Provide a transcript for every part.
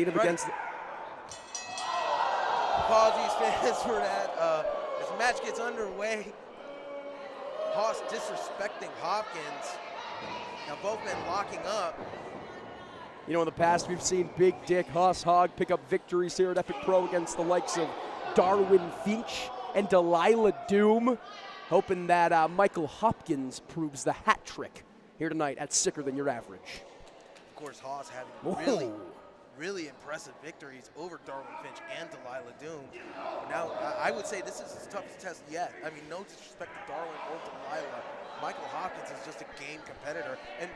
seen him against... Apologies, fans, for that. As the match gets underway, Haas disrespecting Hopkins. Now both men locking up. You know, in the past, we've seen Big Dick Hogg pick up victories here at Epic Pro against the likes of Darwin Finch and Delilah Doom, hoping that Michael Hopkins proves the hat trick here tonight at Sicker Than Your Average. Of course, Haas having really impressive victories over Darwin Finch and Delilah Doom. Now, I would say this is his toughest test yet. I mean, no disrespect to Darwin or Delilah. Michael Hopkins is just a game competitor. And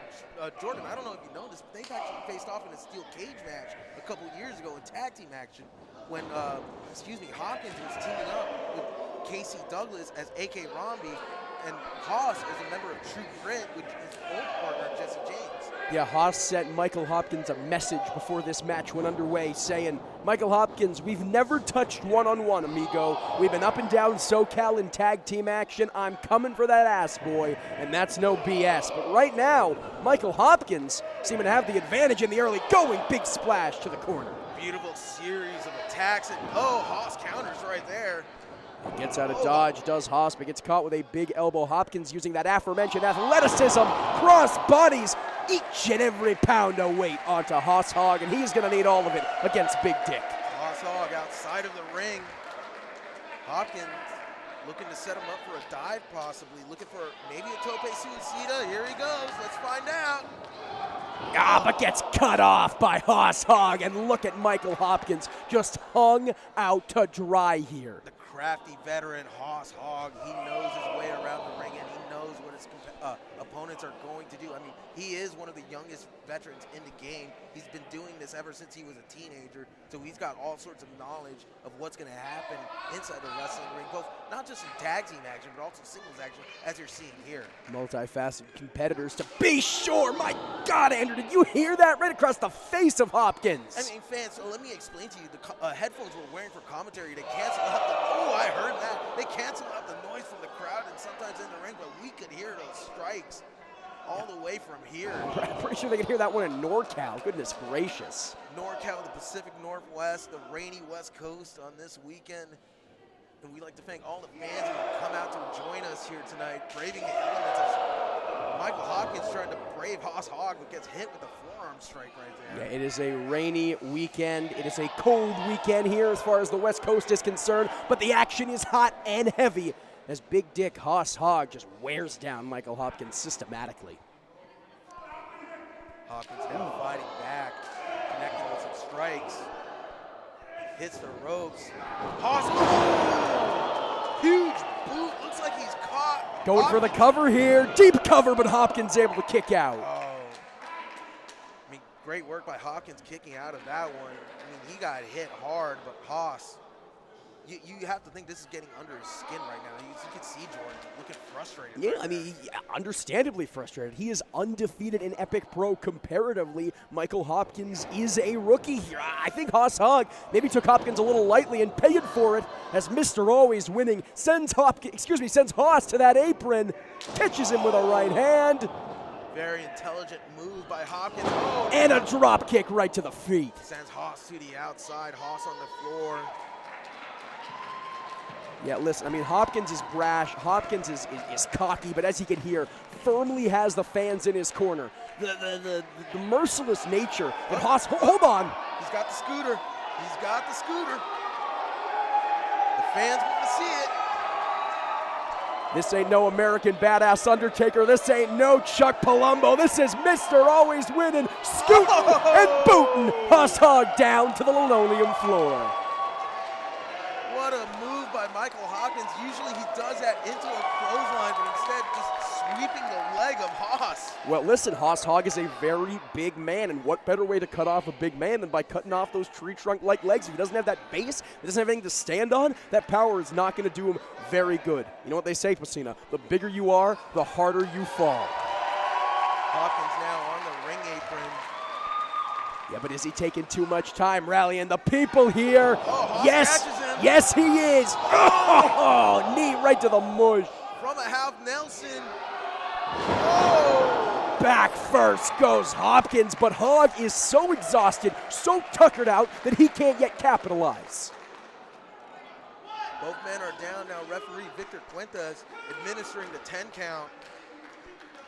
Jordan, I don't know if you know this, but they've actually faced off in a steel cage match a couple years ago in tag team action when, Hopkins was teaming up with Casey Douglas as A.K. Romby, and Haas as a member of True Grit with his old partner, Jesse James. Yeah, Haas sent Michael Hopkins a message before this match went underway saying, Michael Hopkins, we've never touched one-on-one, amigo. We've been up and down SoCal in tag team action. I'm coming for that ass, boy, and that's no BS. But right now, Michael Hopkins seeming to have the advantage in the early going. Big splash to the corner. Beautiful series of attacks, and Haas counters right there. Gets out of dodge, does Haas, but gets caught with a big elbow. Hopkins using that aforementioned athleticism, cross bodies, each and every pound of weight onto Hogg, and he's going to need all of it against Big Dick. Hogg outside of the ring. Hopkins looking to set him up for a dive possibly, looking for maybe a tope suicida. Here he goes, let's find out. But gets cut off by Hogg, and look at Michael Hopkins just hung out to dry here. The crafty veteran Hogg, he knows his way around the ring, and he knows what his opponents are going to do. I mean, he is one of the youngest veterans in the game. He's been doing this ever since he was a teenager, so he's got all sorts of knowledge of what's going to happen inside the wrestling ring, both not just in tag team action, but also singles action, as you're seeing here. Multifaceted competitors to be sure. My God, Andrew, did you hear that right across the face of Hopkins? I mean, fans, so let me explain to you. The headphones we're wearing for commentary, they cancel out the, I heard that. They cancel out the noise from the crowd and sometimes in the ring, but we could hear those strikes all the way from here. I'm pretty sure they could hear that one in NorCal. Goodness gracious. NorCal, the Pacific Northwest, the rainy West Coast on this weekend. And we'd like to thank all the fans who have come out to join us here tonight, braving the elements as Michael Hopkins trying to brave Hogg, but gets hit with a forearm strike right there. Yeah, it is a rainy weekend. It is a cold weekend here as far as the West Coast is concerned, but the action is hot and heavy as Big Dick Hogg just wears down Michael Hopkins systematically. Hopkins now fighting back, connecting with some strikes. Hits the ropes. Huge boot. Looks like he's caught. Going for the cover here. Deep cover, but Hopkins able to kick out. I mean, great work by Hopkins kicking out of that one. I mean, he got hit hard, but Haas, you have to think this is getting under his skin right now. You can see Jordan looking frustrated. Yeah, right I mean, understandably frustrated. He is undefeated in Epic Pro comparatively. Michael Hopkins is a rookie here. I think Hogg maybe took Hopkins a little lightly and paid for it as Mr. Always Winning sends Haas to that apron, pitches him with a right hand. Very intelligent move by Hopkins. And a drop kick right to the feet. Sends Haas to the outside. Haas on the floor. Yeah, listen, I mean, Hopkins is brash, Hopkins is cocky, but as you can hear, firmly has the fans in his corner. The merciless nature of Haas, hold on. He's got the scooter. He's got the scooter. The fans want to see it. This ain't no American Badass Undertaker. This ain't no Chuck Palumbo. This is Mr. Always Winning, scooting and booting Hogg down to the linoleum floor. What a move by Michael Hopkins. Usually he does that into a clothesline, but instead just sweeping the leg of Haas. Well, listen, Hogg is a very big man, and what better way to cut off a big man than by cutting off those tree trunk-like legs? If he doesn't have that base, if he doesn't have anything to stand on, that power is not going to do him very good. You know what they say, Pacina? The bigger you are, the harder you fall. Hopkins now on the ring apron. Yeah, but is he taking too much time rallying the people here? Yes, catches him. Yes, he is. Knee right to the mush. From a half Nelson. Back first goes Hopkins, but Hogg is so exhausted, so tuckered out that he can't yet capitalize. Both men are down now. Referee Victor Cuentas administering the 10 count.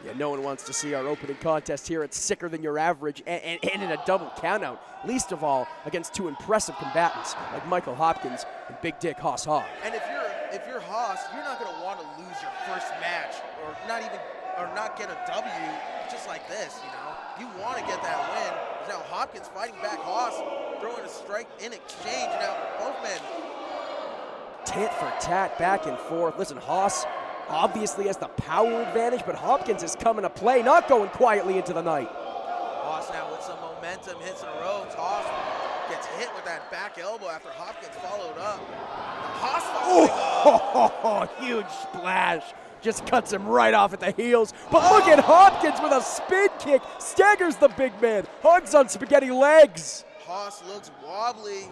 Yeah, no one wants to see our opening contest here. It's sicker than your average and in a double countout, least of all against two impressive combatants like Michael Hopkins and Big Dick Hoss Hogg. And if you're Hoss, you're not going to want to lose your first match or not get a W just like this, you know. You want to get that win. Now Hopkins fighting back Hoss, throwing a strike in exchange. Now both men tit for tat, back and forth. Listen, Hoss obviously has the power advantage, but Hopkins is coming to play, not going quietly into the night. Hoss now with some momentum, hits the ropes. Hoss gets hit with that back elbow after Hopkins followed up. Hoss following up. Oh, huge splash. Just cuts him right off at the heels. But look at Hopkins with a spin kick. Staggers the big man. Hogg's on spaghetti legs. Hoss looks wobbly.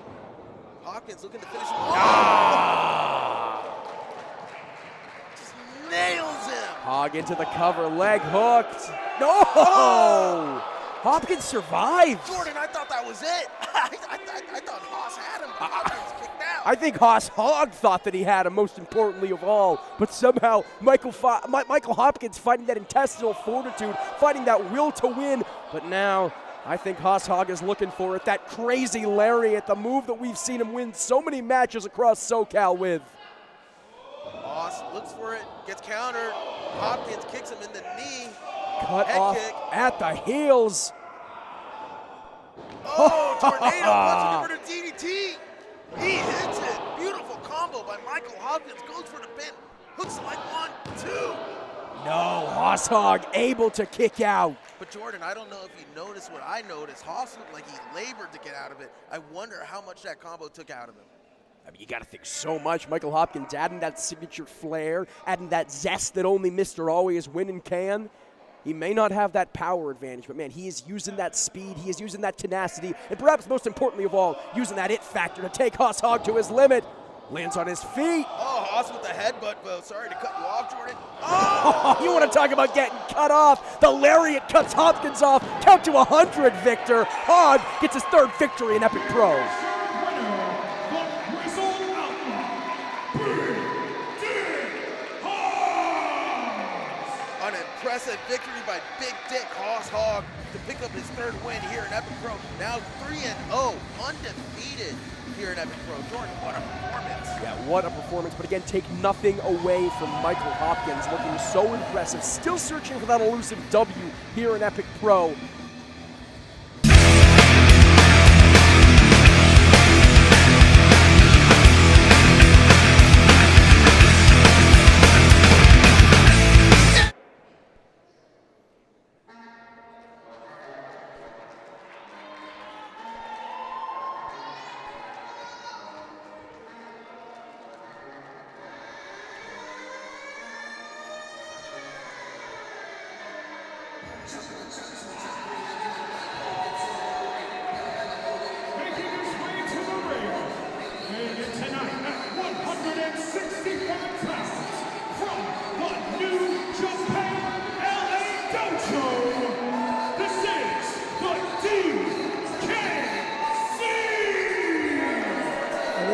Hopkins looking to finish him Just nails him. Hogg into the cover, leg hooked. No! Oh! Hopkins survives. Jordan, I thought that was it. I thought Hoss had him, but Hopkins kicked out. I think Hogg thought that he had him, most importantly of all. But somehow, Michael Hopkins fighting that intestinal fortitude, fighting that will to win. But now, I think Hogg is looking for it. That crazy lariat, the move that we've seen him win so many matches across SoCal with. Hoss looks for it, gets countered. Hopkins kicks him in the knee. Cut Head off kick. at the heels. Oh, tornado punch over to DDT. He hits it. Beautiful combo by Michael Hopkins. Goes for the pin. Hooks like 1, 2. No, Hogg able to kick out. But Jordan, I don't know if you noticed what I noticed. Hoss looked like he labored to get out of it. I wonder how much that combo took out of him. I mean, you got to think so much. Michael Hopkins adding that signature flair, adding that zest that only Mr. Always Winning can. He may not have that power advantage, but man, he is using that speed, he is using that tenacity, and perhaps most importantly of all, using that it factor to take Hogg to his limit. Lands on his feet. Oh, Hoss with the headbutt, Bo. Sorry to cut you off, Jordan. Oh! You want to talk about getting cut off? The lariat cuts Hopkins off. Count to 100, Victor. Hogg gets his third victory in Epic Pro. Impressive victory by Big Dick Hoss Hogg to pick up his third win here in Epic Pro. Now 3-0, undefeated here in Epic Pro. Jordan, what a performance. Yeah, what a performance. But again, take nothing away from Michael Hopkins, looking so impressive. Still searching for that elusive W here in Epic Pro.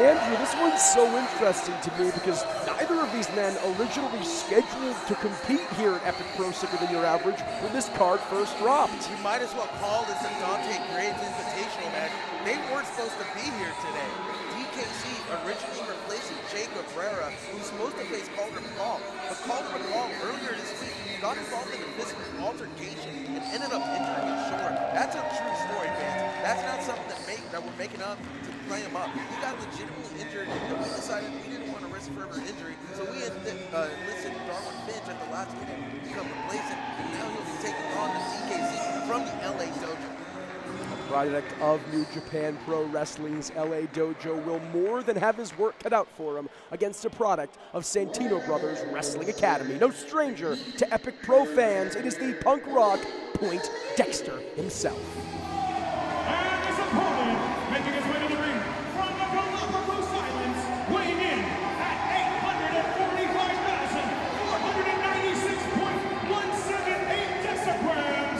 Andrew, this one's so interesting to me because neither of these men originally scheduled to compete here at Epic Pro Sicker Than Your Average when this card first dropped. You might as well call this a Dante Graves Invitational match. They weren't supposed to be here today. DKC originally replacing Jay Cabrera, who's supposed to face Calder McCall. But Calder McCall earlier this week got involved in a physical altercation and ended up injuring his shoulder. That's a true story, fans. That's not something that we're making up to play him up. He got legitimately injured, and we decided we didn't want to risk further injury, so we enlisted Darwin Finch at the last minute to come replace him, and now he'll be taking on the DKC from the LA Dojo. A product of New Japan Pro Wrestling's LA Dojo will more than have his work cut out for him against a product of Santino Brothers Wrestling Academy. No stranger to Epic Pro fans, it is the punk rock Point Dexter himself. And his opponent, making his way to the ring from the Galapagos Islands, weighing in at 845,496.178 decibels,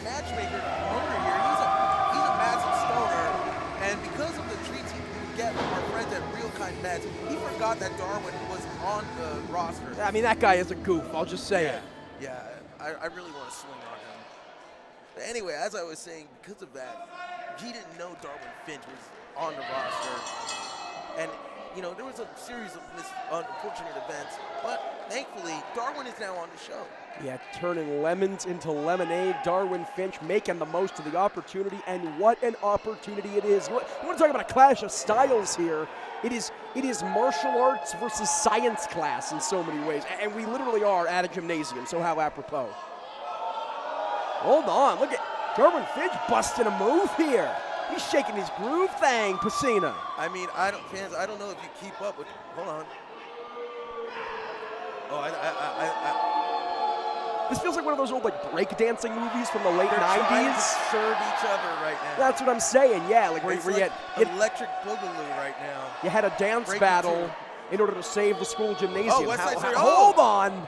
matchmaker owner here. He's a massive stoner, and because of the treats he can get from our friends at Real Kind Meds, he forgot that Darwin was on the roster. I mean, that guy is a goof, I'll just say it. Yeah, I really want to swing on him. But anyway, as I was saying, because of that, he didn't know Darwin Finch was on the roster. And, you know, there was a series of unfortunate events, but thankfully, Darwin is now on the show. Yeah, turning lemons into lemonade. Darwin Finch making the most of the opportunity, and what an opportunity it is. You want to talk about a clash of styles here. It is martial arts versus science class in so many ways, and we literally are at a gymnasium, so how apropos. Hold on, look at Darwin Finch busting a move here. He's shaking his groove thing, Pacina. I mean, fans, I don't know if you keep up with, hold on. Oh, this feels like one of those old breakdancing movies from the late 90s. Trying to serve each other right now. That's what I'm saying, yeah. Like where you had electric boogaloo right now. You had a dance battle in order to save the school gymnasium. Oh, West Side Story. Hold on.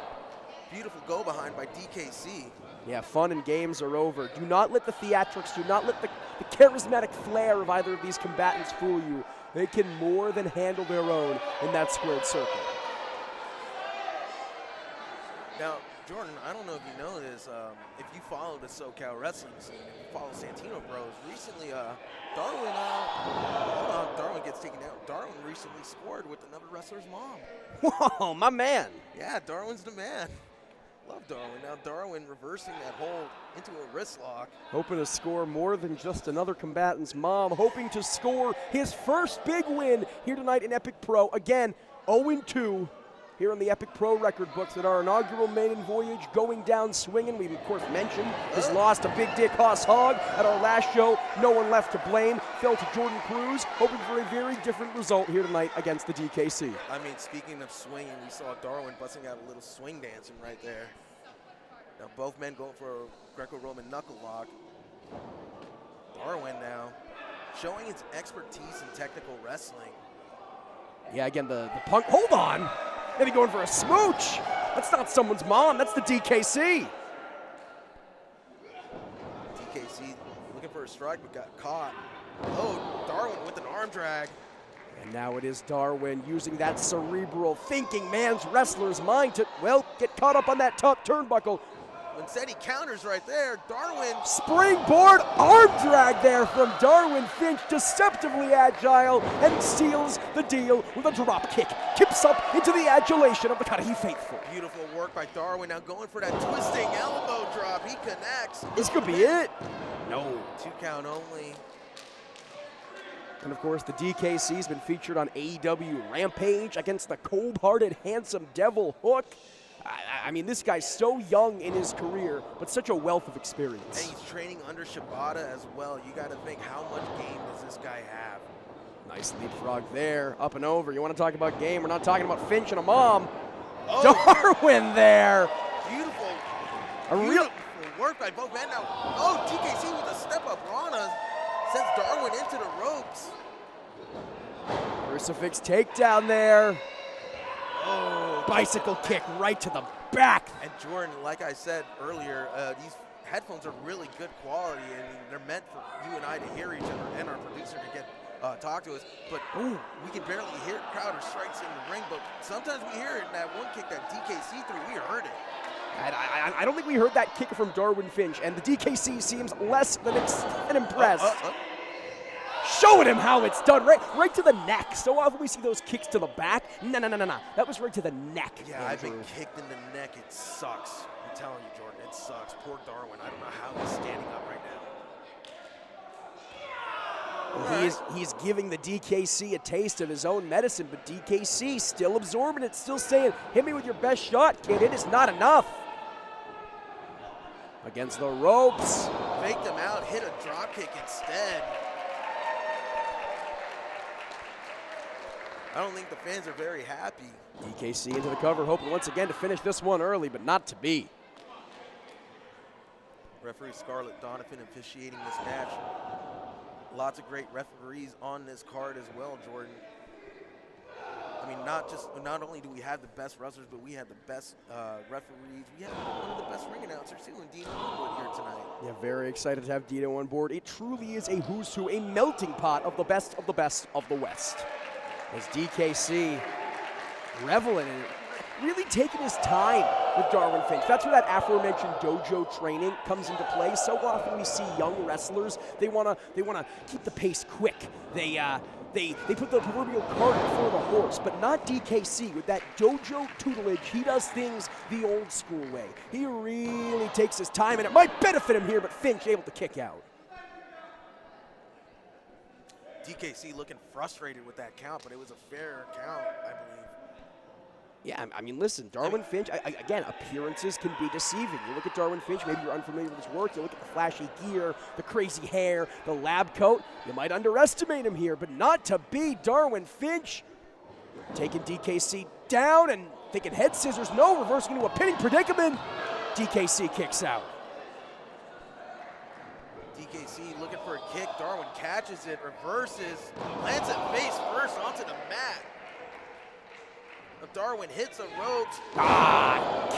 Beautiful go behind by DKC. Yeah, fun and games are over. Do not let the theatrics, do not let the charismatic flair of either of these combatants fool you. They can more than handle their own in that squared circle. Now, Jordan, I don't know if you know this, if you follow the SoCal wrestling scene, if you follow Santino Bros, recently Darwin, hold on, Darwin gets taken out. Darwin recently scored with another wrestler's mom. Whoa, my man. Yeah, Darwin's the man. Love Darwin. Now Darwin reversing that hold into a wrist lock. Hoping to score more than just another combatant's mom. Hoping to score his first big win here tonight in Epic Pro. Again, 0-2 here in the Epic Pro record books at our inaugural maiden voyage, going down swinging. We've, of course, mentioned his loss to Big Dick Hogg at our last show. No one left to blame. Fell to Jordan Cruz, hoping for a very different result here tonight against the DKC. I mean, speaking of swinging, we saw Darwin busting out a little swing dancing right there. Now both men going for a Greco-Roman knuckle lock. Darwin now showing his expertise in technical wrestling. Yeah, again, the punk. Hold on. Maybe going for a smooch. That's not someone's mom. That's the DKC. DKC looking for a strike, but got caught. Oh, Darwin with an arm drag. And now it is Darwin using that cerebral thinking man's wrestler's mind to, well, get caught up on that top turnbuckle. Instead, he counters right there. Darwin. Springboard arm drag there from Darwin Finch, deceptively agile, and seals the deal with a drop kick. Kips up into the adulation of the Cudahy faithful. Beautiful work by Darwin. Now going for that twisting elbow drop. He connects. This could be it. No. 2 count only. And of course, the DKC has been featured on AEW Rampage against the cold-hearted, handsome Devil Hook. I mean, this guy's so young in his career, but such a wealth of experience. And he's training under Shibata as well. You got to think, how much game does this guy have? Nice leapfrog there, up and over. You want to talk about game? We're not talking about Finch and a mom. Oh. Darwin there. Beautiful. Beautiful work by both men now. Oh, DKC with a step-up Rana sends Darwin into the ropes. Crucifix takedown there. Oh, bicycle kick right to the back. And Jordan, like I said earlier, these headphones are really good quality. I mean, they're meant for you and I to hear each other and our producer to get talk to us. But we can barely hear Crowder strikes in the ring. But sometimes we hear it in that one kick that DKC threw. We heard it. I don't think we heard that kick from Darwin Finch, and the DKC seems less than impressed. Showing him how it's done, right to the neck. So often we see those kicks to the back. No. That was right to the neck. Yeah, Andrew. I've been kicked in the neck. It sucks. I'm telling you, Jordan, it sucks. Poor Darwin. I don't know how he's standing up right now. Well, he's giving the DKC a taste of his own medicine, but DKC still absorbing it, still saying, hit me with your best shot, kid. It is not enough. Against the ropes. Faked him out, hit a drop kick instead. I don't think the fans are very happy. DKC into the cover, hoping once again to finish this one early, but not to be. Referee Scarlett Donovan officiating this match. Lots of great referees on this card as well, Jordan. I mean, not only do we have the best wrestlers, but we have the best referees. We have one of the best ring announcers too, and Dino Woodward here tonight. Yeah, very excited to have Dino on board. It truly is a who's who, a melting pot of the best of the best of the West. As DKC reveling in it, really taking his time with Darwin Finch. That's where that aforementioned dojo training comes into play. So often we see young wrestlers, they wanna keep the pace quick. They put the proverbial cart before the horse, but not DKC. With that dojo tutelage, he does things the old school way. He really takes his time, and it might benefit him here, but Finch able to kick out. DKC looking frustrated with that count, but it was a fair count, I believe. Yeah, I mean, listen, Darwin Finch, again, appearances can be deceiving. You look at Darwin Finch, maybe you're unfamiliar with his work, you look at the flashy gear, the crazy hair, the lab coat, you might underestimate him here, but not to be Darwin Finch. Taking DKC down and thinking head scissors, no, reversing into a pinning predicament. DKC kicks out. DKC looking for a kick, Darwin catches it, reverses, lands it face first onto the mat. Darwin hits the ropes.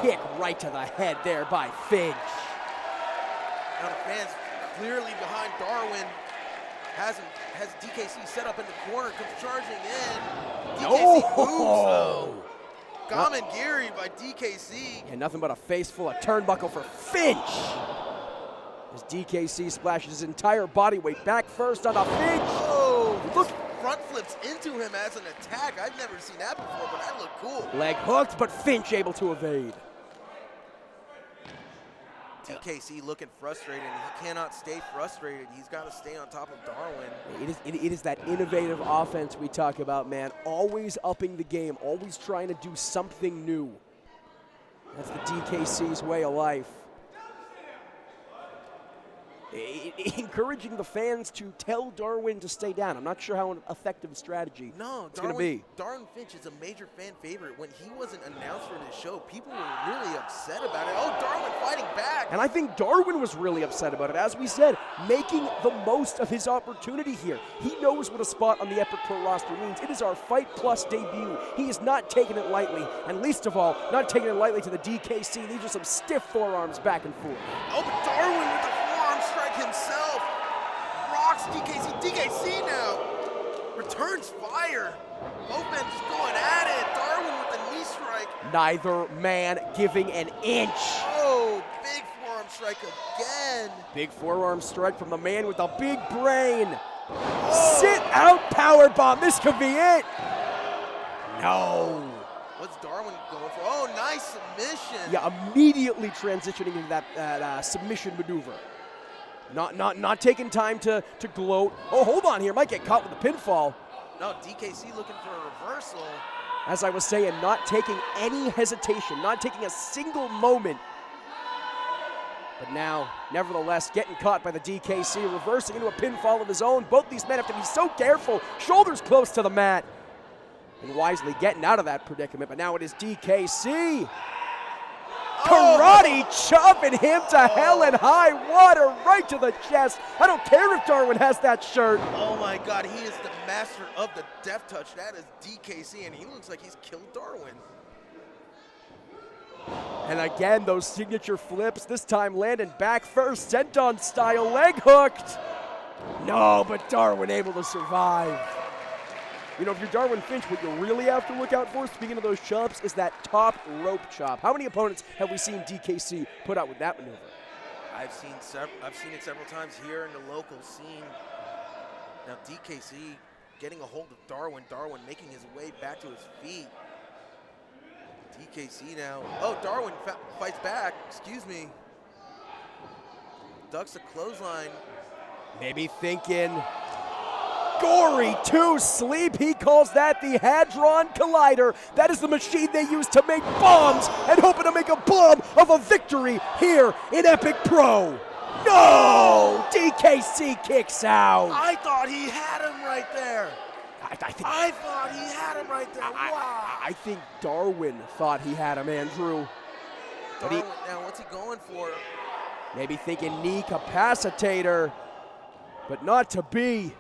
Kick right to the head there by Finch. Now the fans clearly behind Darwin. Has DKC set up in the corner, comes charging in. DKC moves though. Gamangiri by DKC. And nothing but a face full of turnbuckle for Finch. As DKC splashes his entire body weight back first on a Finch. Oh, look. Front flips into him as an attack. I've never seen that before, but that looked cool. Leg hooked, but Finch able to evade. DKC looking frustrated. He cannot stay frustrated. He's got to stay on top of Darwin. It is that innovative offense we talk about, man. Always upping the game, always trying to do something new. That's the DKC's way of life. Encouraging the fans to tell Darwin to stay down. I'm not sure how an effective strategy it's going to be. Darwin Finch is a major fan favorite. When he wasn't announced for this show, people were really upset about it. Oh, Darwin fighting back. And I think Darwin was really upset about it. As we said, making the most of his opportunity here. He knows what a spot on the Epic Pro roster means. It is our Fight Plus debut. He is not taking it lightly, and least of all, not taking it lightly to the DKC. These are some stiff forearms back and forth. Oh, but Darwin with the forearm strike himself. Rocks DKC. DKC now returns fire. Both men just going at it. Darwin with the knee strike. Neither man giving an inch. Oh, big forearm strike again. Big forearm strike from the man with the big brain. Oh. Sit out powerbomb. This could be it. No. What's Darwin going for? Oh, nice submission. Yeah, immediately transitioning into that submission maneuver. Not taking time to gloat. Oh, hold on here. Might get caught with the pinfall. No, DKC looking for a reversal. As I was saying, not taking any hesitation, not taking a single moment. But now, nevertheless, getting caught by the DKC, reversing into a pinfall of his own. Both these men have to be so careful. Shoulders close to the mat. And wisely getting out of that predicament. But now it is DKC. Karate chopping him to hell and high water, right to the chest. I don't care if Darwin has that shirt. Oh my God, he is the master of the death touch. That is DKC, and he looks like he's killed Darwin. And again, those signature flips, this time landing back first, senton style, leg hooked. No, but Darwin able to survive. You know, if you're Darwin Finch, what you really have to look out for, speaking of those chops, is that top rope chop. How many opponents have we seen DKC put out with that maneuver? I've seen it several times here in the local scene. Now DKC getting a hold of Darwin. Darwin making his way back to his feet. DKC now. Oh, Darwin fights back. Excuse me. Ducks a clothesline. Maybe thinking gory to sleep. He calls that the Hadron Collider. That is the machine they use to make bombs and hoping to make a bomb of a victory here in Epic Pro. No! DKC kicks out. I thought he had him right there. I thought he had him right there. Wow. I think Darwin thought he had him, Andrew. Darwin, now what's he going for? Maybe thinking knee capacitator, but not to be.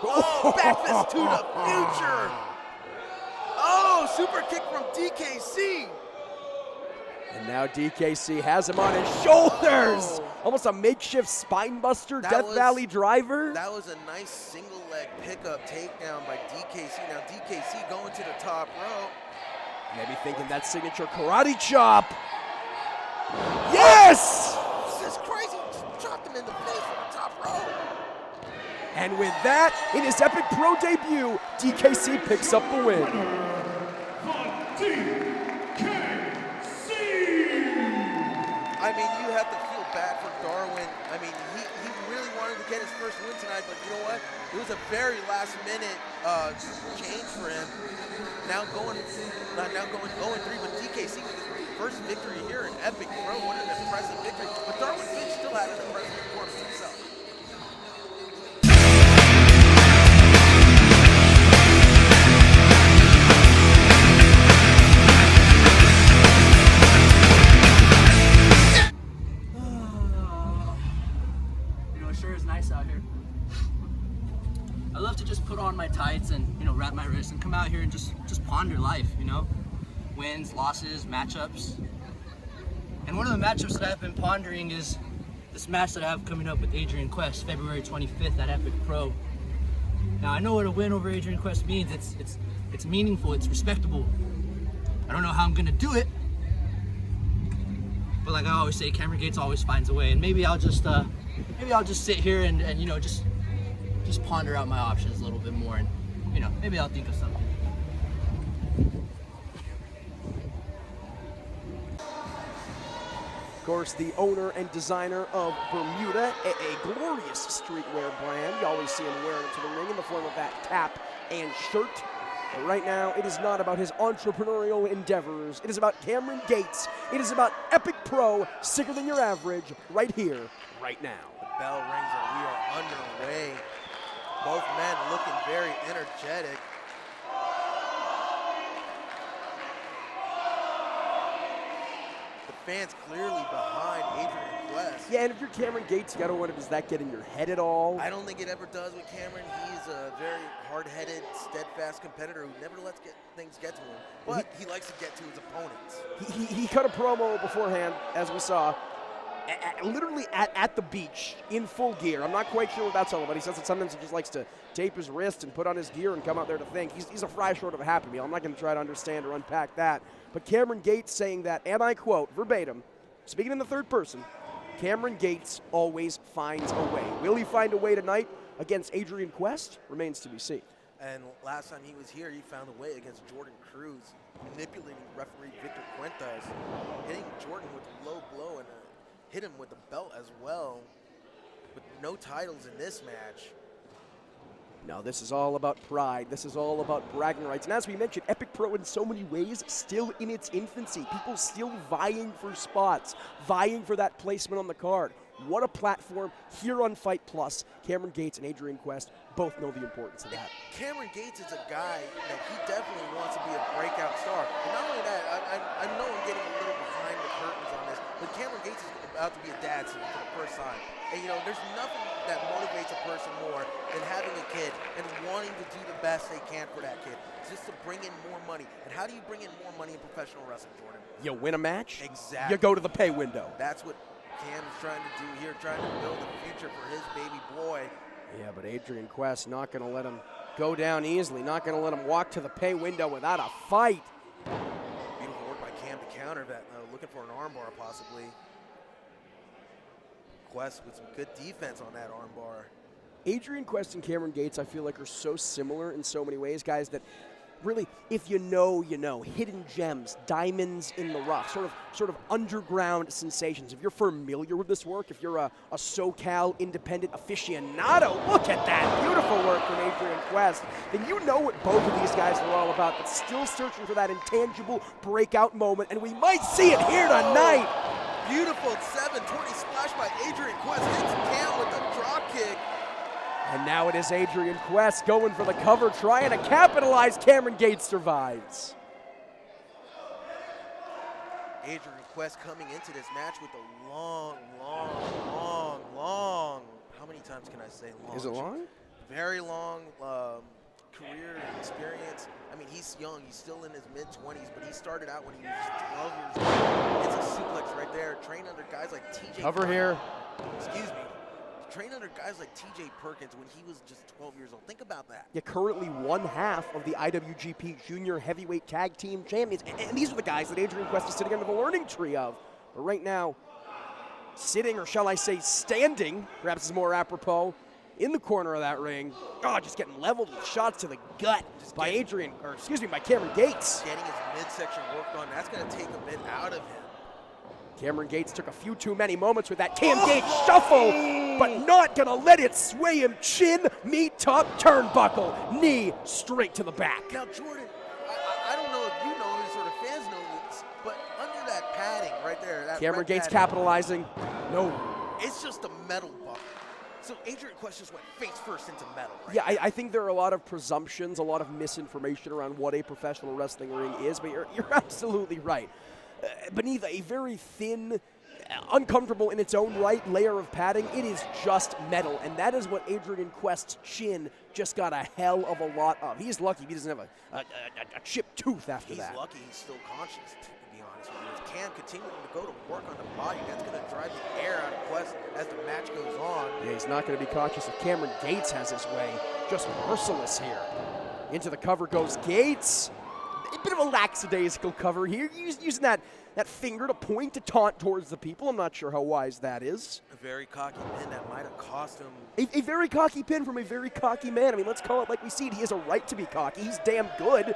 Oh, back fist to the future. Oh, super kick from DKC. And now DKC has him on his shoulders. Almost a makeshift spine buster, Death Valley driver. That was a nice single leg pickup takedown by DKC. Now DKC going to the top rope. Maybe thinking that signature karate chop. Yes! This is crazy. Just dropped him in the face from the top rope. And with that, in his Epic Pro debut, DKC picks up the win. I mean, you have to feel bad for Darwin. I mean, he really wanted to get his first win tonight, but you know what? It was a very last-minute change for him. Now going 0-3, but DKC with his first victory here in Epic Pro. What an impressive victory. But Darwin Finch still had an impressive performance himself. I love to just put on my tights and, wrap my wrists and come out here and just ponder life, wins, losses, matchups. And one of the matchups that I've been pondering is this match that I have coming up with Adrian Quest, February 25th at Epic Pro. Now I know what a win over Adrian Quest means. It's meaningful, it's respectable. I don't know how I'm gonna do it, but like I always say, Cameron Gates always finds a way. And maybe I'll just sit here and just ponder out my options a little bit more, and maybe I'll think of something. Of course, the owner and designer of Bermuda, a glorious streetwear brand. You always see him wearing it to the ring in the form of that cap and shirt. But right now, it is not about his entrepreneurial endeavors. It is about Cameron Gates. It is about Epic Pro, sicker than your average, right here, right now. The bell rings and we are underway. Both men looking very energetic. The fans clearly behind Adrian Quest. Yeah, and if you're Cameron Gates, you gotta wonder, does that get in your head at all? I don't think it ever does with Cameron. He's a very hard-headed, steadfast competitor who never lets things get to him. But he likes to get to his opponents. He cut a promo beforehand, as we saw, literally at the beach in full gear. I'm not quite sure what that's all about. He says that sometimes he just likes to tape his wrist and put on his gear and come out there to think. He's a fry short of a Happy Meal. I'm not going to try to understand or unpack that. But Cameron Gates saying that, and I quote, verbatim, speaking in the third person, Cameron Gates always finds a way. Will he find a way tonight against Adrian Quest? Remains to be seen. And last time he was here, he found a way against Jordan Cruz, manipulating referee Victor Cuentas, hitting Jordan with a low blow and hit him with the belt as well, with no titles in this match. No, this is all about pride. This is all about bragging rights. And as we mentioned, Epic Pro in so many ways still in its infancy. People still vying for spots, vying for that placement on the card. What a platform here on Fight Plus. Cameron Gates and Adrian Quest both know the importance of that. Cameron Gates is a guy that he definitely wants to be a breakout star. And not only that, I know I'm getting a little behind the curtains on this, but Cameron Gates is about to be a dad soon for the first time. And there's nothing that motivates a person more than having a kid and wanting to do the best they can for that kid. It's just to bring in more money. And how do you bring in more money in professional wrestling, Jordan? You win a match, Exactly. you go to the pay window. That's what Cam's trying to do here, trying to build a future for his baby boy. Yeah, but Adrian Quest not going to let him go down easily, not going to let him walk to the pay window without a fight. Beautiful work by Cam to counter that, looking for an armbar possibly. Quest with some good defense on that armbar. Adrian Quest and Cameron Gates, I feel like, are so similar in so many ways, guys, that really, if you know, you know. Hidden gems, diamonds in the rough, sort of underground sensations. If you're familiar with this work, if you're a SoCal independent aficionado, look at that beautiful work from Adrian Quest, then you know what both of these guys are all about, but still searching for that intangible breakout moment, and we might see it here tonight. Beautiful 720 splash by Adrian Quest. Hits Cam with the drop kick. And now it is Adrian Quest going for the cover, trying to capitalize. Cameron Gates survives. Adrian Quest coming into this match with a long, how many times can I say long? Is it long? very long career experience. I mean, he's young. He's still in his mid-20s, but he started out when he was 12 years old. It's a suplex right there. Trained under guys like T.J. Cover here. Excuse me. Trained under guys like T.J. Perkins when he was just 12 years old. Think about that. Yeah, currently one half of the IWGP Junior Heavyweight Tag Team Champions. And these are the guys that Adrian Quest is sitting under the learning tree of. But right now, sitting, or shall I say standing, perhaps is more apropos, in the corner of that ring. Oh, just getting leveled with shots to the gut by by Cameron Gates. Getting his midsection worked on, that's going to take a bit out of him. Cameron Gates took a few too many moments with that Cam Gates shuffle, but not going to let it sway him. Chin, meet top, turnbuckle, knee straight to the back. Now, Jordan, I don't know if you know, or sort of fans know this, but under that padding right there, that Cameron red Gates padding, capitalizing. No. it's just a metal buckle. So Adrian Quest just went face first into metal. Right Yeah, I think there are a lot of presumptions, a lot of misinformation around what a professional wrestling ring is, but you're absolutely right. Beneath a very thin, uncomfortable in its own right layer of padding, it is just metal, and that is what Adrian Quest's chin just got a hell of a lot of. He's lucky he doesn't have a chipped tooth after that. He's lucky he's still conscious, to be honest with you. With Cam continuing to go to work on the body, that's going to drive the air out of Quest as the match goes on. Yeah, he's not going to be cautious if Cameron Gates has his way. Just merciless here. Into the cover goes Gates. A bit of a lackadaisical cover here, using that finger to point to taunt towards the people. I'm not sure how wise that is. A very cocky pin that might have cost him. A very cocky pin from a very cocky man. I mean, let's call it like we see it. He has a right to be cocky. He's damn good.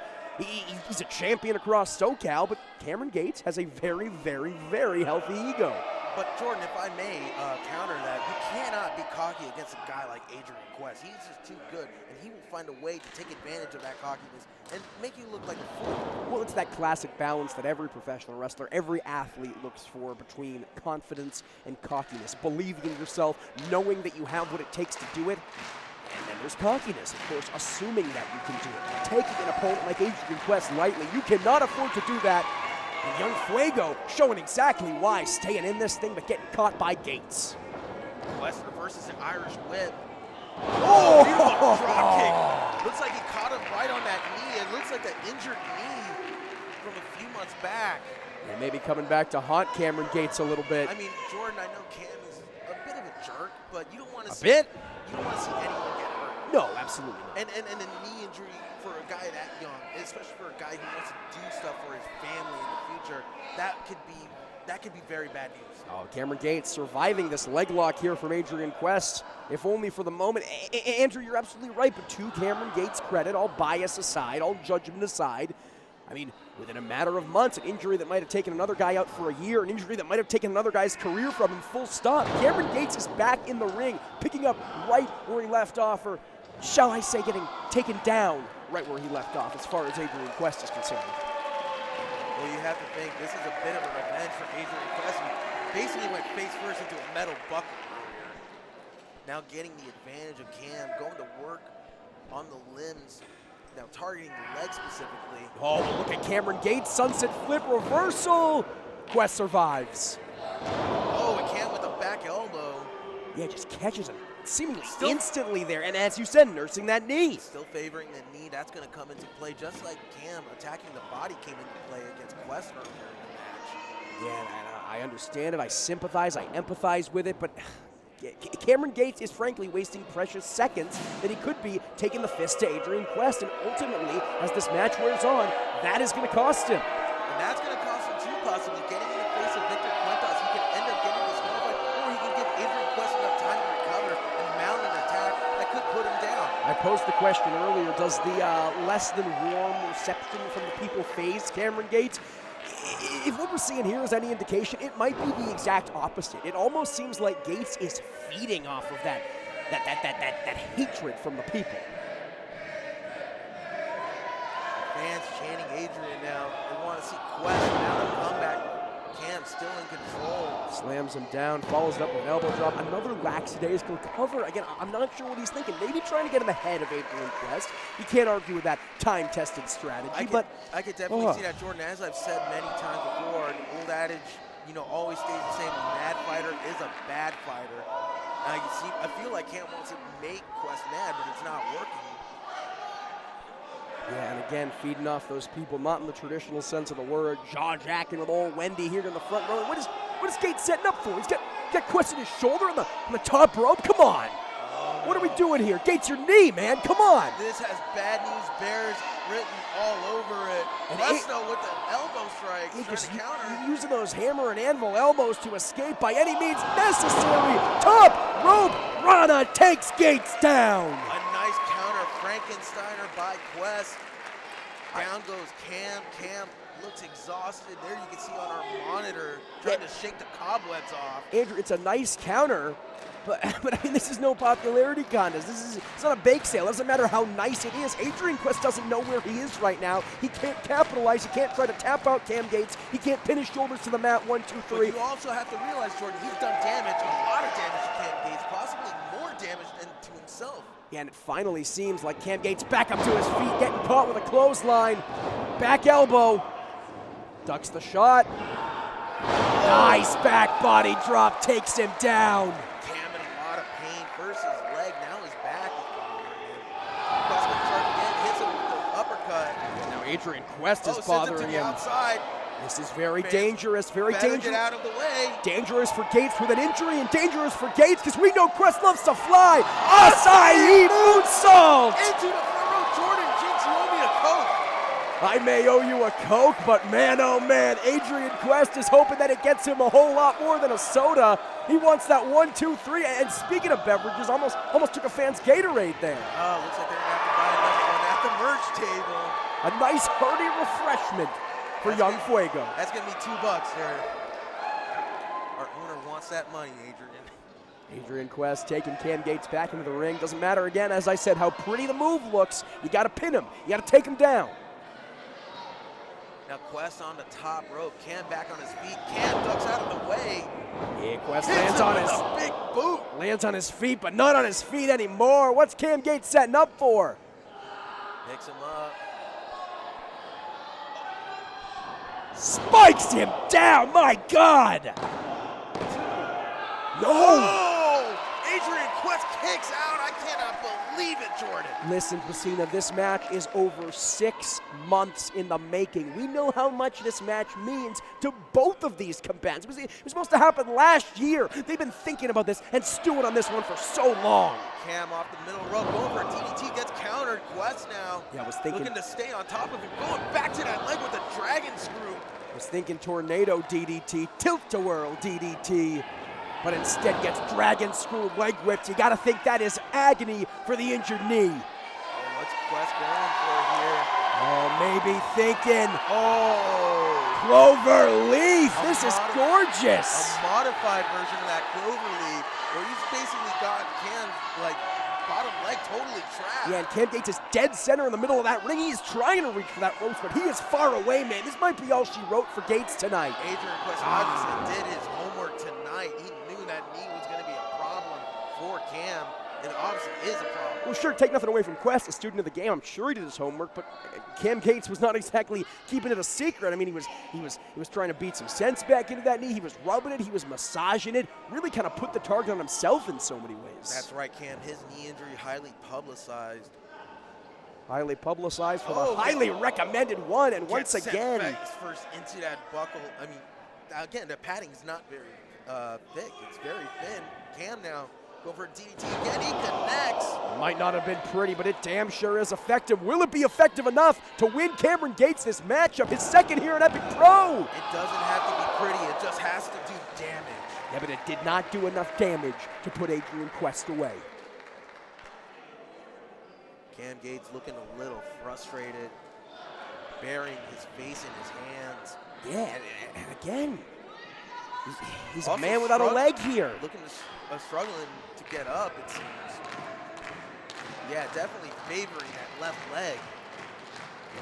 He's a champion across SoCal, but Cameron Gates has a very, very, very healthy ego. But Jordan, if I may counter that, you cannot be cocky against a guy like Adrian Quest. He's just too good, and he will find a way to take advantage of that cockiness and make you look like a fool. Well, it's that classic balance that every professional wrestler, every athlete looks for between confidence and cockiness. Believing in yourself, knowing that you have what it takes to do it. And then there's cockiness, of course, assuming that you can do it. Taking an opponent like Adrian Quest lightly, you cannot afford to do that. And young Fuego showing exactly why, staying in this thing but getting caught by Gates. Quest reverses an Irish whip. Oh! Beautiful drop kick. Looks like he caught him right on that knee. It looks like an injured knee from a few months back. And maybe coming back to haunt Cameron Gates a little bit. I mean, Jordan, I know Cam is a bit of a jerk, but you don't want to see bit? You don't want to see anyone get hurt. No, absolutely not. And a knee injury for a guy that young, especially for a guy who wants to do stuff for his family in the future, that could be very bad news. Oh, Cameron Gates surviving this leg lock here from Adrian Quest, if only for the moment. Andrew, you're absolutely right, but to Cameron Gates' credit, all bias aside, all judgment aside, I mean, within a matter of months, an injury that might have taken another guy out for a year, an injury that might have taken another guy's career from him, full stop. Cameron Gates is back in the ring, picking up right where he left off, or shall I say getting taken down right where he left off as far as Adrian Quest is concerned. Well, you have to think this is a bit of a revenge for Adrian Quest, who basically went face first into a metal buckle earlier. Now getting the advantage of Cam, going to work on the limbs, now targeting the leg specifically. Oh, but look at Cameron Gates, sunset flip reversal. Quest survives. Oh, and Cam with a back elbow. Yeah, just catches him seemingly instantly there, and as you said, nursing that knee. Still favoring the knee, that's going to come into play, just like Cam attacking the body came into play against Quest earlier in the match. Yeah, I understand it, I sympathize, I empathize with it, but Cameron Gates is frankly wasting precious seconds that he could be taking the fist to Adrian Quest, and ultimately, as this match wears on, that is going to cost him. And that's going to cost him too, possibly getting in the face of Victor Quintas. He can end up getting disqualified, or he can give Adrian Quest enough time to recover and mount an attack that could put him down. I posed the question earlier, does the less than warm reception from the people phase Cameron Gates? If what we're seeing here is any indication, it might be the exact opposite. It almost seems like Gates is feeding off of that hatred from the people. Fans chanting Adrian now. They want to see Quest now the comeback. Cam still in control. Slams him down, follows it up with an elbow drop. Another lackadaisical cover. Again, I'm not sure what he's thinking. Maybe trying to get him ahead of Adrian Quest. You can't argue with that time-tested strategy. I could definitely see that, Jordan. As I've said many times before, the old adage, always stays the same. A mad fighter is a bad fighter. Now you see, I feel like Cam wants to make Quest mad, but it's not working. Yeah, and again, feeding off those people, not in the traditional sense of the word. Jaw-jacking with old Wendy here in the front row. What is Gates setting up for? He's got Quest in his shoulder on the top rope. Come on. What are we doing here? Gates, your knee, man. Come on. This has Bad News Bears written all over it. And Astro with the elbow strike, trying just to counter. using those hammer and anvil elbows to escape by any means necessary. Top rope. Rana takes Gates down. A nice counter Frankensteiner by Quest. Down goes Cam. Cam looks exhausted. There you can see on our monitor trying to shake the cobwebs off. Andrew, it's a nice counter, but I mean, this is no popularity contest. It's not a bake sale. It doesn't matter how nice it is. Adrian Quest doesn't know where he is right now. He can't capitalize. He can't try to tap out Cam Gates. He can't pin his shoulders to the mat. 1, 2, 3. But you also have to realize, Jordan, he's done damage, a lot of damage to Cam Gates, possibly more damage than to himself. Yeah, and it finally seems like Cam Gates back up to his feet, getting caught with a clothesline. Back elbow. Ducks the shot. Nice back body drop, takes him down. Cam in a lot of pain. First his leg, now his back is bothering him. Quest gets started again, hits him with the uppercut. Now Adrian Quest is Sends bothering him to the him. outside. This is very Fans dangerous, very better dangerous. get out of the way. Dangerous for Gates with an injury, and dangerous for Gates because we know Quest loves to fly. Acai moonsault! Into the front row. Jordan, Jinx, you owe me a Coke. I may owe you a Coke, but man, oh man, Adrian Quest is hoping that it gets him a whole lot more than a soda. He wants that 1, 2, 3. And speaking of beverages, almost took a fan's Gatorade there. Oh, looks like they're gonna have to buy another one at the merch table. A nice hearty refreshment for Young Fuego. That's gonna be $2 there. Our owner wants that money, Adrian. Adrian Quest taking Cam Gates back into the ring. Doesn't matter, again, as I said, how pretty the move looks. You got to pin him. You got to take him down. Now Quest on the top rope. Cam back on his feet. Cam ducks out of the way. Yeah, Quest Hits lands him on with his a big boot. lands on his feet, but not on his feet anymore. What's Cam Gates setting up for? Picks him up. Spikes him down. My God. No. Oh! Adrian Quest kicks out. I cannot believe it, Jordan. Listen, Pacina, this match is over 6 months in the making. We know how much this match means to both of these combatants. It was supposed to happen last year. They've been thinking about this and stewing on this one for so long. Cam off the middle rope, going for a DDT, gets countered. Quest now Yeah, I was thinking. looking to stay on top of him, going back to that leg with a dragon screw. I was thinking tornado DDT, tilt-a-whirl DDT, but instead gets dragon screw leg whipped. You got to think that is agony for the injured knee. Oh, what's Quest going for here? Oh, maybe thinking Oh! clover leaf. This is A gorgeous. modified version of that clover leaf, where he's basically got Cam's bottom leg totally trapped. Yeah, and Cam Gates is dead center in the middle of that ring. He's trying to reach for that ropes, but he is far away, man. This might be all she wrote for Gates tonight. Adrian Quest obviously did his homework tonight. He knew that knee was going to be a problem for Cam, and it obviously is a problem. Well, sure, take nothing away from Quest, a student of the game. I'm sure he did his homework, but Cam Gates was not exactly keeping it a secret. I mean, he was trying to beat some sense back into that knee. He was rubbing it. He was massaging it. Really kind of put the target on himself in so many ways. That's right, Cam. His knee injury highly publicized. Highly publicized for Oh, the highly recommended one, and once Gets sent again, face first into that buckle. I mean, again, the padding's not very thick. It's very thin. Cam now going for a DDT again. He connects. might not have been pretty, but it damn sure is effective. Will it be effective enough to win Cameron Gates this matchup, his second here at Epic Pro? It doesn't have to be pretty. It just has to do damage. Yeah, but it did not do enough damage to put Adrian Quest away. Cam Gates looking a little frustrated, burying his face in his hands. Yeah, and again, he's a Also man without a leg here. Looking to struggling to get up, it seems. Yeah, definitely favoring that left leg.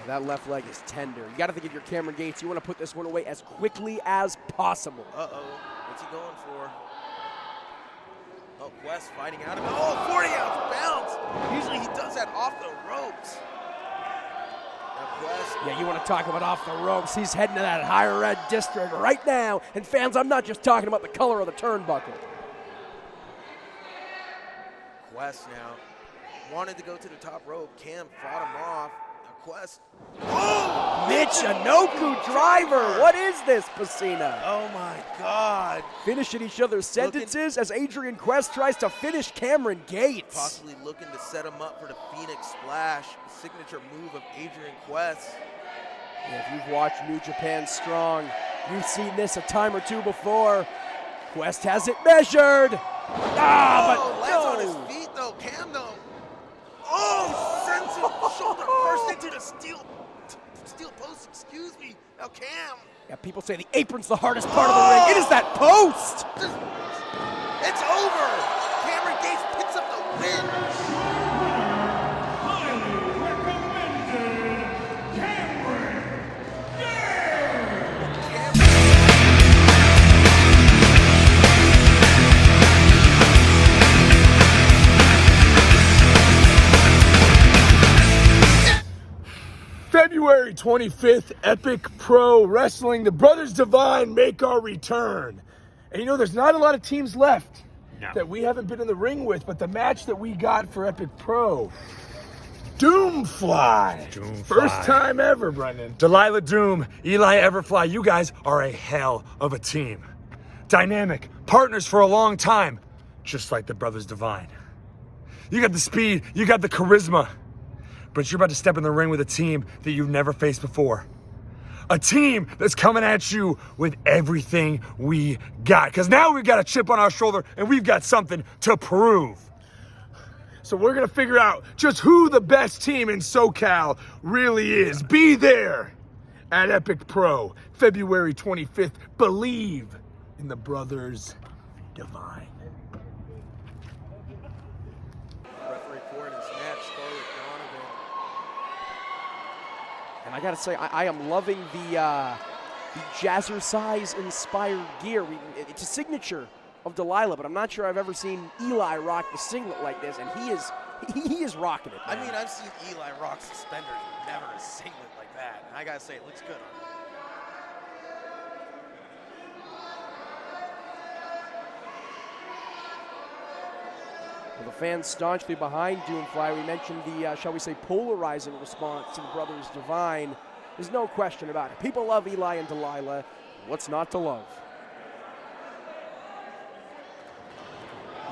That left leg is tender. You got to think if you're Cameron Gates, you want to put this one away as quickly as possible. Uh-oh, what's he going for? Oh, Quest fighting out of it. Oh, 40-ounce bounce. Usually he does that off the ropes. Now Quest. Yeah, you want to talk about off the ropes. He's heading to that higher ed district right now. And fans, I'm not just talking about the color of the turnbuckle. Quest now wanted to go to the top rope. Cam fought him off. Quest. Oh! Michinoku driver. What is this, Pacina? Oh my God. Finishing each other's sentences as Adrian Quest tries to finish Cameron Gates. Possibly looking to set him up for the Phoenix Splash, signature move of Adrian Quest. Yeah, if you've watched New Japan Strong, you've seen this a time or two before. Quest has it measured. Lands on his feet though. Cam though. Oh, sends him shoulder first into the steel post. Excuse me. Now Cam. Yeah, people say the apron's the hardest part of the ring. It is that post. It's over. Cameron Gates picks up the win. Highly recommended Cameron February 25th, Epic Pro Wrestling. The Brothers Divine make our return. And you know, there's not a lot of teams left that we haven't been in the ring with, but the match that we got for Epic Pro, DoomFly. First time ever, Brendan. Delilah Doom, Eli Everfly, you guys are a hell of a team. Dynamic, partners for a long time, just like the Brothers Divine. You got the speed, you got the charisma, but you're about to step in the ring with a team that you've never faced before. A team that's coming at you with everything we got. Because now we've got a chip on our shoulder and we've got something to prove. So we're going to figure out just who the best team in SoCal really is. Be there at Epic Pro, February 25th. Believe in the Brothers Divine. Referee for it in this match, Scarlett Donovan. And I gotta say, I am loving the jazzercise-inspired gear. It's a signature of Delilah, but I'm not sure I've ever seen Eli rock the singlet like this, and he is rocking it, man. I mean, I've seen Eli rock suspenders, but never a singlet like that. And I gotta say, it looks good on him. Well, the fans staunchly behind DoomFly. We mentioned the, shall we say, polarizing response to the Brothers Divine. There's no question about it. People love Eli and Delilah. What's not to love?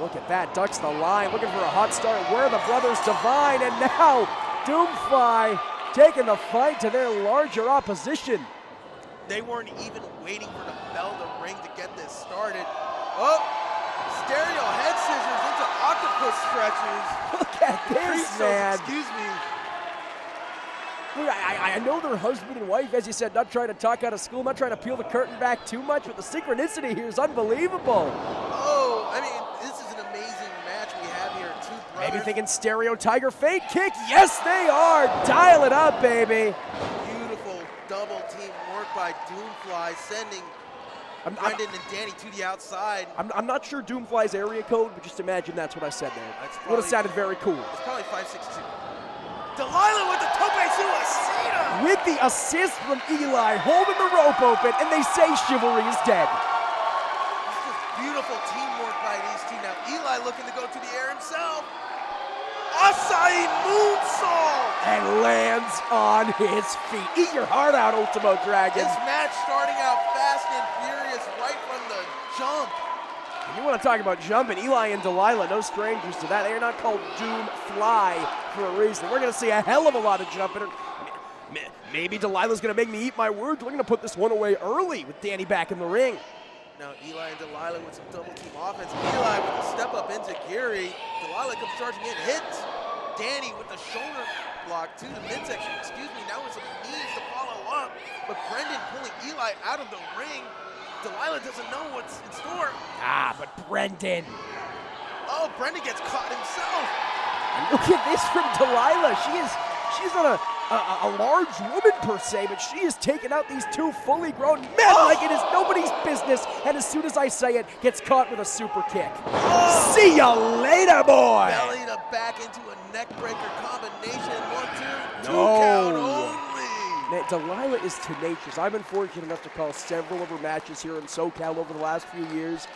Look at that, ducks the line, looking for a hot start. Where are the Brothers Divine? And now DoomFly taking the fight to their larger opposition. They weren't even waiting for the bell to ring to get this started. Oh, stereo head scissors into octopus stretches. Look at this, man. Excuse me. Look, I know they're husband and wife, as you said, not trying to talk out of school, not trying to peel the curtain back too much, but the synchronicity here is unbelievable. Oh, I mean, this is an amazing match we have here. Two brothers. Maybe thinking stereo tiger fate kick. Yes, they are. Dial it up, baby. Beautiful double team work by DoomFly, sending Brendan and Danny to the outside. I'm not sure DoomFly's area code, but just imagine that's what I said there. That's Would have sounded very cool. It's probably 562. Delilah with the tope suicida. With the assist from Eli, holding the rope open, and they say chivalry is dead. This is beautiful teamwork by these two. Now Eli looking to go to the air himself. Acai moonsault. And lands on his feet. Eat your heart out, Ultimo Dragon. This match starting out fast and furious right from the jump. You want to talk about jumping, Eli and Delilah, no strangers to that. They are not called DoomFly for a reason. We're going to see a hell of a lot of jumping. Maybe Delilah's going to make me eat my words. We're going to put this one away early with Danny back in the ring. Now Eli and Delilah with some double team offense. Eli with a step up into Gary. Delilah comes charging in, hits Danny with the shoulder block to the midsection. Excuse me, now with some knees to follow up. But Brendan pulling Eli out of the ring. Delilah doesn't know what's in store. But Brendan. Oh, Brendan gets caught himself. And look at this from Delilah. She's not a large woman per se, but she is taking out these two fully grown men like it is nobody's business. And as soon as I say it, gets caught with a super kick. See ya later, boy. Belly to back into a neck breaker combination. 1, 2, 2 count only. Delilah is tenacious. I've been fortunate enough to call several of her matches here in SoCal over the last few years.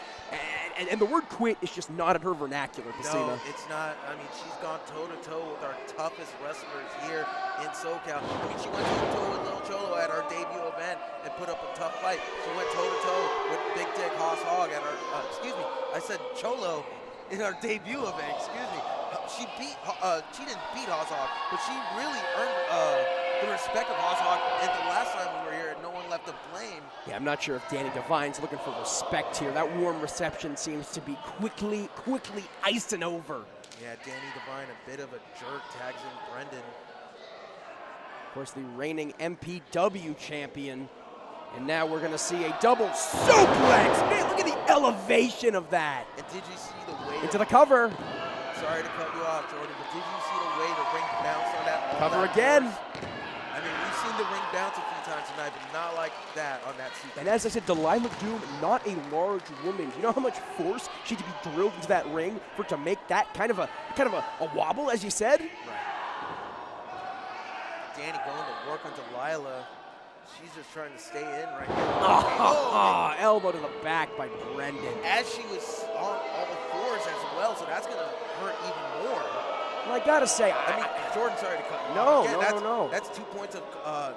And the word quit is just not in her vernacular, Christina. No, it's not. I mean, she's gone toe-to-toe with our toughest wrestlers here in SoCal. I mean, she went toe-to-toe with Lil Cholo at our debut event and put up a tough fight. She went toe-to-toe with Big Dick Hogg at our, excuse me, I said Cholo in our debut event, excuse me. She didn't beat Hogg, but she really earned the respect of Hogg. And the last time we were here, no one left to blame. Yeah, I'm not sure if Danny Devine's looking for respect here. That warm reception seems to be quickly icing over. Yeah, Danny Devine, a bit of a jerk, tags in Brendan. Of course, the reigning MPW champion. And now we're going to see a double suplex. Man, look at the elevation of that. And did you see the way into the cover? Sorry to cut you off, Jordan, but did you see the way the ring bounced on that? Cover again. I mean, we've seen the ring bounce a few times tonight, but not like that on that sequence. And as I said, Delilah Doom, not a large woman. Do you know how much force she had to be drilled into that ring for it to make that kind of a wobble, as you said? Right. Danny going to work on Delilah. She's just trying to stay in right now. Elbow to the back by Brendan. As she was on all fours as well, so that's going to hurt even more. Well, I gotta say, I mean, Jordan, sorry to cut you no, off. Again, no. That's 2 points of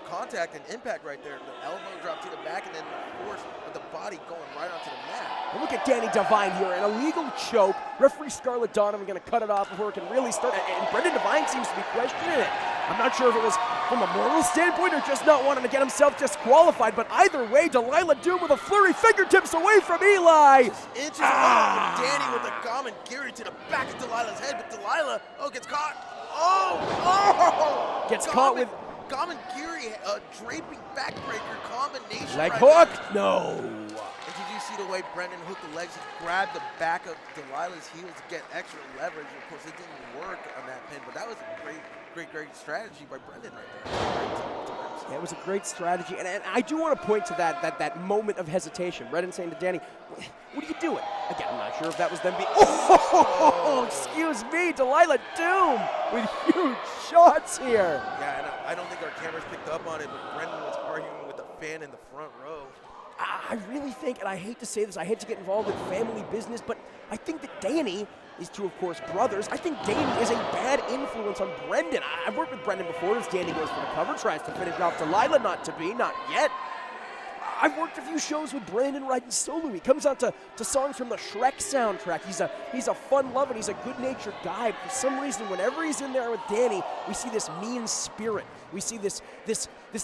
contact and impact right there. The elbow drop to the back and then the force of the body going right onto the mat. And look at Danny Devine here, an illegal choke. Referee Scarlett Donovan gonna cut it off before it can really start. And Brendan Devine seems to be questioning it. I'm not sure if it was from a moral standpoint or just not wanting to get himself disqualified, but either way, Delilah Doom with a flurry, fingertips away from Eli. Inches away from Danny with a Gamengiri to the back of Delilah's head, but Delilah, gets caught. Gets caught with Gamengiri, a draping backbreaker combination. Leg right hook. there. No. And did you see the way Brendan hooked the legs and grabbed the back of Delilah's heels to get extra leverage? Of course, it didn't work on that pin, but that was a great strategy by Brendan right there. Yeah, it was a great strategy, and I do want to point to that moment of hesitation. Brendan saying to Danny, "What are you doing?" Again, I'm not sure if that was them being. Oh, excuse me, Delilah Doom with huge shots here. Yeah, and I don't think our cameras picked up on it, but Brendan was arguing with the fan in the front row. I really think, and I hate to say this, I hate to get involved in family business, but I think that Danny, these two, of course, brothers, I think Danny is a bad influence on Brendan. I've worked with Brendan before as Danny goes for the cover, tries to finish off Delilah, not yet. I've worked a few shows with Brandon riding solo. He comes out to songs from the Shrek soundtrack. He's a fun-loving, he's a good-natured guy. But for some reason, whenever he's in there with Danny, we see this mean spirit. We see this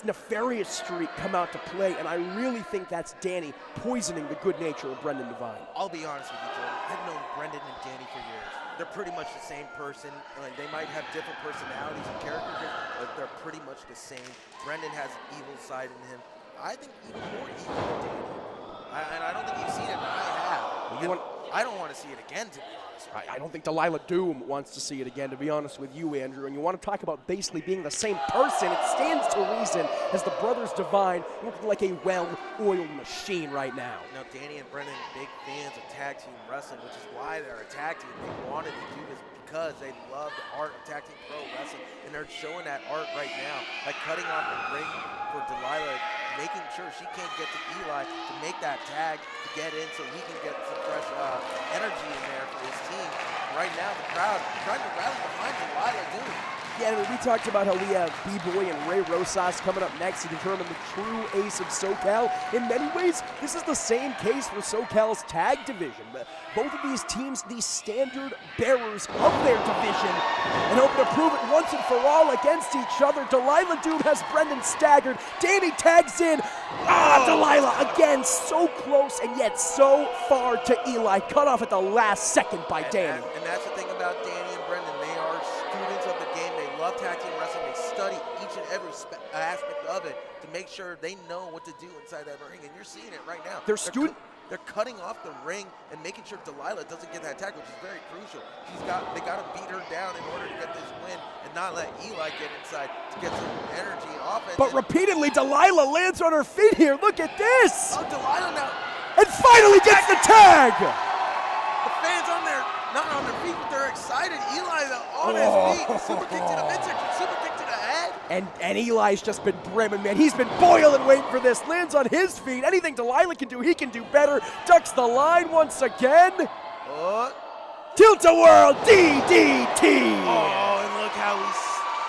nefarious streak come out to play, and I really think that's Danny poisoning the good nature of Brendan Devine. I'll be honest with you, Jordan. I've known Brendan and Danny for years. They're pretty much the same person. Like, they might have different personalities and characters, but they're pretty much the same. Brendan has an evil side in him. I think even more evil than Danny. And I don't think you've seen it, but I have. I don't want to see it again, to be honest. I don't think Delilah Doom wants to see it again, to be honest with you, Andrew. And you want to talk about basically being the same person. It stands to reason as the brothers Devine looking like a well-oiled machine right now. Now, Danny and Brendan are big fans of tag team wrestling, which is why they're a tag team. They wanted to do this because they love the art of tag team pro wrestling, and they're showing that art right now by cutting off the ring for Delilah, making sure she can't get to Eli to make that tag to get in so he can get some fresh energy in there for his team. Right now, the crowd trying to rally behind Delilah Doom. Yeah, I mean, we talked about how we have B-Boy and Ray Rosas coming up next to determine the true ace of SoCal. In many ways, this is the same case for SoCal's tag division. Both of these teams, the standard bearers of their division, and hoping to prove it once and for all against each other. Delilah Doom has Brendan staggered. Danny tags in. Delilah again, so close and yet so far to Eli. Cut off at the last second by Danny. And that's the thing about Danny and Brendan. They are students of the game. They love tag team wrestling. They study each and every aspect of it to make sure they know what to do inside that ring. And you're seeing it right now. They're cutting off the ring and making sure Delilah doesn't get that tag, which is very crucial. They got to beat her down in order to get this win and not let Eli get inside to get some energy offense. But repeatedly, Delilah lands on her feet here. Look at this. Oh, Delilah now. And finally gets the tag. The fans not on their feet, but they're excited. Eli on his feet. Super kick to the midsection, super kick to the head. And Eli's just been brimming, man. He's been boiling, waiting for this. Lands on his feet. Anything Delilah can do, he can do better. Ducks the line once again. Tilt-a-whirl DDT. Oh, and look how he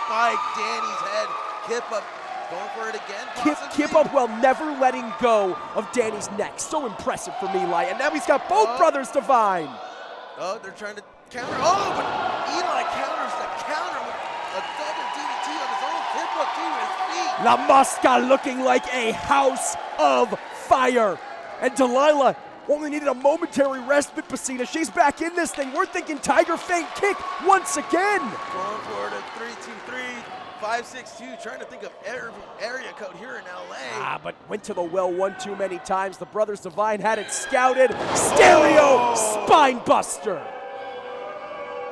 spiked Danny's head. Kip up, going for it again. Kip up while never letting go of Danny's neck. So impressive from Eli. And now he's got both brothers Divine. Oh, they're trying to counter. Oh, but Eli counters the counter with a double DDT on his own. Kip up to his feet. La Mosca looking like a house of fire. And Delilah only needed a momentary respite, Pacina. She's back in this thing. We're thinking Tiger Feint kick once again. Going for it at 3-2-3, 5-6-2. Trying to think of area code here in LA. But went to the well one too many times. The brothers Divine had it scouted. Stereo spine buster.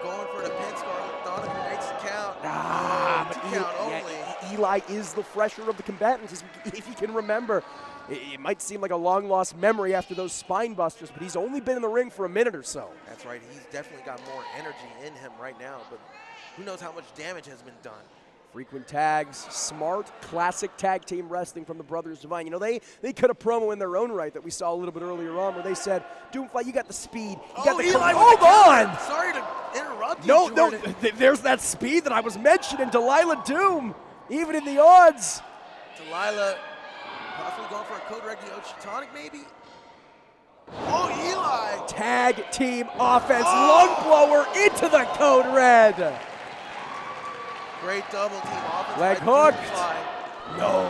Going for the pin, Scarlet Donovan makes the count. But count only. Eli is the fresher of the combatants, if you can remember. It might seem like a long-lost memory after those spine busters, but he's only been in the ring for a minute or so. That's right. He's definitely got more energy in him right now, but who knows how much damage has been done. Frequent tags, smart, classic tag team wrestling from the brothers Divine. You know, they cut a promo in their own right that we saw a little bit earlier on where they said, DoomFly, you got the speed. You got the Eli, hold on! Sorry to interrupt you, No, Jordan. there's that speed that I was mentioning. Delilah Doom, even in the odds. Delilah possibly going for a Code Red Oceanic, maybe? Oh, Eli! Tag team offense, lung blower into the Code Red. Great double team offense. Leg by hooked. DoomFly. No.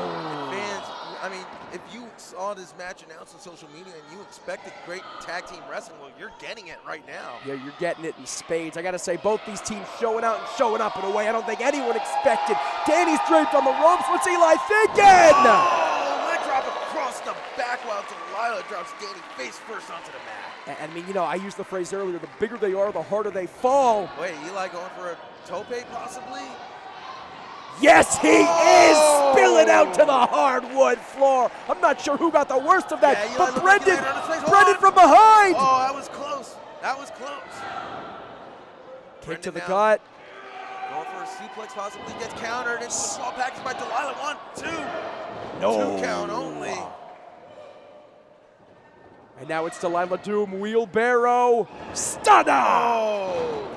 Fans, I mean, if you saw this match announced on social media and you expected great tag team wrestling, well, you're getting it right now. Yeah, you're getting it in spades. I got to say, both these teams showing out and showing up in a way I don't think anyone expected. Danny's draped on the ropes. What's Eli thinking? Oh, leg drop across the back while Delilah drops Danny face first onto the mat. And I mean, you know, I used the phrase earlier, the bigger they are, the harder they fall. Wait, Eli going for a tope possibly? Yes, he is spilling out to the hardwood floor. I'm not sure who got the worst of that, Yeah, Eli but looked like he Brendan, landed on his face. Brendan Oh, from behind. Oh, that was close. That was close. Kick to Brendan the now gut. Going for a suplex, possibly gets countered into the small package by Delilah. 1, 2. No. 2 count only. And now it's Delilah Doom, wheelbarrow, stunner. Oh.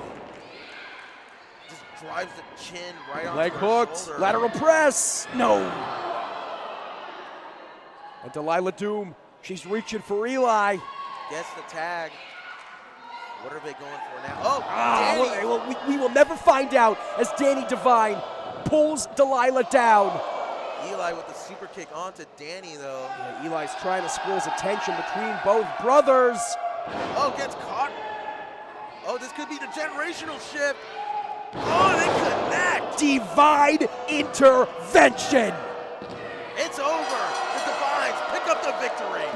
Just drives the chin right onto Leg her hooked, shoulder. lateral press, no. And Delilah Doom, she's reaching for Eli. Gets the tag. What are they going for now? Oh, Danny. Well, we will never find out as Danny Divine pulls Delilah down. Eli with the super kick onto Danny, though. Yeah, Eli's trying to split his attention between both brothers. Oh, gets caught. Oh, this could be the generational shift. Oh, they connect. Divine intervention. It's over. The Divines pick up the victory.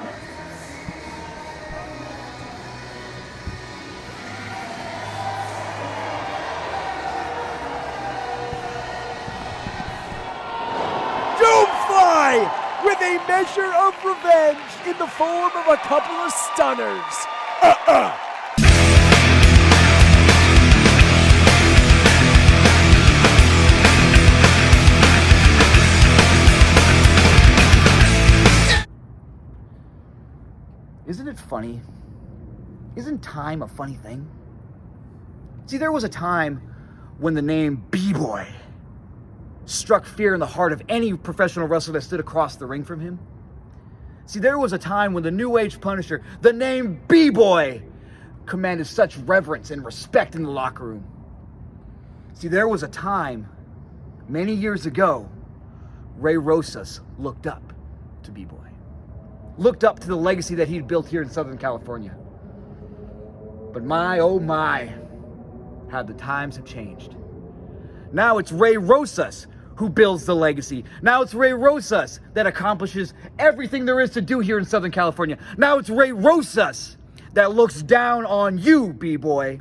DoomFly with a measure of revenge in the form of a couple of stunners. Isn't it funny? Isn't time a funny thing? See, there was a time when the name B-Boy struck fear in the heart of any professional wrestler that stood across the ring from him. See, there was a time when the New Age Punisher, the name B-Boy, commanded such reverence and respect in the locker room. See, there was a time, many years ago, Ray Rosas looked up to B-Boy. Looked up to the legacy that he'd built here in Southern California. But my, oh my, how the times have changed. Now it's Ray Rosas who builds the legacy. Now it's Ray Rosas that accomplishes everything there is to do here in Southern California. Now it's Ray Rosas that looks down on you, B-Boy.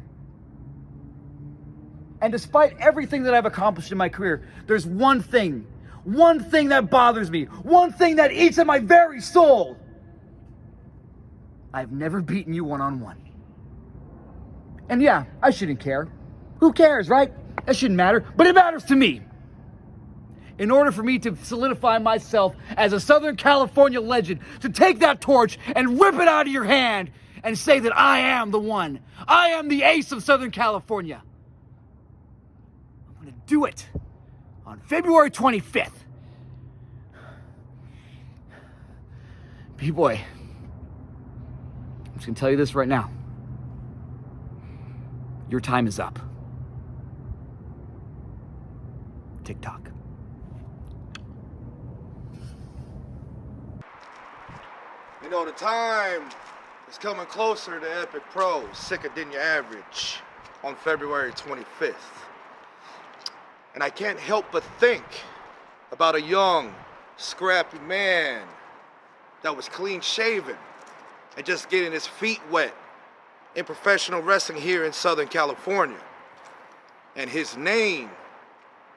And despite everything that I've accomplished in my career, there's one thing that bothers me, one thing that eats at my very soul. I've never beaten you one-on-one. And yeah, I shouldn't care. Who cares, right? That shouldn't matter, but it matters to me. in order for me to solidify myself as a Southern California legend, to take that torch and rip it out of your hand and say that I am the one. I am the ace of Southern California. I'm going to do it on February 25th. B-Boy, I'm just going to tell you this right now. Your time is up. TikTok. You know, the time is coming closer to Epic Pro, sicker than your average, on February 25th. And I can't help but think about a young, scrappy man that was clean shaven and just getting his feet wet in professional wrestling here in Southern California. And his name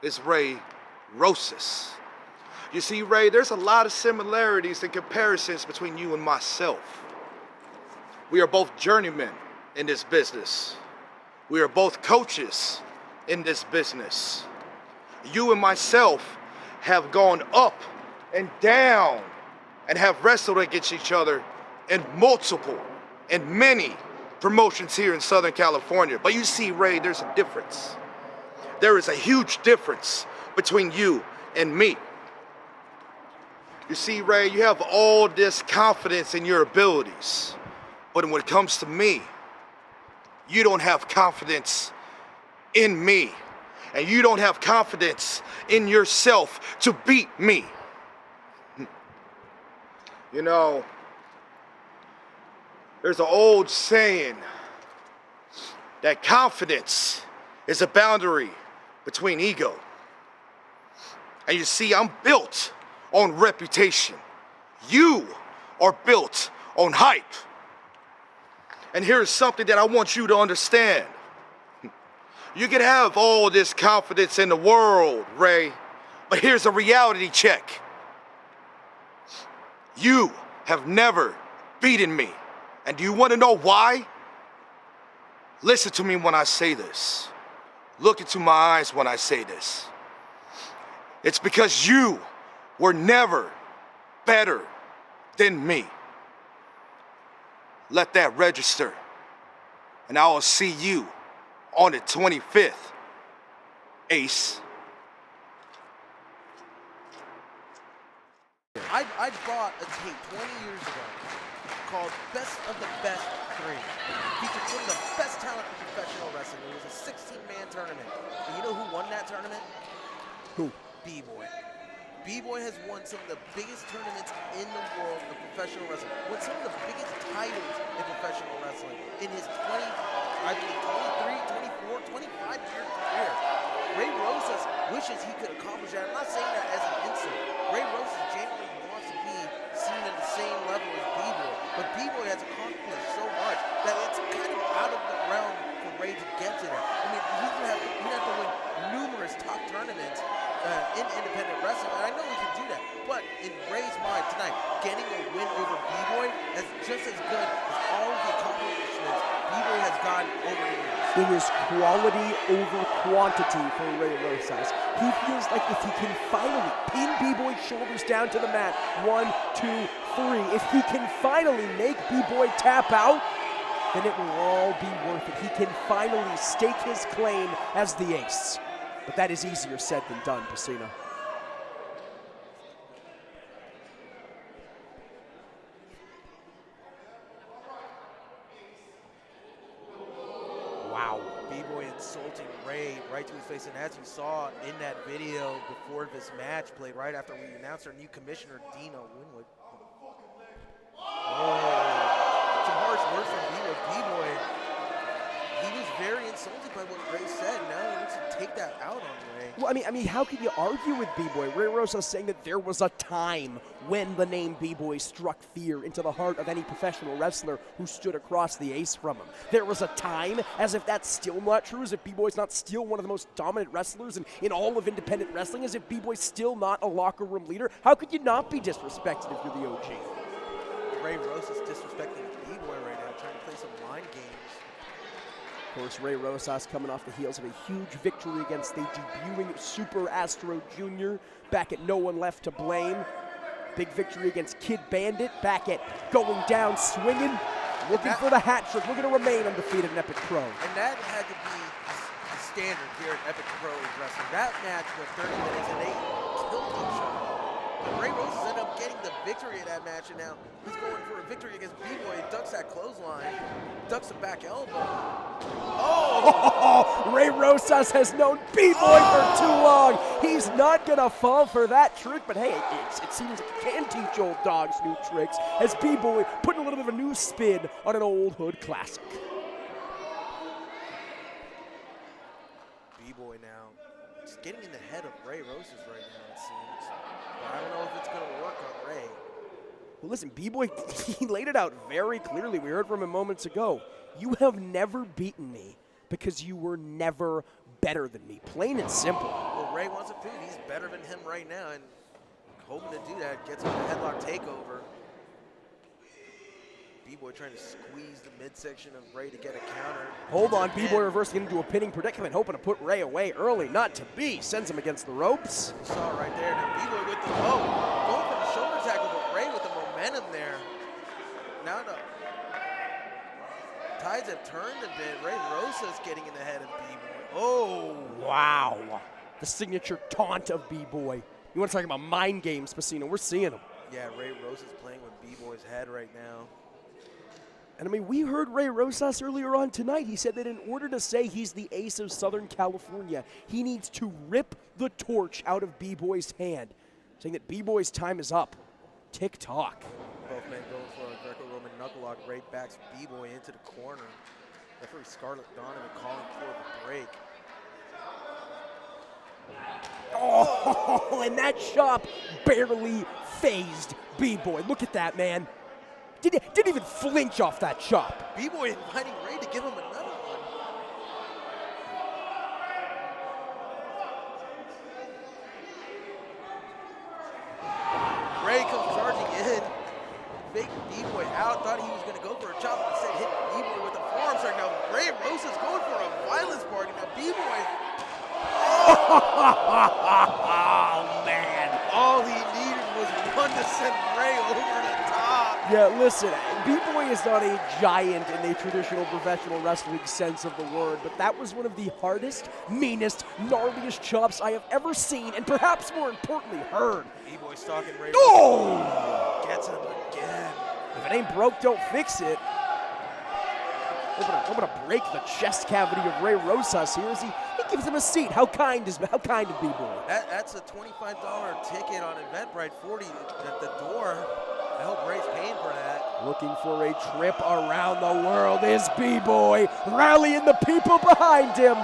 is Rosas. You see, Ray, there's a lot of similarities and comparisons between you and myself. We are both journeymen in this business. We are both coaches in this business. You and myself have gone up and down and have wrestled against each other in multiple and many promotions here in Southern California. But you see, Ray, there's a difference. There is a huge difference between you and me. You see, Ray, you have all this confidence in your abilities. But when it comes to me, you don't have confidence in me. And you don't have confidence in yourself to beat me. You know, there's an old saying that confidence is a boundary between ego. And you see, I'm built on reputation. You are built on hype. And here's something that I want you to understand. You can have all this confidence in the world, Ray, but here's a reality check. You have never beaten me. And do you want to know why? Listen to me when I say this. Look into my eyes when I say this. It's because you were never better than me. Let that register, and I will see you on the 25th, Ace. I bought a tape 20 years ago called Best of the Best 3. Featured some of the best talent in professional wrestling. It was a 16-man tournament. And you know who won that tournament? Who? B-Boy. B-Boy has won some of the biggest tournaments in the world of professional wrestling. Won some of the biggest titles in professional wrestling in his 23, 24, 25-year career. Ray Rosas wishes he could accomplish that. I'm not saying that as an insult. Ray Rosas genuinely wants to be seen at the same level as B-Boy. But B-Boy has accomplished so much that it's kind of out of the realm for Ray to get to that. I mean, he'd have to win numerous top tournaments in independent wrestling, and I know he can do that. But in Ray's mind tonight, getting a win over B-Boy is just as good as all of the accomplishments B-Boy has gotten over the years. It is quality over quantity for Ray Rosas. He feels like if he can finally pin B-Boy's shoulders down to the mat, 1, 2, 3, if he can finally make B-Boy tap out, then it will all be worth it. He can finally stake his claim as the ace. But that is easier said than done, Pacino. Wow. B-Boy insulting Ray right to his face. And as you saw in that video before this match played right after we announced our new commissioner, Dino Winwood. Oh, some harsh words from B-Boy. B-Boy, he was very insulted by what Ray said. Now he wants to take that out on Ray. Well, I mean, how can you argue with B-Boy? Ray Rosas saying that there was a time when the name B-Boy struck fear into the heart of any professional wrestler who stood across the ace from him. There was a time, as if that's still not true, as if B-Boy's not still one of the most dominant wrestlers in all of independent wrestling, as if B-Boy's still not a locker room leader. How could you not be disrespected if you're the OG? Ray Rosas disrespecting B-Boy right now, trying to play some mind games. course, Ray Rosas coming off the heels of a huge victory against the debuting Super Astro Jr. back at No One Left to Blame. Big victory against Kid Bandit back at Going Down Swinging. Looking for the hat trick. We're going to remain undefeated in Epic Pro. And that had to be the standard here at Epic Pro Wrestling. That match went 30 minutes and they killed each other. And Ray Rosas ended up getting the victory in that match, and now he's going for a victory against B-Boy. He ducks that clothesline, ducks the back elbow. Oh! Ray Rosas has known B-Boy for too long. He's not going to fall for that trick, but hey, it seems like you can teach old dogs new tricks as B-Boy putting a little bit of a new spin on an old hood classic. B-Boy now just getting in the head of Ray Rosas right now, it seems. But I don't know if it's going to work on Ray. Well, listen, B-Boy, he laid it out very clearly. We heard from him moments ago. You have never beaten me because you were never better than me. Plain and simple. Well, Ray wants to prove he's better than him right now, and hoping to do that, gets him a headlock takeover. B-Boy trying to squeeze the midsection of Ray to get a counter. Hold on, B-Boy reversing into a pinning predicament, hoping to put Ray away early. Not to be. Sends him against the ropes. You saw it right there. Now B-Boy with the going for the shoulder tackle, but Ray with the momentum there. Now the tides have turned a bit. Ray Rosas getting in the head of B-Boy. Oh! Wow. The signature taunt of B-Boy. You want to talk about mind games, Pacino? We're seeing them. Yeah, Ray Rosas playing with B-Boy's head right now. And I mean, we heard Ray Rosas earlier on tonight. He said that in order to say he's the ace of Southern California, he needs to rip the torch out of B-Boy's hand, saying that B-Boy's time is up. Tick-tock. Both men going for a Greco-Roman knuckle lock. Ray backs B-Boy into the corner. Referee Scarlett Donovan calling for the break. Oh, and that chop barely phased B-Boy. Look at that, man. Didn't even flinch off that chop. B-Boy inviting Ray to give him another one. Ray comes charging in. Fake B-Boy out. Thought he was going to go for a chop. Instead hit B-Boy with a forearm strike. Now Ray Rosas going for a violence party. Now B-Boy. Oh, man. All he needed was one to send Ray over the top. Yeah, listen, B-Boy is not a giant in the traditional professional wrestling sense of the word, but that was one of the hardest, meanest, gnarliest chops I have ever seen, and perhaps more importantly, heard. B-Boy stalking Ray. Oh! Gets him again. If it ain't broke, don't fix it. I'm gonna break the chest cavity of Ray Rosas here as he gives him a seat. How kind is B-Boy? That's a $25 ticket on Eventbrite, 40 at the door. I hope Ray's paying for that. Looking for a trip around the world is B-Boy, rallying the people behind him.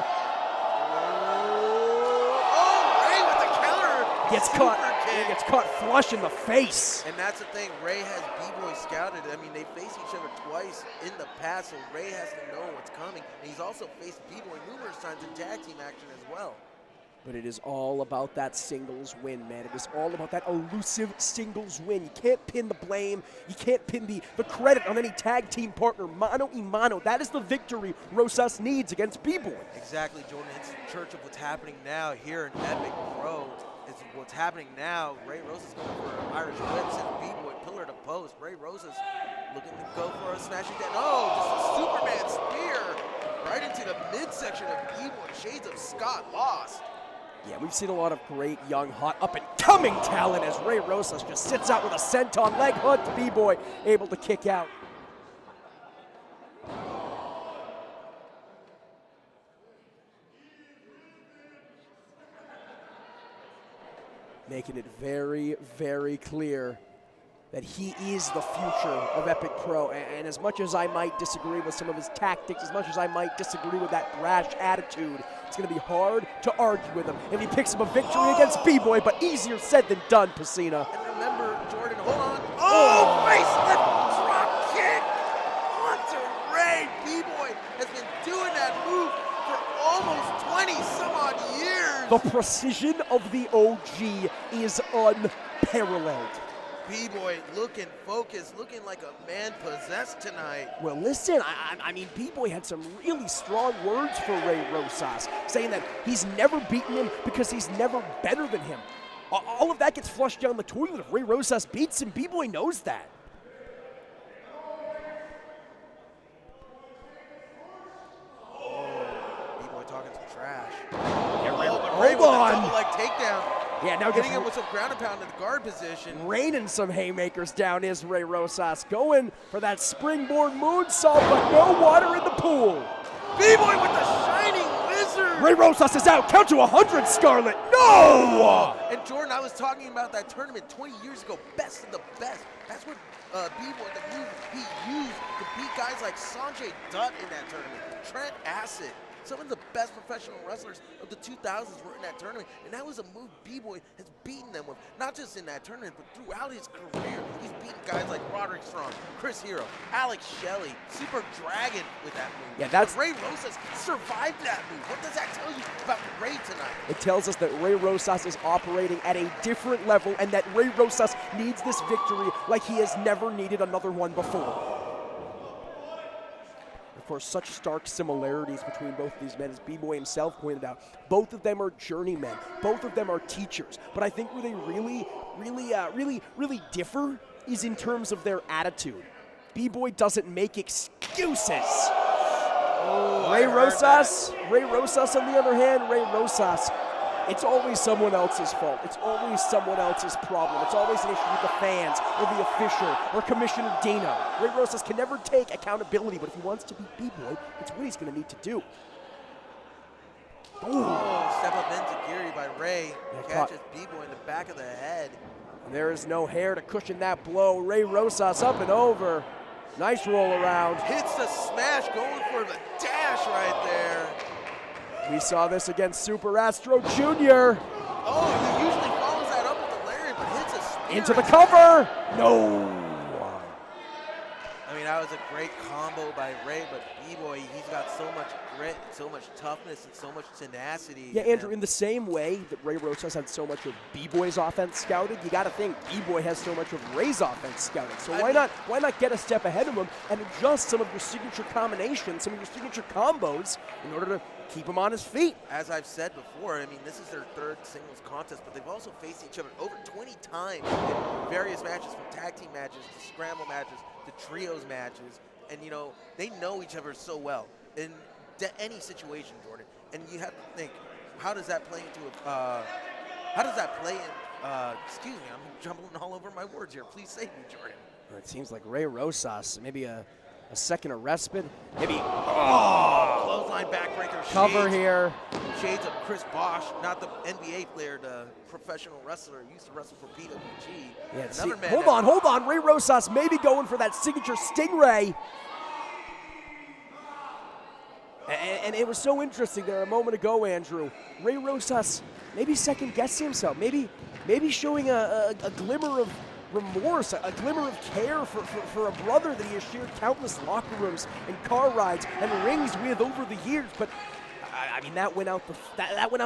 Oh, Ray with the counter. Gets caught flush in the face. And that's the thing, Ray has B-Boy scouted. I mean, they faced each other twice in the past, so Ray has to know what's coming. And he's also faced B-Boy numerous times in tag team action as well. But it is all about that singles win, man. It is all about that elusive singles win. You can't pin the blame. You can't pin the credit on any tag team partner. Mano y mano. That is the victory Rosas needs against B-Boy. Exactly, Jordan. It's the church of what's happening now here in Epic Pro. It's what's happening now. Ray Rosas going for an Irish whip, sends B-Boy pillar to post. Ray Rosas looking to go for a smashing down. Oh, just a Superman spear right into the midsection of B-Boy. Shades of Scott Lost. Yeah, we've seen a lot of great, young, hot, up-and-coming talent as Ray Rosas just sits out with a senton leg hook to B-Boy, able to kick out. Making it very, very clear that he is the future of Epic Pro. And as much as I might disagree with some of his tactics, as much as I might disagree with that brash attitude, it's going to be hard to argue with him if he picks up a victory against B-Boy, but easier said than done, Pacina. And remember, Jordan, hold on. Oh, facelift drop kick onto Ray. B-Boy has been doing that move for almost 20-some-odd years. The precision of the OG is unparalleled. B-Boy looking focused, looking like a man possessed tonight. Well, listen, I mean, B-Boy had some really strong words for Ray Rosas, saying that he's never beaten him because he's never better than him. All of that gets flushed down the toilet if Ray Rosas beats him. B-Boy knows that. B-Boy talking some trash. Hold on. Double leg takedown. Yeah, now Getting him with some ground and pound in the guard position. Raining some haymakers down is Ray Rosas, going for that springboard moonsault, but no water in the pool. B-Boy with the shining wizard. Ray Rosas is out. Count to 100, Scarlett. No! And Jordan, I was talking about that tournament 20 years ago. Best of the best. That's what B-Boy, the move he used to beat guys like Sanjay Dutt in that tournament. Trent Acid. Some of the best professional wrestlers of the 2000s were in that tournament, and that was a move B-Boy has beaten them with, not just in that tournament, but throughout his career. He's beaten guys like Roderick Strong, Chris Hero, Alex Shelley, Super Dragon with that move. Yeah, that's... But Ray Rosas survived that move. What does that tell you about Ray tonight? It tells us that Ray Rosas is operating at a different level and that Ray Rosas needs this victory like he has never needed another one before. Of course, such stark similarities between both of these men, as B-Boy himself pointed out. Both of them are journeymen. Both of them are teachers. But I think where they really differ is in terms of their attitude. B-Boy doesn't make excuses. Ray Rosas, on the other hand, Ray Rosas, it's always someone else's fault. It's always someone else's problem. It's always an issue with the fans or the official or Commissioner Dino. Ray Rosas can never take accountability, but if he wants to beat B-Boy, it's what he's going to need to do. Oh, step up into Geary by Ray. Catches B-Boy in the back of the head. There is no hair to cushion that blow. Ray Rosas up and over. Nice roll around. Hits the smash, going for the dash right there. We saw this against Super Astro Jr. Oh, he usually follows that up with the lariat, but hits a spear. Into the cover. No. I mean, that was a great combo by Ray, but B-Boy, he's got so much grit, so much toughness, and so much tenacity. Yeah, Andrew, in the same way that Ray Rosas had so much of B-Boy's offense scouted, you got to think B-Boy has so much of Ray's offense scouted. So why not get a step ahead of him and adjust some of your signature combinations, some of your signature combos in order to keep him on his feet? As I've said before, I mean, this is their third singles contest, but they've also faced each other over 20 times in various matches, from tag team matches to scramble matches to trios matches. And, you know, they know each other so well in any situation, Jordan. And you have to think, how does that play in, excuse me, I'm jumbling all over my words here. Please save me, Jordan. Well, it seems like Ray Rosas, maybe a second of respite, maybe Clothesline backbreaker. cover shades, here. Shades of Chris Bosch, not the NBA player, the professional wrestler who used to wrestle for PWG. Yeah, Another man hold on. Ray Rosas maybe going for that signature Stingray. And it was so interesting there a moment ago, Andrew. Ray Rosas maybe second-guessing himself, maybe showing a glimmer of remorse, a glimmer of care for a brother that he has shared countless locker rooms and car rides and rings with over the years. But I mean, that went out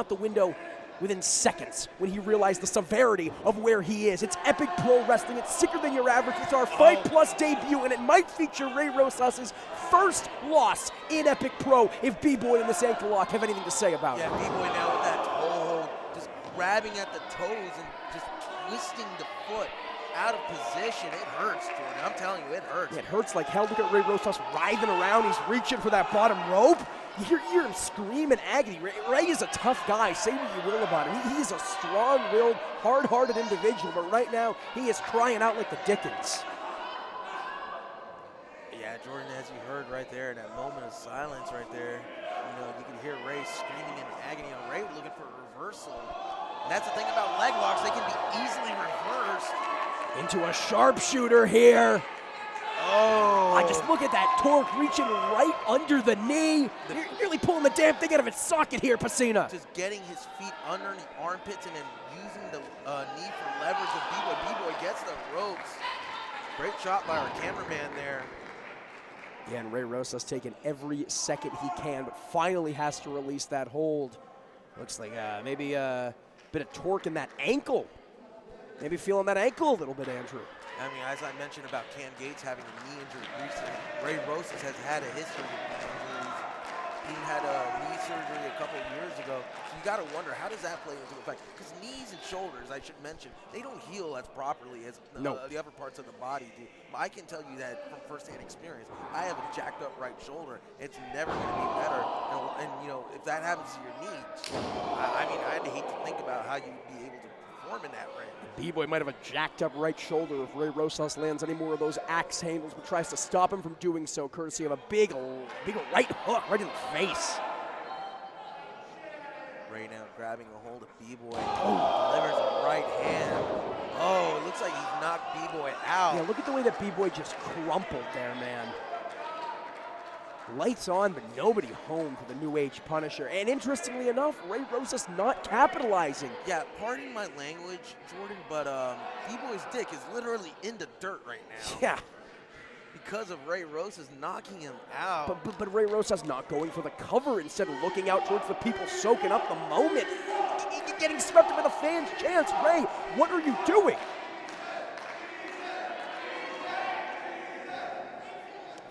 the window within seconds when he realized the severity of where he is. It's epic pro wrestling. It's sicker than your average. It's our Fight Plus debut, and it might feature Ray Rosas' first loss in Epic Pro if B-Boy and this ankle lock have anything to say about it. Yeah, B-Boy now with that toe hold, just grabbing at the toes and just twisting the foot out of position. It hurts, Jordan. I'm telling you, it hurts. Yeah, it hurts like hell. Look at Ray Rosas writhing around. He's reaching for that bottom rope. You hear him scream in agony. Ray is a tough guy. Say what you will about him. He is a strong-willed, hard-hearted individual, but right now he is crying out like the Dickens. Yeah, Jordan, as you heard right there in that moment of silence right there, you know, you can hear Ray screaming in agony. And Ray looking for a reversal. And that's the thing about leg locks. They can be easily reversed. Into a sharpshooter here. Oh. I just look at that torque reaching right under the knee. You're really pulling the damn thing out of its socket here, Pacina. Just getting his feet underneath armpits and then using the knee for leverage of B-Boy. B-Boy gets the ropes. Great shot by our cameraman there. Yeah, and Ray Rosas taking every second he can, but finally has to release that hold. Looks like maybe a bit of torque in that ankle. Maybe feeling that ankle a little bit, Andrew. I mean, as I mentioned about Cam Gates having a knee injury recently, Ray Rosas has had a history of knee injuries. He had a knee surgery a couple of years ago. So you got to wonder, how does that play into effect? Because knees and shoulders, I should mention, they don't heal as properly as the other parts of the body do. But I can tell you that from firsthand experience, I have a jacked up right shoulder. It's never going to be better. And you know, if that happens to your knee, I mean, I'd hate to think about how you'd be able to perform in that ring. B-Boy might have a jacked up right shoulder if Ray Rosas lands any more of those axe handles, but tries to stop him from doing so, courtesy of a big right hook right in the face. Ray now grabbing a hold of B-Boy. Delivers a right hand. Oh, it looks like he's knocked B-Boy out. Yeah, look at the way that B-Boy just crumpled there, man. Lights on, but nobody home for the New Age Punisher. And interestingly enough, Ray Rosas not capitalizing. Yeah, pardon my language, Jordan, but B-Boy's dick is literally in the dirt right now. Yeah. Because of Ray Rosas knocking him out. But Ray Rosas not going for the cover, instead of looking out towards the people soaking up the moment. Getting swept into the fans' chance. Ray, what are you doing?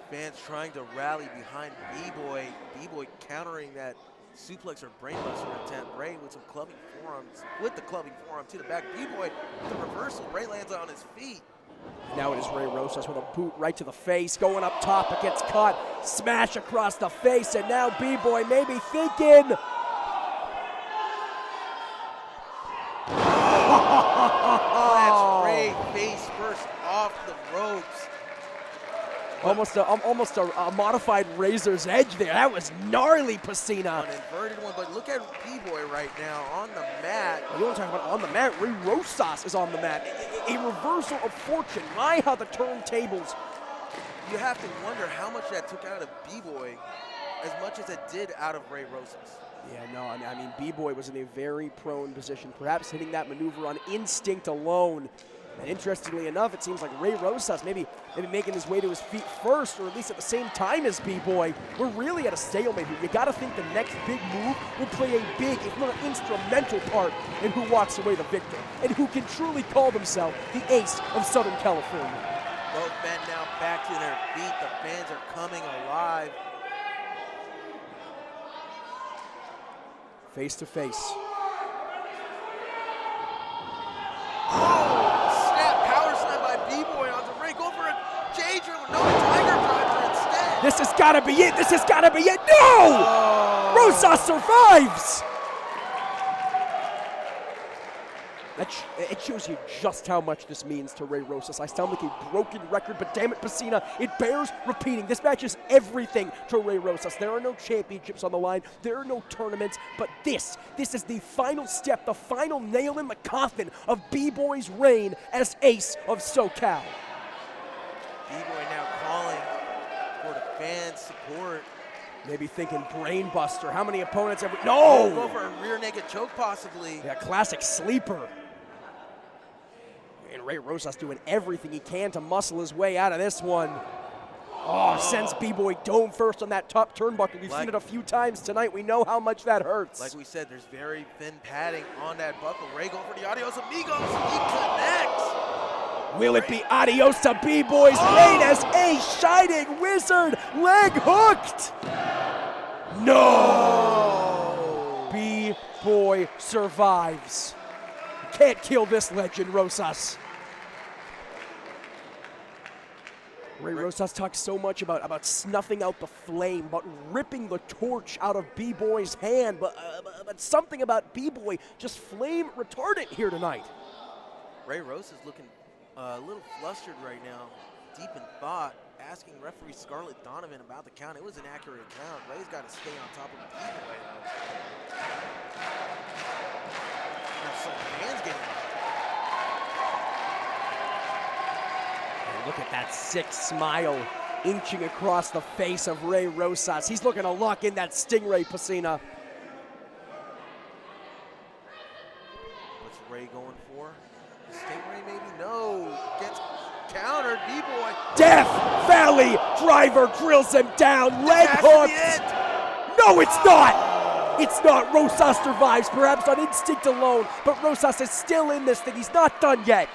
Fans trying to rally behind B-Boy. B-Boy countering that suplex or brainbuster attempt. Ray with some clubbing forearms, with the clubbing forearm to the back. B-Boy with the reversal. Ray lands on his feet. Now it is Ray Rosas with a boot right to the face, going up top, it gets caught, smash across the face, and now B-Boy may be thinking. Plants Ray face first off the ropes. Almost a modified Razor's Edge there. That was gnarly, Pesina. An inverted one, but look at B-Boy right now on the mat. You want to talk about on the mat? Ray Rosas is on the mat. A reversal of fortune. My, how the turntables. You have to wonder how much that took out of B-Boy as much as it did out of Ray Rosas. Yeah, no, I mean, B-Boy was in a very prone position, perhaps hitting that maneuver on instinct alone. And interestingly enough, it seems like Ray Rosas maybe making his way to his feet first, or at least at the same time as B-Boy. We're really at a stalemate here. You got to think the next big move will play a big, if not instrumental part in who walks away the victor and who can truly call themselves the ace of Southern California. Both men now back to their feet. The fans are coming alive. Face to face. This has got to be it. This has got to be it. No! Oh. Rosas survives. It shows you just how much this means to Ray Rosas. I sound like a broken record, but damn it, Pesina, it bears repeating. This match is everything to Ray Rosas. There are no championships on the line. There are no tournaments, but this is the final step, the final nail in the coffin of B-Boy's reign as ace of SoCal. B-Boy now calling for the fan support. Maybe thinking brainbuster. How many opponents have we? No! Go for a rear naked choke possibly. Yeah, classic sleeper. And Ray Rosas doing everything he can to muscle his way out of this one. Oh, sends B-Boy dome first on that top turnbuckle. We've seen it a few times tonight. We know how much that hurts. Like we said, there's very thin padding on that buckle. Ray going for the adios amigos. He connects. Will it be adios to B-Boy's reign as a shining wizard leg hooked? No! B-Boy survives. Can't kill this legend, Rosas. Ray Rosas talks so much about snuffing out the flame, about ripping the torch out of B-Boy's hand, but something about B-Boy just flame retardant here tonight. Ray Rosas looking a little flustered right now, deep in thought, asking referee Scarlett Donovan about the count. It was an accurate count. Ray's got to stay on top of B-Boy though. Now some fans getting. And look at that sick smile inching across the face of Ray Rosas. He's looking to lock in that Stingray, Pesina. What's Ray going for? Stingray maybe? No. Gets countered. B-Boy. Death Valley driver drills him down. Leg hook. No, it's not. It's not. Rosas survives, perhaps on instinct alone, but Rosas is still in this thing. He's not done yet.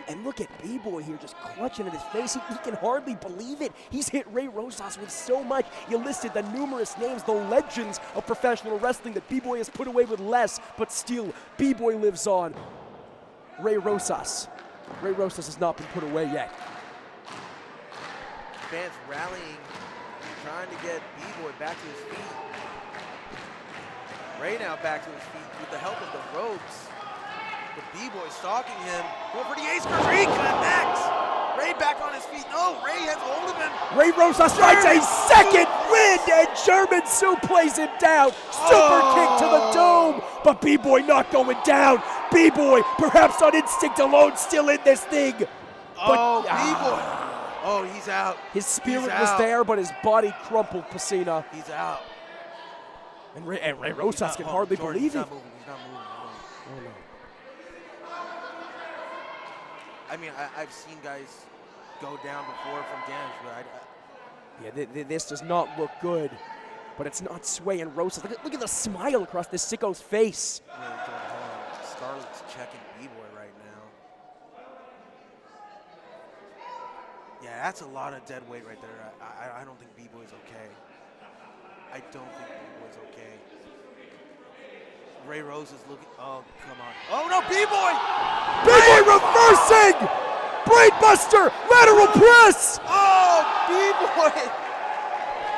And look at B-Boy here just clutching at his face. He can hardly believe it. He's hit Ray Rosas with so much. You listed the numerous names, the legends of professional wrestling that B-Boy has put away with less, but still, B-Boy lives on. Ray Rosas. Ray Rosas has not been put away yet. Fans rallying, trying to get B-Boy back to his feet. Ray now back to his feet with the help of the ropes. The B-Boy stalking him. Going for the ace curse. He connects. Ray back on his feet. No, Ray has hold of him. Ray Rosas finds a second win, and German suplex him down. Super kick to the dome, but B-Boy not going down. B-Boy, perhaps on instinct alone, still in this thing. But, B-Boy. Oh, he's out. His spirit was there, but his body crumpled, Pesina. He's out. And Ray Rosas can hardly believe it. He's not moving. Oh, no. I mean, I've seen guys go down before from damage, but Yeah, this does not look good, but it's not swaying Rosas. Look at the smile across this sicko's face. Scarlett's checking B-Boy right now. Yeah, that's a lot of dead weight right there. I don't think B-Boy's okay. I don't think B-Boy's okay. Ray Rose is looking. Oh, come on. Oh, no, B-Boy! B-Boy reversing! Brainbuster! Lateral press! Oh, B-Boy!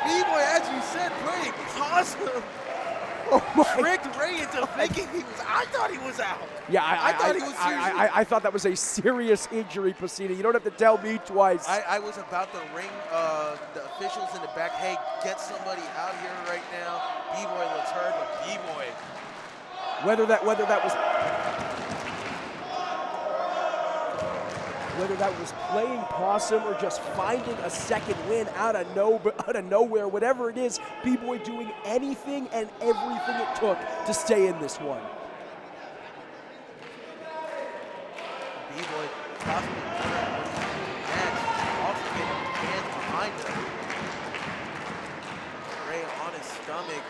B-Boy, as you said, playing awesome. Oh, my. Tricked Ray into thinking he was. I thought he was out. Yeah, I thought he was seriously. I thought that was a serious injury, Pesina. You don't have to tell me twice. I was about to ring the officials in the back. Hey, get somebody out here right now. B-Boy looks hurt, but B-Boy. Whether that was playing possum or just finding a second win out of nowhere, whatever it is, B-Boy doing anything and everything it took to stay in this one. B-Boy possibly also getting hands behind him. Ray on his stomach.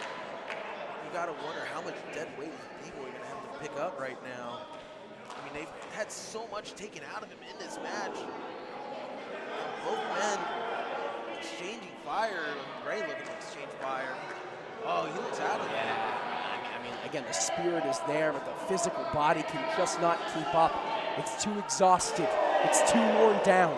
You gotta wonder how much dead weight is B-Boy gonna have to pick up right now. I mean, they've had so much taken out of him in this match. And both men exchanging fire. Ray looking to exchange fire. Oh, he looks out of it. Yeah, I mean, again, the spirit is there, but the physical body can just not keep up. It's too exhausted. It's too worn down.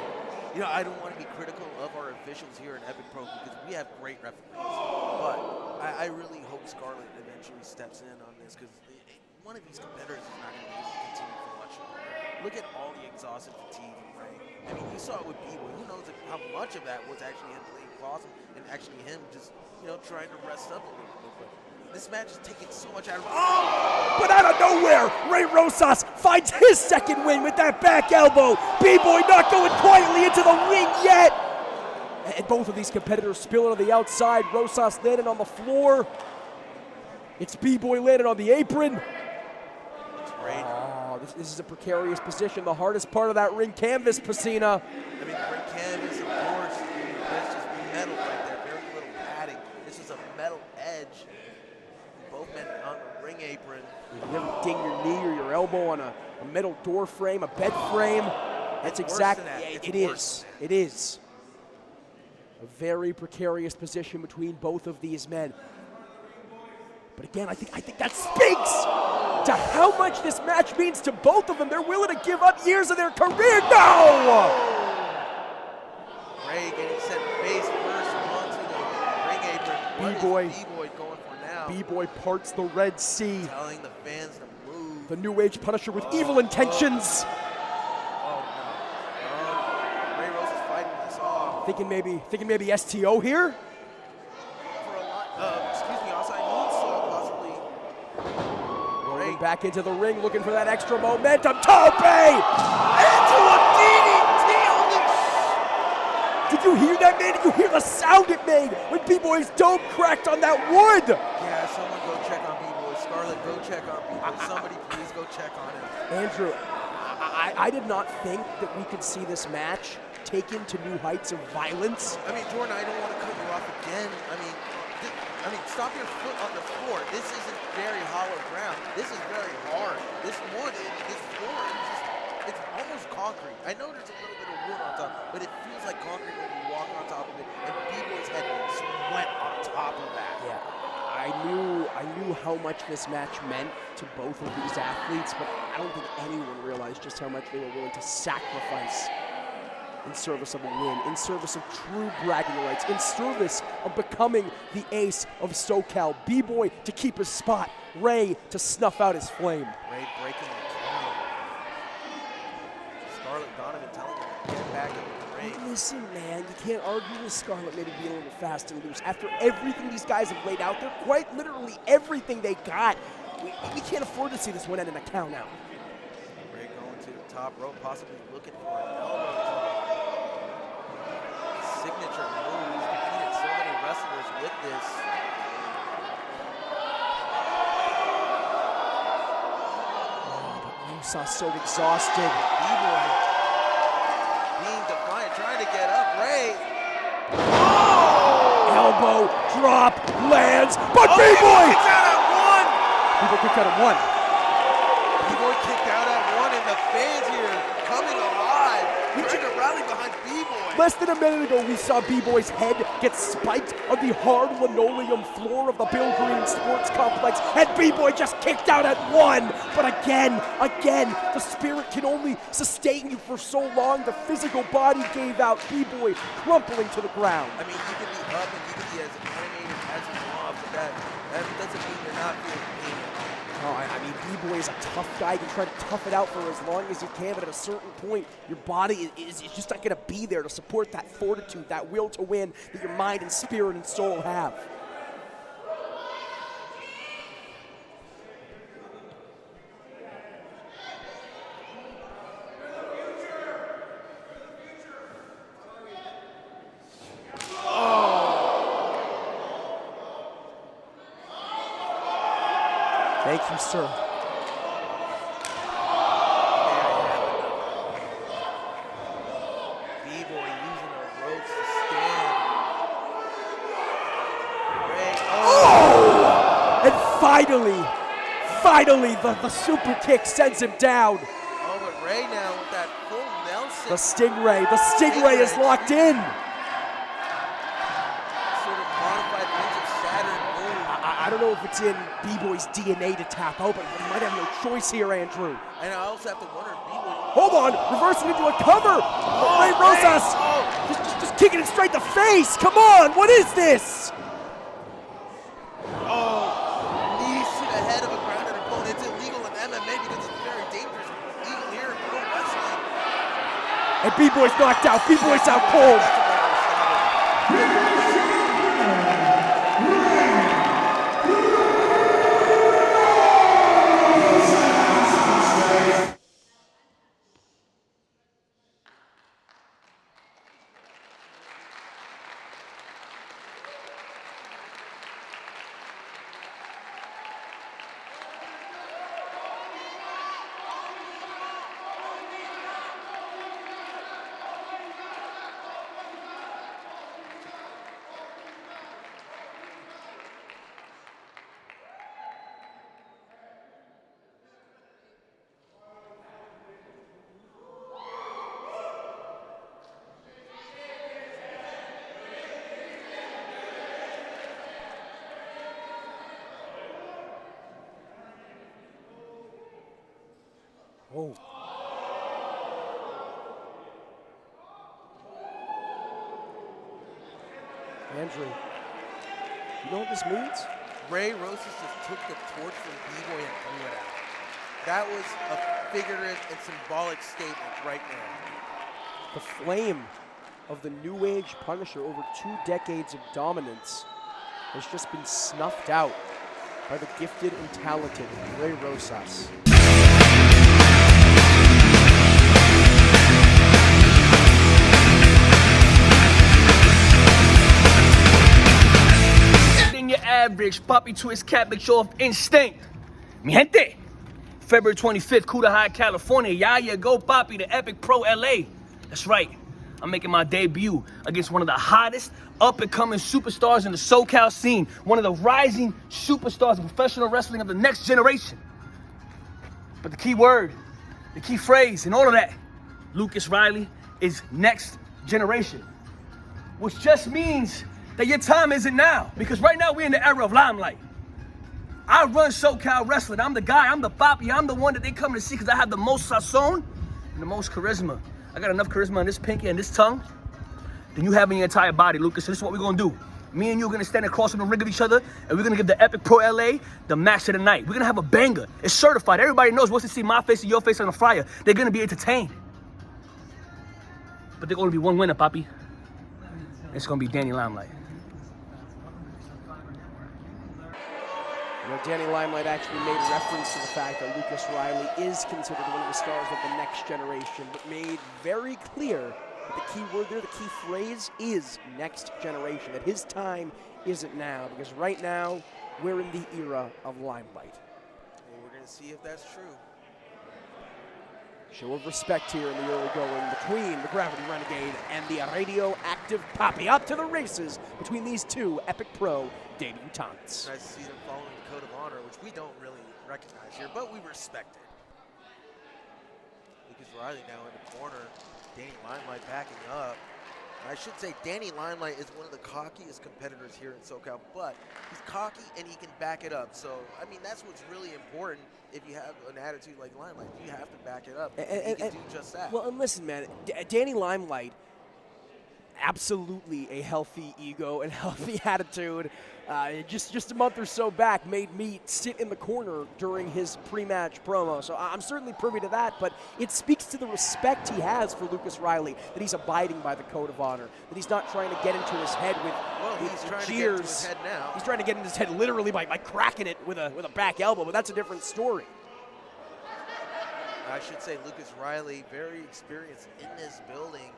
You know, I don't want to be critical of our officials here in Epic Pro because we have great referees. But I really hope Scarlett eventually steps in on this because one of these competitors is not going to be able to continue for much longer. Look at all the exhausted fatigue in Ray. I mean, you saw it with B-Boy. Who knows how much of that was actually him playing possum and actually him just, trying to rest up a little bit. But this match is taking so much out of him. Oh! But out of nowhere, Ray Rosas finds his second win with that back elbow. B-Boy not going quietly into the ring yet. And both of these competitors spilling on the outside. Rosas landing on the floor. It's B-Boy landing on the apron. Oh, this is a precarious position. The hardest part of that ring canvas, Pesina. I mean, the ring canvas, of course, there's just metal right there. Very little padding. This is a metal edge. Both men on the ring apron. You never ding your knee or your elbow on a metal door frame, a bed frame. That's exactly it is. It is. A very precarious position between both of these men. But again, I think that speaks to how much this match means to both of them. They're willing to give up years of their career. No! Ray getting set face first onto the ring apron. B-Boy. What is B-Boy going for now? B-Boy parts the Red Sea. Telling the fans to move. The New Age Punisher with evil intentions. Oh no. Ray Rose is fighting this off. Thinking maybe STO here? For a lot. Excuse me, outside moonsault possibly. Rolling back into the ring, looking for that extra momentum. Tope! Into a DDT on the. Did you hear that, man? Did you hear the sound it made when B-Boy's dome cracked on that wood? Yeah, someone go check on B-Boy. Scarlett, go check on B-Boy. Somebody please go check on him. Andrew, I did not think that we could see this match taken to new heights of violence? I mean, Jordan, I don't want to cut you off again. I mean, stop your foot on the floor. This isn't very hollow ground. This is very hard. This wood, this floor, it's almost concrete. I know there's a little bit of wood on top, but it feels like concrete when you walk on top of it, and B-Boy's head went on top of that. Yeah, I knew how much this match meant to both of these athletes, but I don't think anyone realized just how much they were willing to sacrifice in service of a win, in service of true bragging rights, in service of becoming the ace of SoCal. B-Boy to keep his spot, Ray to snuff out his flame. Ray breaking the count. Scarlett Donovan telling him to get back in the ring. Listen, man, you can't argue with Scarlett maybe being a little fast and loose. After everything these guys have laid out there, quite literally everything they got, we can't afford to see this one end in a count out. Ray going to the top rope, possibly looking for an elbow drop. Signature move. He's defeated so many wrestlers with this. Rosas so exhausted. B-Boy being defiant, trying to get up. Ray. Elbow drop lands, but B-Boy! Kicked out at one. B-Boy kicked out at one. B-Boy kicked out at one, and the fans here coming alive. Trying to rally behind B-Boy. Less than a minute ago, we saw B-Boy's head get spiked on the hard linoleum floor of the Bill Greene Sports Complex, and B-Boy just kicked out at one. But again, the spirit can only sustain you for so long. The physical body gave out. B-Boy crumpling to the ground. I mean, you can be up and you can be as animated as you want, but that doesn't mean you're not feeling pain. Oh, I mean, B-Boy is a tough guy. You can try to tough it out for as long as you can, but at a certain point, your body is just not going to be there to support that fortitude, that will to win that your mind and spirit and soul have. Thank you, sir. B-Boy using the ropes to stand. Ray, And finally, the super kick sends him down. oh, but Ray now with that full Nelson. The Stingray is locked in. Sort of modified Winds of Saturn move. I don't know if it's in B-Boy's DNA to tap out, but he might have no choice here, Andrew. And I also have to wonder if B-Boy. Hold on, reversing into a cover. Ray Rosas just kicking it straight in the face. Come on, what is this? Knees to the head of a grounded opponent. It's illegal in MMA because it's very dangerous. Legal here in pro wrestling. And B-Boy's knocked out. B-Boy's out cold. That's a referee stop. Oh. Andrew, you know what this means? Ray Rosas just took the torch from B-Boy and threw it out. That was a figurative and symbolic statement right now. The flame of the New Age Punisher over 2 decades of dominance has just been snuffed out by the gifted and talented Ray Rosas. Your average poppy to his cap, but show off instinct. Mi gente, February 25th, Cudahy, California. Yeah, go, Poppy, the Epic Pro LA. That's right. I'm making my debut against one of the hottest up-and-coming superstars in the SoCal scene. One of the rising superstars of professional wrestling of the next generation. But the key word, the key phrase, and all of that, Lucas Riley is next generation. Which just means that your time isn't now. Because right now we're in the era of Limelight. I run SoCal Wrestling. I'm the guy, I'm the Poppy, I'm the one that they come to see because I have the most sazon and the most charisma. I got enough charisma on this pinky and this tongue than you have in your entire body, Lucas. So this is what we're gonna do. Me and you are gonna stand across from the ring of each other, and we're gonna give the Epic Pro LA the match of the night. We're gonna have a banger. It's certified. Everybody knows once they see my face and your face on the flyer, they're gonna be entertained. But there's gonna be one winner, Poppy. It's gonna be Danny Limelight. You know, Danny Limelight actually made reference to the fact that Lucas Riley is considered one of the stars of the next generation, but made very clear that the key word there, the key phrase is next generation, that his time isn't now, because right now, we're in the era of Limelight. Well, we're going to see if that's true. Show of respect here in the early going between the Gravity Renegade and the radioactive Poppy. Up to the races between these two Epic Pro debutantes. Nice to see them following the Code of Honor, which we don't really recognize here, but we respect it. Lucas Riley now in the corner. Danny Limelight backing up. I should say Danny Limelight is one of the cockiest competitors here in SoCal, but he's cocky and he can back it up. So, I mean, that's what's really important if you have an attitude like Limelight. You have to back it up. He can do just that. Well, and listen, man, Danny Limelight, absolutely a healthy ego and healthy attitude. Just a month or so back made me sit in the corner during his pre-match promo. So I'm certainly privy to that, but it speaks to the respect he has for Lucas Riley, that he's abiding by the Code of Honor, that he's not trying to get into his head with he's trying cheers. to get into his head now. He's trying to get into his head literally by cracking it with a back elbow, but that's a different story. I should say Lucas Riley, very experienced in this building,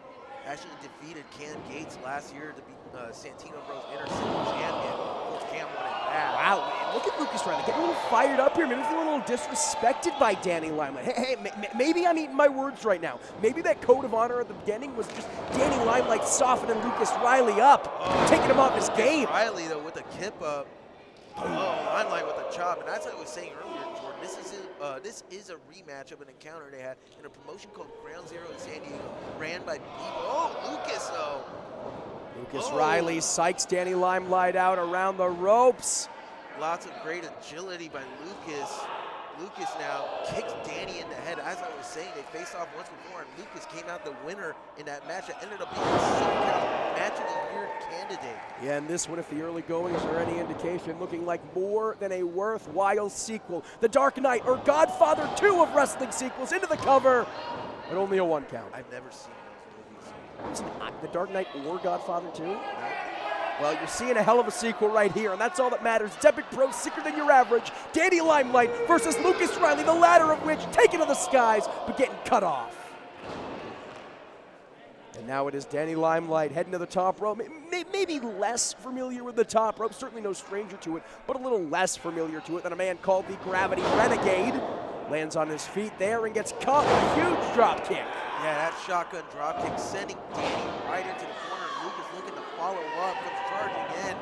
actually defeated Cam Gates last year to be Santino Bros Intercity champion. Of course, Cam won it back. Wow, man, look at Lucas Riley getting a little fired up here. Maybe feeling a little disrespected by Danny Limelight. Hey, maybe I'm eating my words right now. Maybe that Code of Honor at the beginning was just Danny Limelight softening Lucas Riley up, taking him off his game. Riley, though, with a kip up. Limelight with a chop. And that's what I was saying earlier, Jordan. This is a rematch of an encounter they had in a promotion called Ground Zero in San Diego, ran by people. Oh, Lucas, though. Lucas Riley psychs Danny Limelight out around the ropes. Lots of great agility by Lucas. Lucas now kicks Danny in the head. As I was saying, they faced off once before, and Lucas came out the winner in that match. That ended up being a SoCal Match of the Year candidate. Yeah, and this one, if the early goings are any indication, looking like more than a worthwhile sequel. The Dark Knight, or Godfather 2 of wrestling sequels, into the cover, but only a 1 count. I've never seen those movies. The Dark Knight or Godfather 2? Well, you're seeing a hell of a sequel right here, and that's all that matters. It's Epic Pro, sicker than your average. Danny Limelight versus Lucas Riley, the latter of which taken to the skies, but getting cut off. And now it is Danny Limelight heading to the top rope. Maybe less familiar with the top rope, certainly no stranger to it, but a little less familiar to it than a man called the Gravity Renegade. Lands on his feet there and gets caught with a huge drop kick. Yeah, that shotgun drop kick sending Danny right into the corner. Lucas looking to follow up, comes charging in.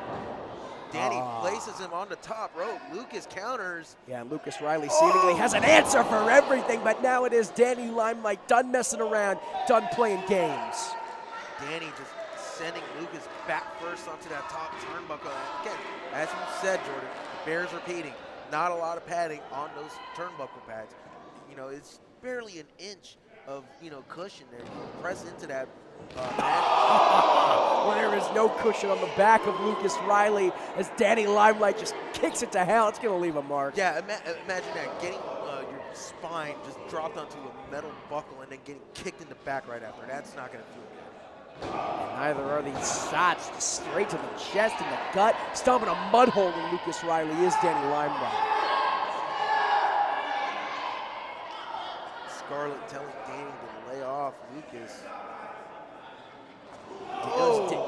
Danny places him on the top rope. Lucas counters. Yeah, and Lucas Riley seemingly has an answer for everything, but now it is Danny Limelight done messing around, done playing games. Danny just sending Lucas back first onto that top turnbuckle. Again, as you said, Jordan, bears repeating, not a lot of padding on those turnbuckle pads. You know, it's barely an inch of, cushion there. You press into that well, there is no cushion on the back of Lucas Riley as Danny Limelight just kicks it to hell. It's going to leave a mark. Yeah, imagine that, getting your spine just dropped onto a metal buckle and then getting kicked in the back right after. That's not going to feel good. And neither are these shots, just straight to the chest and the gut. Stomping a mud hole in Lucas Riley is Danny Limelight. Scarlett telling Danny to lay off Lucas.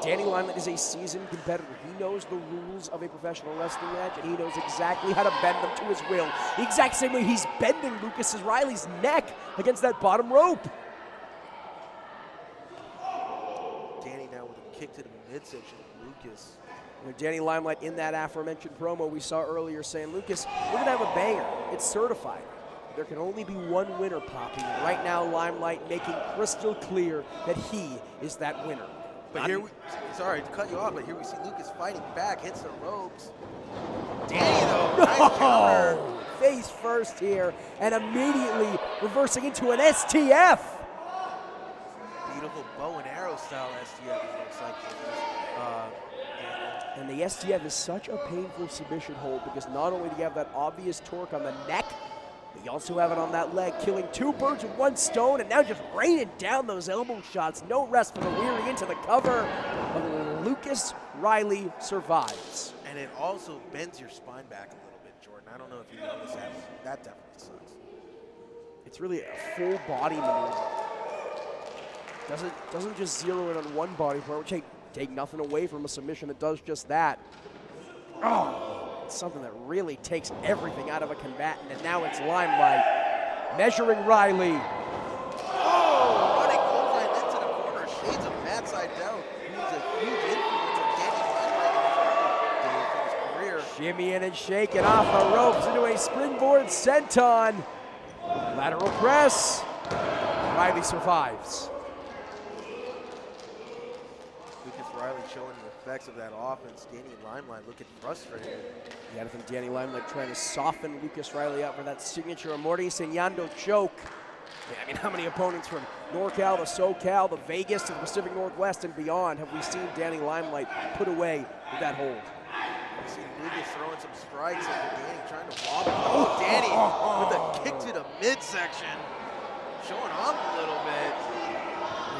Danny Limelight is a seasoned competitor. He knows the rules of a professional wrestling match, and he knows exactly how to bend them to his will. The exact same way he's bending Lucas Riley's neck against that bottom rope. midsection. Lucas. You know, Danny Limelight in that aforementioned promo we saw earlier saying, Lucas, we're going to have a banger. It's certified. There can only be one winner, Poppy. And right now, Limelight making crystal clear that he is that winner. But here we, sorry to cut you off, but here we see Lucas fighting back, hits the ropes. Danny though, nice counter. Face first here, and immediately reversing into an STF. Beautiful bow and arrow style STF, it looks like. And the STF is such a painful submission hold because not only do you have that obvious torque on the neck, but you also have it on that leg, killing two birds with one stone, and now just raining down those elbow shots. No rest for the weary into the cover. But Lucas Riley survives. And it also bends your spine back a little bit, Jordan. I don't know if you noticed that. That definitely sucks. It's really a full body maneuver. Doesn't just zero in on one body part, which take nothing away from a submission that does just that. Oh, it's something that really takes everything out of a combatant, and now it's Limelight measuring Riley. Oh, running clothesline into the corner, shades of Matt Seidel, who's a huge influence on Danny Limelight in his career. Shimmying and shaking off the ropes into a springboard senton. Lateral press. Riley survives. Riley showing the effects of that offense. Danny Limelight looking frustrated. You gotta think Danny Limelight trying to soften Lucas Riley up for that signature Amorti Enseñando choke. Yeah, I mean, how many opponents from NorCal to SoCal, the Vegas to the Pacific Northwest and beyond have we seen Danny Limelight put away with that hold? We see Lucas throwing some strikes at Danny, trying to wobble. Oh, Danny with a kick to the midsection. Showing off a little bit.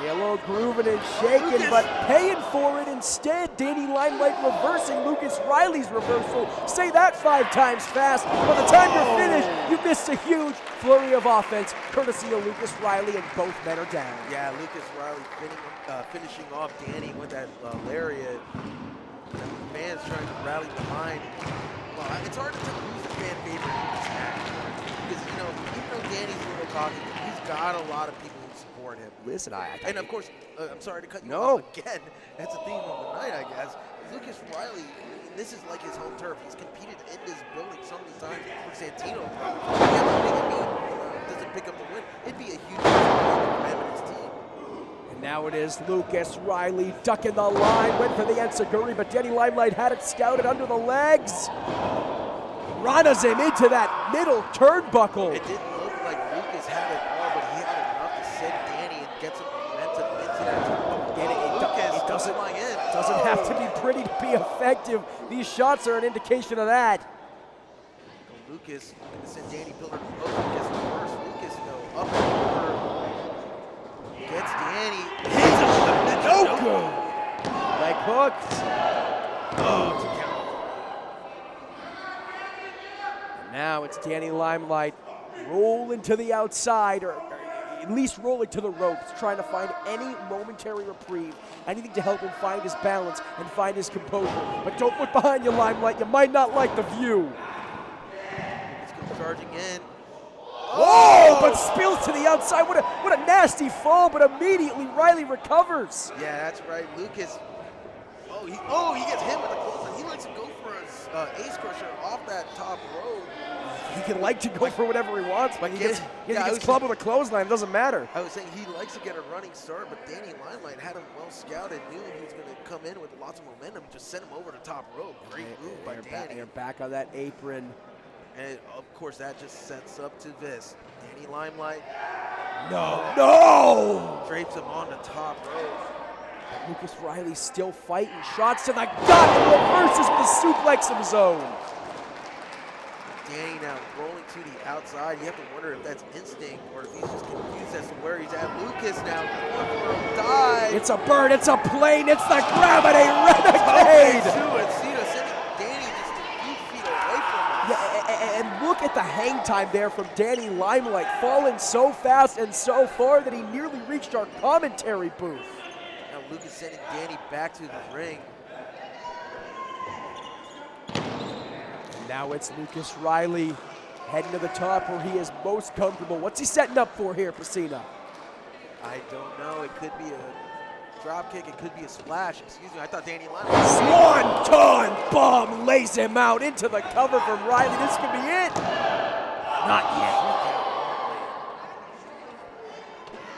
Yellow grooving and shaking, Lucas. but paying for it instead. Danny Limelight reversing Lucas Riley's reversal. Say that 5 times fast. By the time you're finished, you missed a huge flurry of offense, courtesy of Lucas Riley, and both men are down. Yeah, Lucas Riley finishing off Danny with that lariat. And the fans trying to rally behind. Well, it's hard to tell who's the fan favorite in this match. Because, you know, even though Danny's a little cocky, he's got a lot of people who support him. Listen, and of course, I'm sorry to cut you No. off again. That's the theme of the night, I guess. Lucas Riley, this is like his home turf. He's competed in this building so many times for Santino. Doesn't pick up the win. It'd be a huge for him and his team. And now it is Lucas Riley ducking the line, went for the enziguri, but Danny Limelight had it scouted under the legs. Runs him into that middle turnbuckle. It didn't look like Lucas had it all, but he had enough to send Danny and get some momentum into that turnbuckle. Lucas doesn't have to be pretty to be effective. These shots are an indication of that. Lucas going to send Danny Pillar to the ropes. Gets reversed. Lucas, though, up and over. Gets Danny. Hits him with a No good. Leg hooked. Oh, it's a count. And now it's Danny Limelight rolling to the outside, or at least rolling to the ropes, trying to find any momentary reprieve, anything to help him find his balance and find his composure. But don't look behind you, Limelight. You might not like the view. Lucas comes charging in. Oh, but spills to the outside. What a nasty fall, but immediately Riley recovers. Yeah, that's right. Lucas. He gets hit with a clothesline. He likes to go for his ace crusher off that top rope. He can like to go for whatever he wants, but he gets was clubbed with a clothesline. It doesn't matter. I was saying he likes to get a running start, but Danny Limelight had him well scouted, knew he was going to come in with lots of momentum, just sent him over the top rope. Great move by Danny. They're back on that apron. And of course, that just sets up to this. Danny Limelight. No! Drapes him on the top rope. Lucas Riley still fighting. Shots to the gut and reverses with a suplex of his own. Danny now rolling to the outside. You have to wonder if that's instinct or if he's just confused as to where he's at. Lucas now going for a dive. It's a bird, it's a plane, it's the Gravity Renegade! Suicida sending Danny just a few feet away from us. Yeah, and look at the hang time there from Danny Limelight, falling so fast and so far that he nearly reached our commentary booth. Now Lucas sending Danny back to the ring. Now it's Lucas Riley heading to the top where he is most comfortable. What's he setting up for here, Pacina? I don't know. It could be drop kick. It could be a splash. Excuse me. I thought Danny Limelight. Swanton bomb lays him out into the cover from Riley. This could be it. Not yet.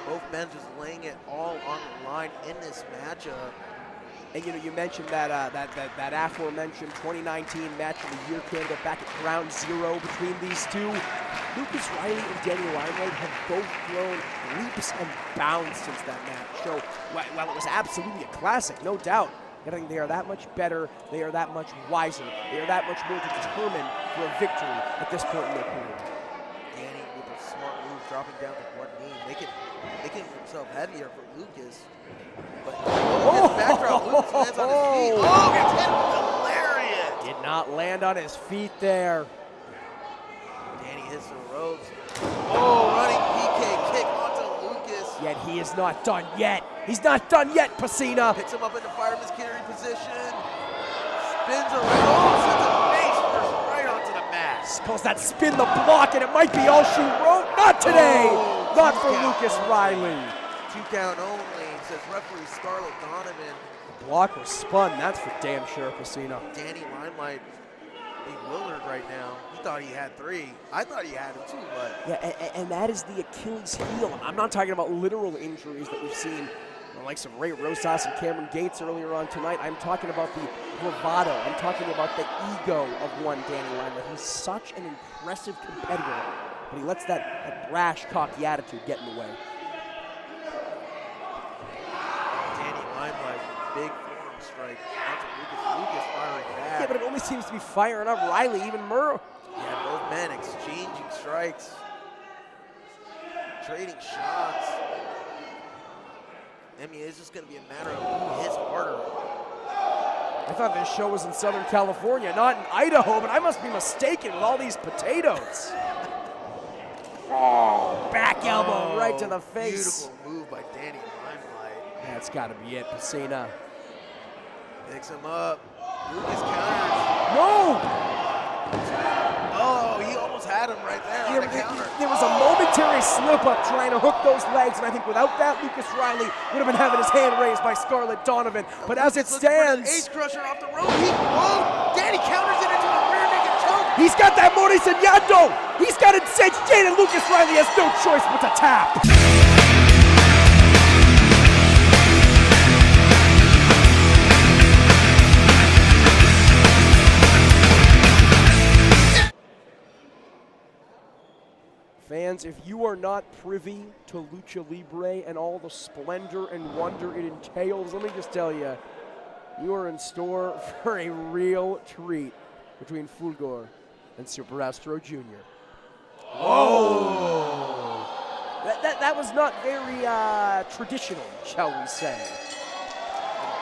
Both men just laying it all on the line in this matchup. And you mentioned that aforementioned 2019 match of the year candidate back at ground zero between these two. Lucas Riley and Danny Limelight have both grown leaps and bounds since that match. So while it was absolutely a classic, no doubt, I think they are that much better, they are that much wiser, they are that much more determined for a victory at this point in their career. Danny with a smart move, dropping down to one knee, making himself heavier for Lucas. But backdrop, Lucas lands on his feet. Oh, gets hit hilarious. Did not land on his feet there. Danny hits the ropes. Oh, running PK kick onto Lucas. Yet he is not done yet. He's not done yet, Pesina. Picks him up in the fireman's carry position. Spins around, sends him face first right onto the mat. Calls that spin the block, and it might be all she wrote. Not today. Oh, not for Lucas Riley. 2 count only, says referee Scarlett Donovan. Block was spun, that's for damn sure, Pesina. Danny Limelight bewildered right now. He thought he had 3. I thought he had him too, but. Yeah, and that is the Achilles heel. I'm not talking about literal injuries that we've seen, the likes of Ray Rosas and Cameron Gates earlier on tonight. I'm talking about the bravado. I'm talking about the ego of one Danny Limelight. He's such an impressive competitor, but he lets that brash, cocky attitude get in the way. Big forearm strike onto Lucas firing back. Yeah, but it only seems to be firing up Riley even more. Yeah, both men exchanging strikes, trading shots. I mean, it's just going to be a matter of who hits harder. I thought this show was in Southern California, not in Idaho, but I must be mistaken with all these potatoes. Oh, back elbow right to the face. Beautiful move by Danny Limelight. That's got to be it, Pesina. Picks him up. Lucas counters. No! Oh, he almost had him right there on the counter. There was a momentary slip up trying to hook those legs, and I think without that, Lucas Riley would have been having his hand raised by Scarlett Donovan. But as it stands, Ace Crusher off the rope. Danny counters it into a rear naked choke. He's got that Maurice Yando. He's got it cinched in, and Lucas Riley has no choice but to tap. Fans, if you are not privy to Lucha Libre and all the splendor and wonder it entails, let me just tell you, you are in store for a real treat between Fulgor and Super Astro Jr. Whoa! That was not very traditional, shall we say.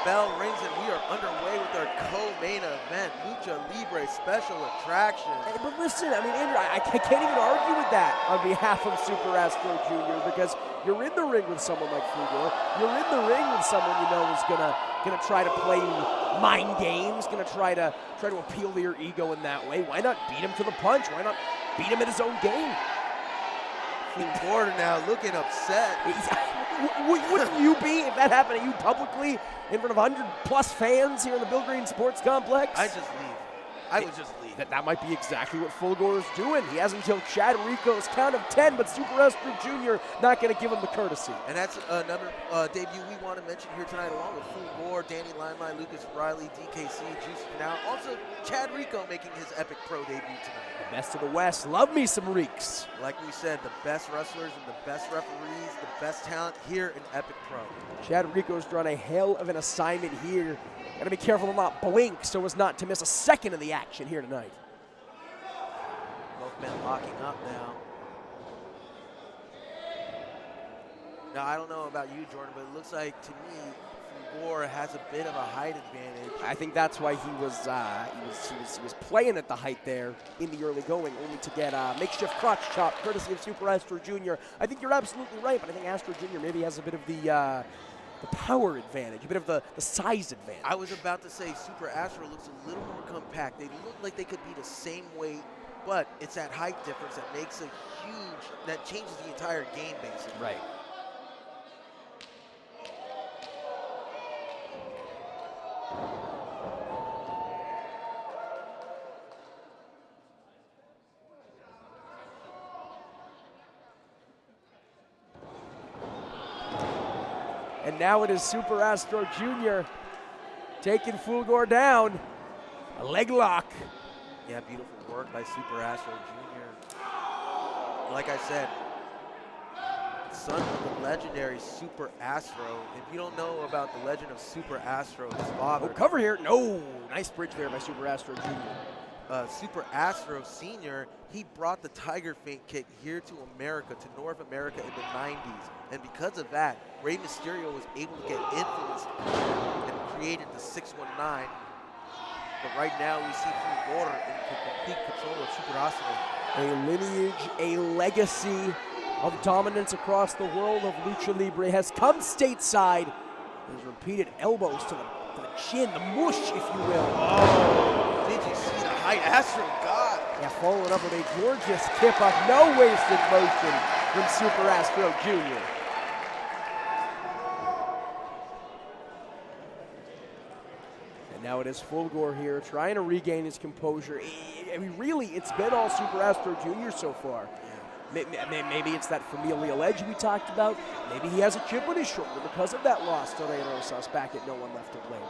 Bell rings and we are underway with our co-main event, Lucha Libre Special Attraction. Hey, but listen, I mean, Andrew, I can't even argue with that on behalf of Super Astro Jr. because you're in the ring with someone like Fulgor. You're in the ring with someone you know is gonna try to play mind games, gonna try to appeal to your ego in that way. Why not beat him to the punch? Why not beat him at his own game? Fulgor now looking upset. Wouldn't you be if that happened to you publicly in front of 100+ fans here in the Bill Greene Sports Complex? I just leave. I would just leave. That might be exactly what Fulgor is doing. He has until Chad Rico's count of 10, but Super Astro Jr. not going to give him the courtesy. And that's another debut we want to mention here tonight, along with Fulgor, Danny Limelight, Lucas Riley, DKC, Juice Finau. Also, Chad Rico making his Epic Pro debut tonight. The best of the West. Love me some Reeks. Like we said, the best wrestlers and the best referees, the best talent here in Epic Pro. Chad Rico's drawn a hell of an assignment here. Got to be careful to not blink so as not to miss a second of the action here tonight. Both men locking up now. Now, I don't know about you, Jordan, but it looks like to me Fulgor has a bit of a height advantage. I think that's why he was playing at the height there in the early going, only to get a makeshift crotch chop courtesy of Super Astro Jr. I think you're absolutely right, but I think Astro Jr. maybe has a bit of the power advantage, a bit of the size advantage. I was about to say Super Astro looks a little more compact. They look like they could be the same weight, but it's that height difference that makes that changes the entire game basically. Right. And now it is Super Astro Jr. taking Fulgor down. A leg lock. Yeah, beautiful work by Super Astro Jr. Like I said, son of the legendary Super Astro. If you don't know about the legend of Super Astro, his father. Oh, cover here. No. Nice bridge there by Super Astro Jr. Super Astro Sr., he brought the Tiger Feint kick here to America, to North America in the 90s. And because of that, Rey Mysterio was able to get influence and created the 619. But right now we see Fulgor in complete control of Super Astro. A lineage, a legacy of dominance across the world of Lucha Libre has come stateside. His repeated elbows to the chin, the mush, if you will. Oh, did you see the height Astro got? Yeah, followed up with a gorgeous kip up, no wasted motion from Super Astro Jr. And now it is Fulgor here trying to regain his composure. I mean, really, it's been all Super Astro Jr. so far. Maybe it's that familial edge we talked about. Maybe he has a chip on his shoulder because of that loss to Rosas back at No One Left to Blame.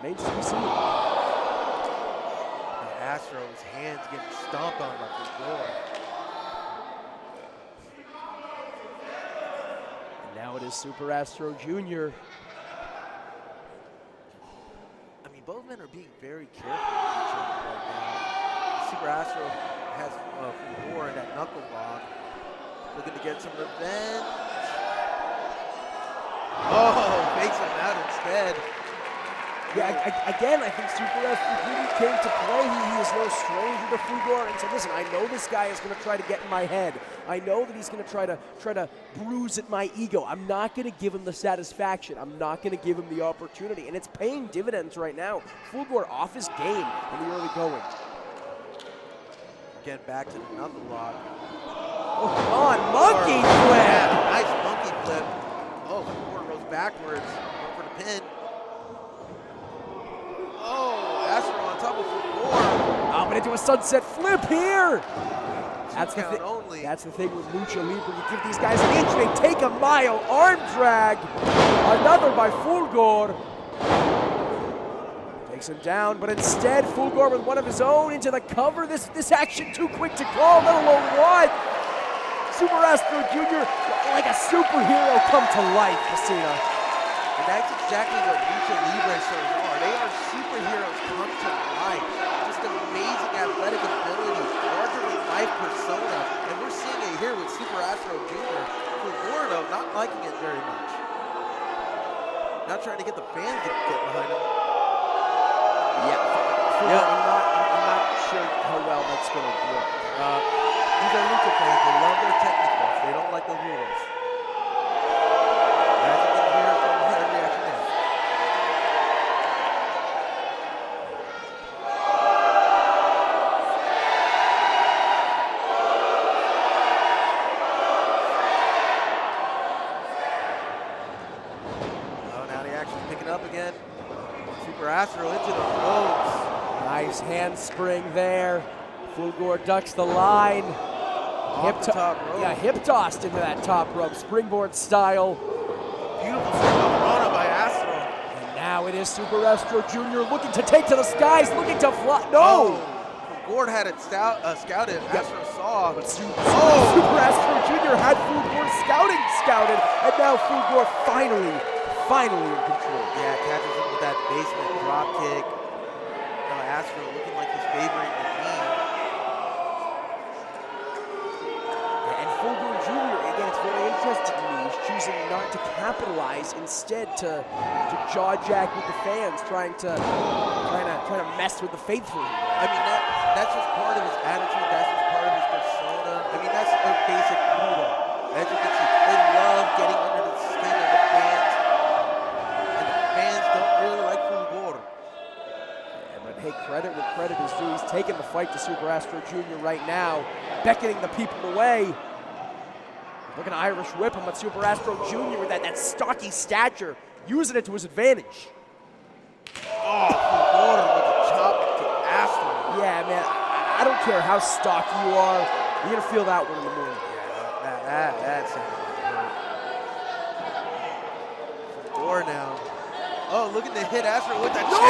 Remains to be seen. Astro's hands getting stomped on by Fulgor. And now it is Super Astro Jr. I mean, both men are being very careful with each other right now. Super Astro has Fulgor in that knuckle lock, looking to get some revenge. Oh, fakes him out instead. Yeah, again, I think Super Astro Jr. came to play. He is no stranger to Fulgor, and said, listen, I know this guy is going to try to get in my head. I know that he's going to try to bruise at my ego. I'm not going to give him the satisfaction. I'm not going to give him the opportunity, and it's paying dividends right now. Fulgor off his game in the early going. Again, back to the knuckle lock. Oh, come on, monkey flip! Yeah, nice monkey flip. Oh, Fulgor rose backwards, going for the pin. Oh, Astro on top of Fulgor. Oh, but into a sunset flip here! That's the thing. Only. That's the thing with Lucha Libre. You give these guys an inch, they take a mile. Arm drag. Another by Fulgor. Takes him down, but instead Fulgor with one of his own into the cover. This action too quick to call, let alone what? Super Astro Jr. like a superhero come to life, Messina. And that's exactly what Lucha Libre stars are. They are superheroes come to life. Just amazing athletic ability, larger-than-life persona. And we're seeing it here with Super Astro Jr. Fulgor, though, not liking it very much. Not trying to get the fans to get behind him. Yeah, I'm not sure how well that's going to work. These are Lucha fans. They love their technicals. They don't like the rules. As you can hear from their reaction now. Oh, now the action's picking up again. Super Astro into the ropes. Nice handspring there. Fulgor ducks the line. Top rope. Yeah, hip tossed into that top rope, springboard style. Beautiful Rana by Astro. And now it is Super Astro Jr. looking to take to the skies, looking to fly. No! Fulgor had it scouted. Astro saw. But Super Astro Jr. had Fulgor scouted, and now Fulgor finally in control. Yeah, catches him with that basement drop kick. Astro looking like he's favoring the knee. And Fulgor Jr., again, it's very interesting to me. He's choosing not to capitalize, instead to jaw jack with the fans, trying to mess with the faithful. I mean, that's just part of his attitude. That's just part of his persona. I mean, that's a basic Cudahy. As you can see, they love getting under the skin of the fans. And the fans don't really like Fulgor. But hey, credit where credit is due. He's taking the fight to Super Astro Jr. right now, beckoning the people away. Looking to Irish whip him, but Super Astro Jr. with that stocky stature, using it to his advantage. Oh, Fulgor with a chop to Astro. Yeah, man, I don't care how stocky you are, you're going to feel that one in the morning. Yeah, that's it. Fulgor more now. Oh, looking to hit Astro with that chair.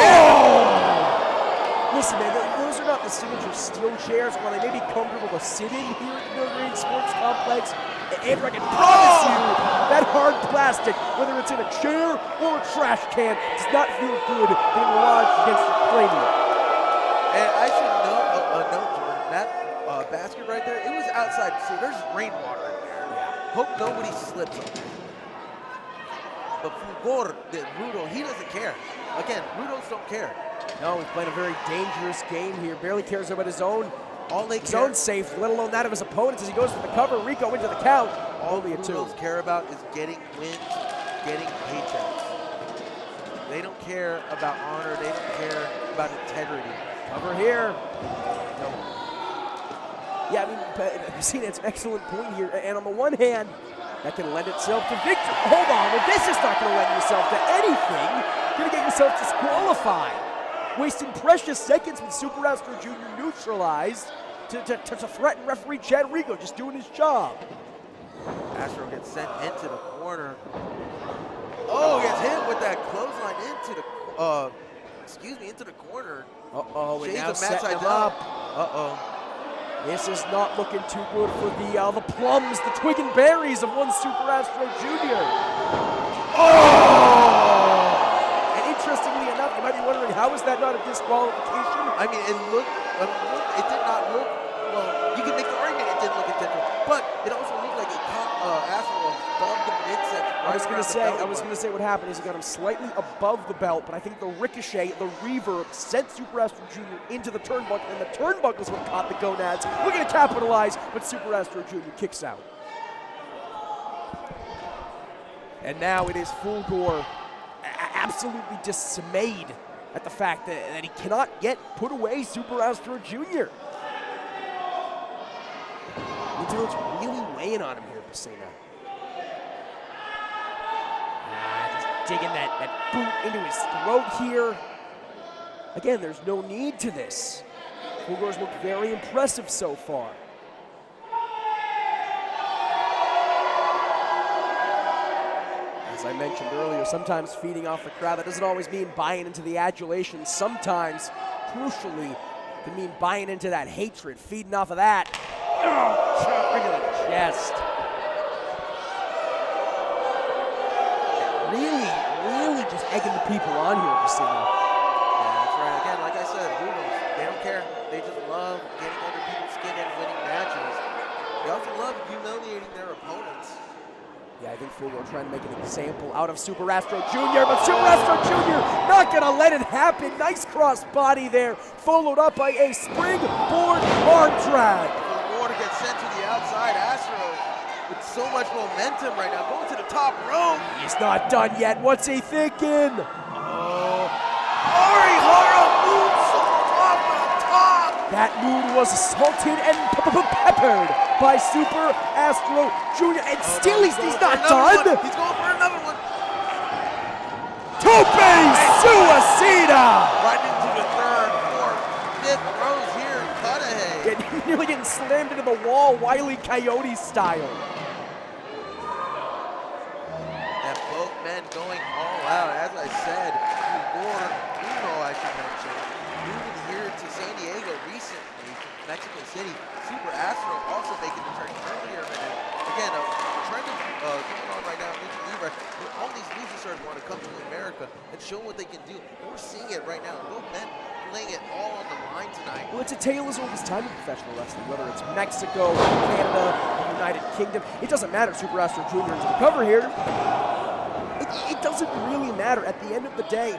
Listen, man, those are not the signature steel chairs. While they may be comfortable to sit in here at the Greene Sports Complex, Andrew, I can promise you that hard plastic, whether it's in a chair or a trash can, does not feel good being lodged against the cranium. And I should note, Jordan, that basket right there, it was outside, so there's rainwater in there. Yeah. Hope nobody slips on it. But Fulgor, Rudo, he doesn't care. Again, Rudos don't care. No, he's playing a very dangerous game here. Barely cares about his own safety, let alone that of his opponents as he goes for the cover. Rico into the count. Only a 2. Rudos care about is getting wins, getting paychecks. They don't care about honor. They don't care about integrity. Cover here. No. Yeah, I mean, Messina, it's an excellent point here. And on the one hand, that can lend itself to victory. Hold on, well, this is not going to lend yourself to anything. You're going to get yourself disqualified. Wasting precious seconds with Super Astro Jr. neutralized to threaten referee Chad Rico, just doing his job. Astro gets sent into the corner. Oh, gets hit with that clothesline into the corner. Uh-oh, and now Shades of match setting him idea. up. Uh-oh. This is not looking too good for the plums, the twig and berries of one Super Astro Jr. Oh! And interestingly enough, you might be wondering, how is that not a disqualification? I mean, it did not look, well, you can make the argument it didn't look intentional, but it also looked like it caught Astro above the midsection. I was gonna say what happened is he got him slightly above the belt, but I think the ricochet, the reverb, sent Super Astro Jr. into the turnbuckle, and the turnbuckle's what caught the gonads. We're gonna capitalize, but Super Astro Jr. kicks out. And now it is Fulgor absolutely dismayed at the fact that he cannot yet put away Super Astro Jr. It's really weighing on him here, Messina. Just digging that boot into his throat here. Again, there's no need to this. Fulgor's looked very impressive so far. As I mentioned earlier, sometimes feeding off the crowd, that doesn't always mean buying into the adulation. Sometimes, crucially, it can mean buying into that hatred, feeding off of that. Right to the chest. Really just egging the people on here, Messina. Yeah, that's right. Again, like I said, Rudos, they don't care. They just love getting under people's skin and winning matches. They also love humiliating their opponents. Yeah, I think Fulgor trying to make an example out of Super Astro Jr., but Super Astro Jr. not gonna let it happen. Nice cross body there, followed up by a springboard arm drag. Fulgor gets sent to the outside. Astro with so much momentum right now, going to the top rope. He's not done yet. What's he thinking? Orihara moonsault off the top. That moon was salted and peppered by Super Astro Jr. And still he's not done. He's going for another one. Tope Suicida! Right into the third, fourth, fifth rows here in Cudahy. Nearly getting slammed into the wall, Wile E. Coyote style. And both men going all out. As I said, Fulgor, I should mention, moving here to San Diego recently from Mexico City. Super Astro also making the turn earlier. And again, a trend going on right now in Lucha Libre. All these lucha stars want to come to America and show what they can do. And we're seeing it right now. Both men laying it all on the line tonight. Well, it's a tale as old as time in professional wrestling, whether it's Mexico, Canada, the United Kingdom. It doesn't matter. Super Astro Jr. into the cover here. It doesn't really matter. At the end of the day,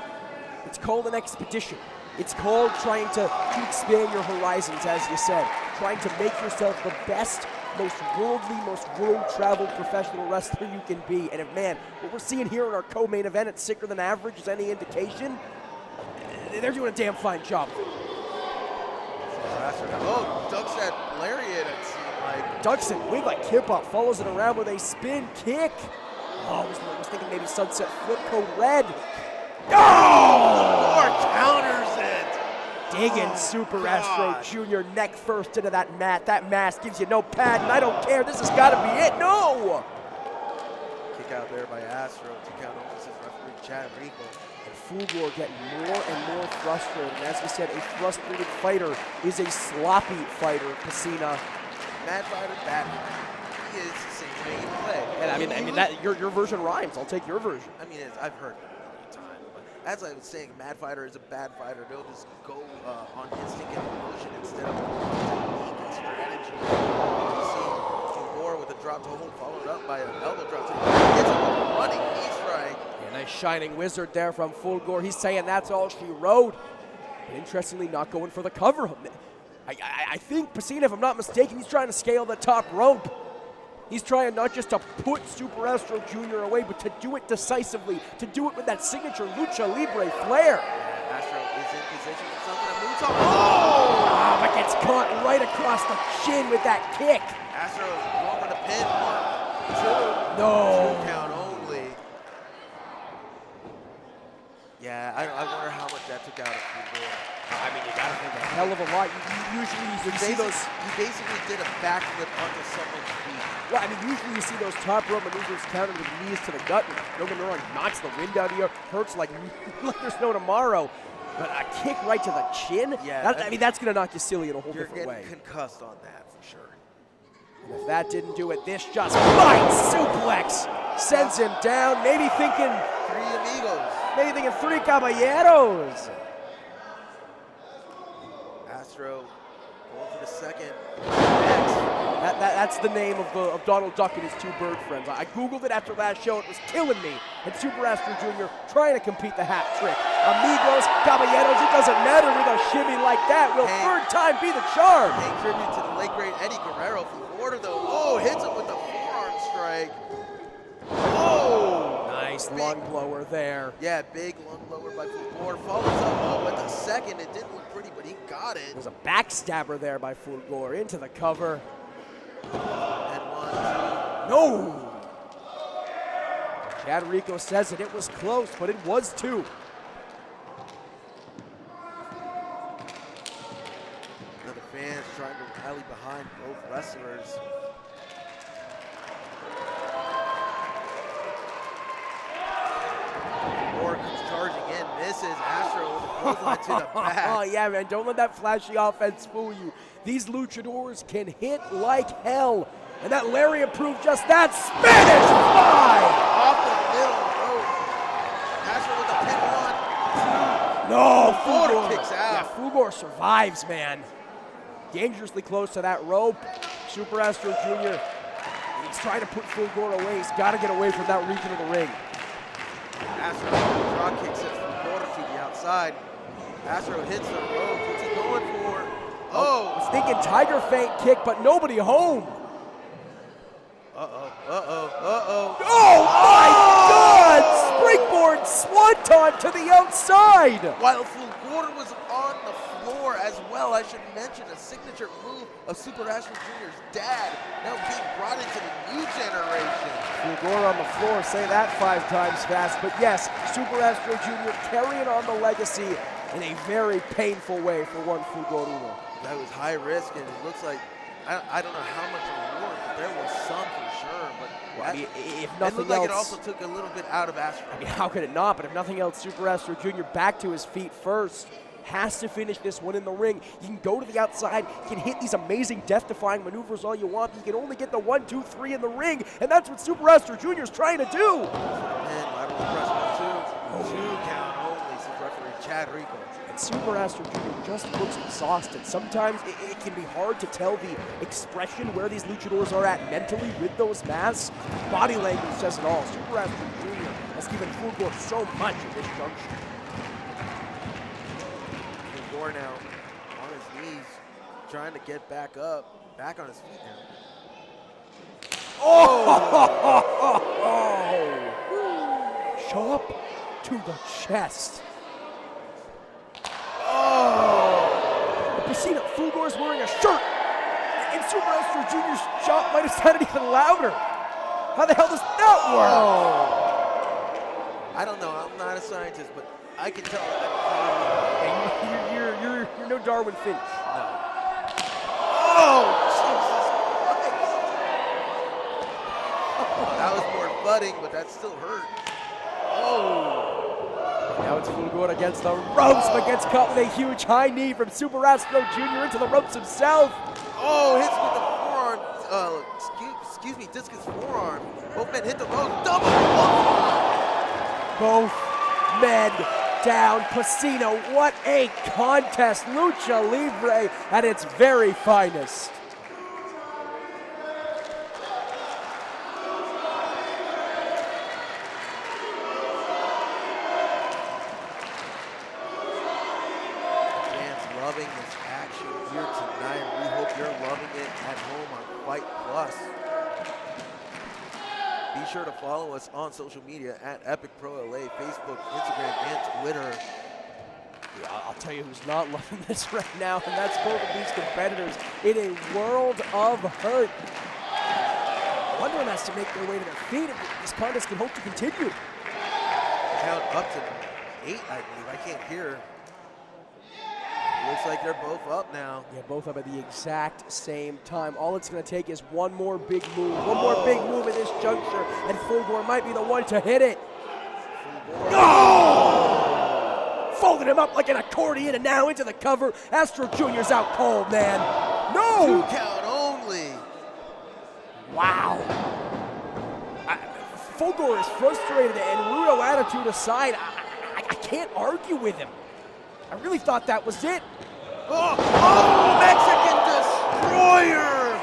it's called an expedition. It's called trying to expand your horizons, as you said. Trying to make yourself the best, most worldly, most world-traveled professional wrestler you can be. And if, man, what we're seeing here in our co-main event at Sicker Than Average is any indication, they're doing a damn fine job. Oh, ducks that lariat, it seemed like. Ducks it, wing like kip-up, follows it around with a spin kick. Oh, I was thinking maybe sunset flip code red. Oh! Or counters it. Digging Super Astro Jr. neck first into that mat. That mask gives you no pad, and I don't care. This has got to be it. No! Kick out there by Astro to count almost his referee Chad Rico. And Fulgor getting more and more frustrated. And as we said, a frustrated fighter is a sloppy fighter, Pesina. Mad fighter, bad fighter. He is the same way you play. And I mean that your version rhymes. I'll take your version. I mean, I've heard it a million times. But as I was saying, Mad Fighter is a bad fighter. They'll just go on instinct and emotion instead of technique and strategy. You see Fulgor with a drop to hold, followed up by an elbow drop to gets him with a running knee strike. A nice shining wizard there from Fulgor. He's saying that's all she wrote. But interestingly, not going for the cover. I think Pesina, if I'm not mistaken, he's trying to scale the top rope. He's trying not just to put Super Astro Jr. away, but to do it decisively, to do it with that signature Lucha Libre flair. Astro is in position for something that moves on. Oh! But gets caught right across the chin with that kick. Astro going for the pin. 1, 2. No. 2 count only. Yeah, I wonder how much that took out of Fulgor. I mean, you gotta think a hell of a lot. Usually you see those. You basically did a backflip onto someone's feet. Well, I mean, usually you see those top rope maneuvers countered with knees to the gut. No get me wrong, knocks the wind out of you, hurts like there's no tomorrow. But a kick right to the chin? Yeah. I mean, that's gonna knock you silly in a whole You're different way. getting concussed on that for sure. And if that didn't do it, this just fine suplex sends him down. Maybe thinking 3 amigos. Maybe thinking 3 caballeros. Astro going for the second. That's the name of Donald Duck and his 2 bird friends. I Googled it after last show. It was killing me. And Super Astro Jr. trying to complete the hat trick. Amigos, caballeros, it doesn't matter with a shimmy like that. Will third time be the charm? Paying tribute to the late great Eddie Guerrero from Florida, though. Oh, hits him with the forearm strike. Oh! Nice lung blower there. Yeah, big lung blower by Fulgor. Follows up with a second. It didn't look pretty, but he got it. There's a backstabber there by Fulgor into the cover. And 1, 2. No! Chad Rico says it was close, but it was 2. Now the fans trying to rally behind both wrestlers. Fulgor comes charging in, misses. Astro with a clothesline to the back. Oh, yeah, man. Don't let that flashy offense fool you. These luchadors can hit like hell. And that lariat proved just that. Spanish fly! Off the middle rope. Astro with a pin 1, 2. No, Fulgor kicks out. Yeah, Fulgor survives, man. Dangerously close to that rope. Super Astro Jr. He's trying to put Fulgor away. He's got to get away from that region of the ring. Astro draw kick sets Fulgor to the outside. Astro hits the rope. What's he going for? Oh! I was thinking tiger feint kick, but nobody home. Oh my God! Springboard swanton to the outside! While Fulgor was on the floor as well, I should mention a signature move of Super Astro Jr.'s dad, now being brought into the new generation. Fulgor on the floor, say that 5 times fast. But yes, Super Astro Jr. carrying on the legacy in a very painful way for one Fulgor. That was high risk, and it looks like, I don't know how much reward, but there was some for sure. But well, I mean, if it nothing looked like else, it also took a little bit out of Astro. I mean, how could it not? But if nothing else, Super Astro Jr. back to his feet first. Has to finish this one in the ring. You can go to the outside, you can hit these amazing death-defying maneuvers all you want, but you can only get the 1, 2, 3 in the ring, and that's what Super Astro Jr. is trying to do. And lateral press 1, 2. 2 count only, says referee Chad Rico. And Super Astro Jr. just looks exhausted. Sometimes it can be hard to tell the expression where these luchadors are at mentally with those masks. Body language says it all. Super Astro Jr. has given Fulgor so much at this juncture. Fulgor now on his knees, trying to get back up, back on his feet now. Oh! Chop to the chest. Oh! Pesina, Fulgor is wearing a shirt, and Super Astro Jr.'s chop might have sounded even louder. How the hell does that work? Oh. I don't know. I'm not a scientist, but I can tell that. Hey, you're no Darwin Finch. No. Oh, Jesus Christ. Oh, that was more butting, but that still hurt. Oh. Now it's Fulgor against the ropes, but gets caught with a huge high knee from Super Astro Jr. into the ropes himself. Oh, hits with the forearm. Excuse me, discus forearm. Both men hit the ropes. Double. Both men down. Casino, what a contest. Lucha Libre at its very finest. Fans loving this action here tonight. We hope you're loving it at home on Fight Plus. Be sure to follow us on social media at Epic Pro LA, Facebook, Instagram, and Twitter. Yeah, I'll tell you who's not loving this right now, and that's both of these competitors in a world of hurt. One of them has to make their way to their feet if this contest can hope to continue. Count up to 8, I believe. I can't hear. Looks like they're both up now. Yeah, both up at the exact same time. All it's going to take is one more big move. One more big move at this juncture, and Fulgor might be the one to hit it. Oh! Folded him up like an accordion, and now into the cover. Astro Jr.'s out cold, man. No! 2 count only. Wow. Fulgor is frustrated, and Rudo attitude aside, I can't argue with him. I really thought that was it. Oh, Mexican Destroyer!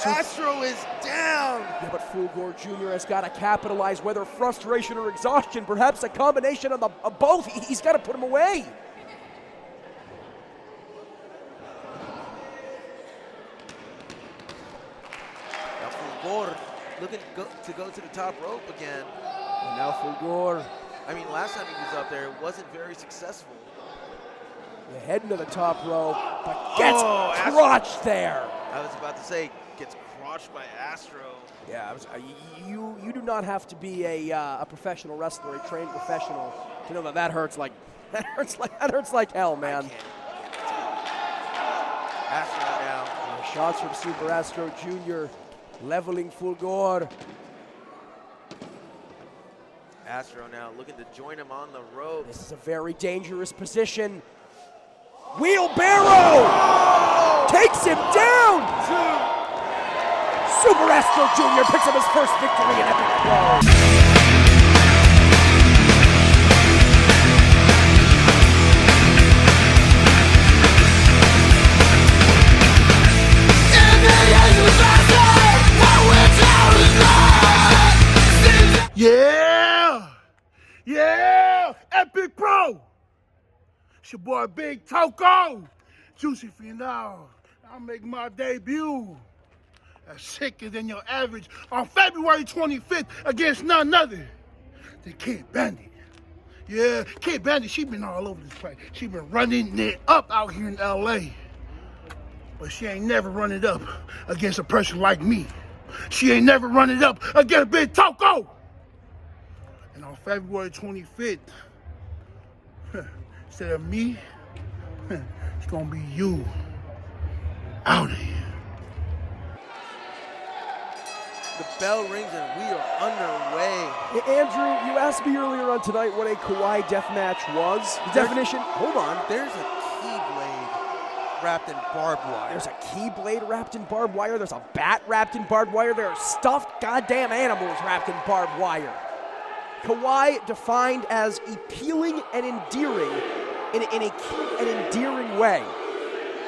Astro is down. Yeah, but Fulgor Jr. has got to capitalize, whether frustration or exhaustion, perhaps a combination of both. He's got to put him away. Now Fulgor looking to go to the top rope again. And now Fulgor. I mean, last time he was up there, it wasn't very successful. Heading to the top rope, but gets crotched there. I was about to say, gets crotched by Astro. Yeah, you do not have to be a professional wrestler, a trained professional, to know that hurts like that hurts like hell, man. Astro now. Shots from Super Astro Jr. leveling Fulgor. Astro now looking to join him on the ropes. This is a very dangerous position. Wheelbarrow! Takes him down! Super Astro Jr. picks up his first victory in Epic Pro. Yeah! Yeah! Epic Pro! It's your boy Big Toco! Juicy Finau. I'll make my debut. As sicker than your average on February 25th against none other than Kid Bandit. Yeah, Kid Bandit, she been all over this place. She been running it up out here in LA. But she ain't never run it up against a person like me. She ain't never run it up against Big Toco! And on February 25th, instead of me, it's gonna be you out of here. The bell rings and we are underway. Hey, Andrew, you asked me earlier on tonight what a Kawaii deathmatch was. The definition, hold on. There's a keyblade wrapped in barbed wire. There's a keyblade wrapped in barbed wire. There's a bat wrapped in barbed wire. There are stuffed goddamn animals wrapped in barbed wire. Kawaii defined as appealing and endearing in a cute and endearing way.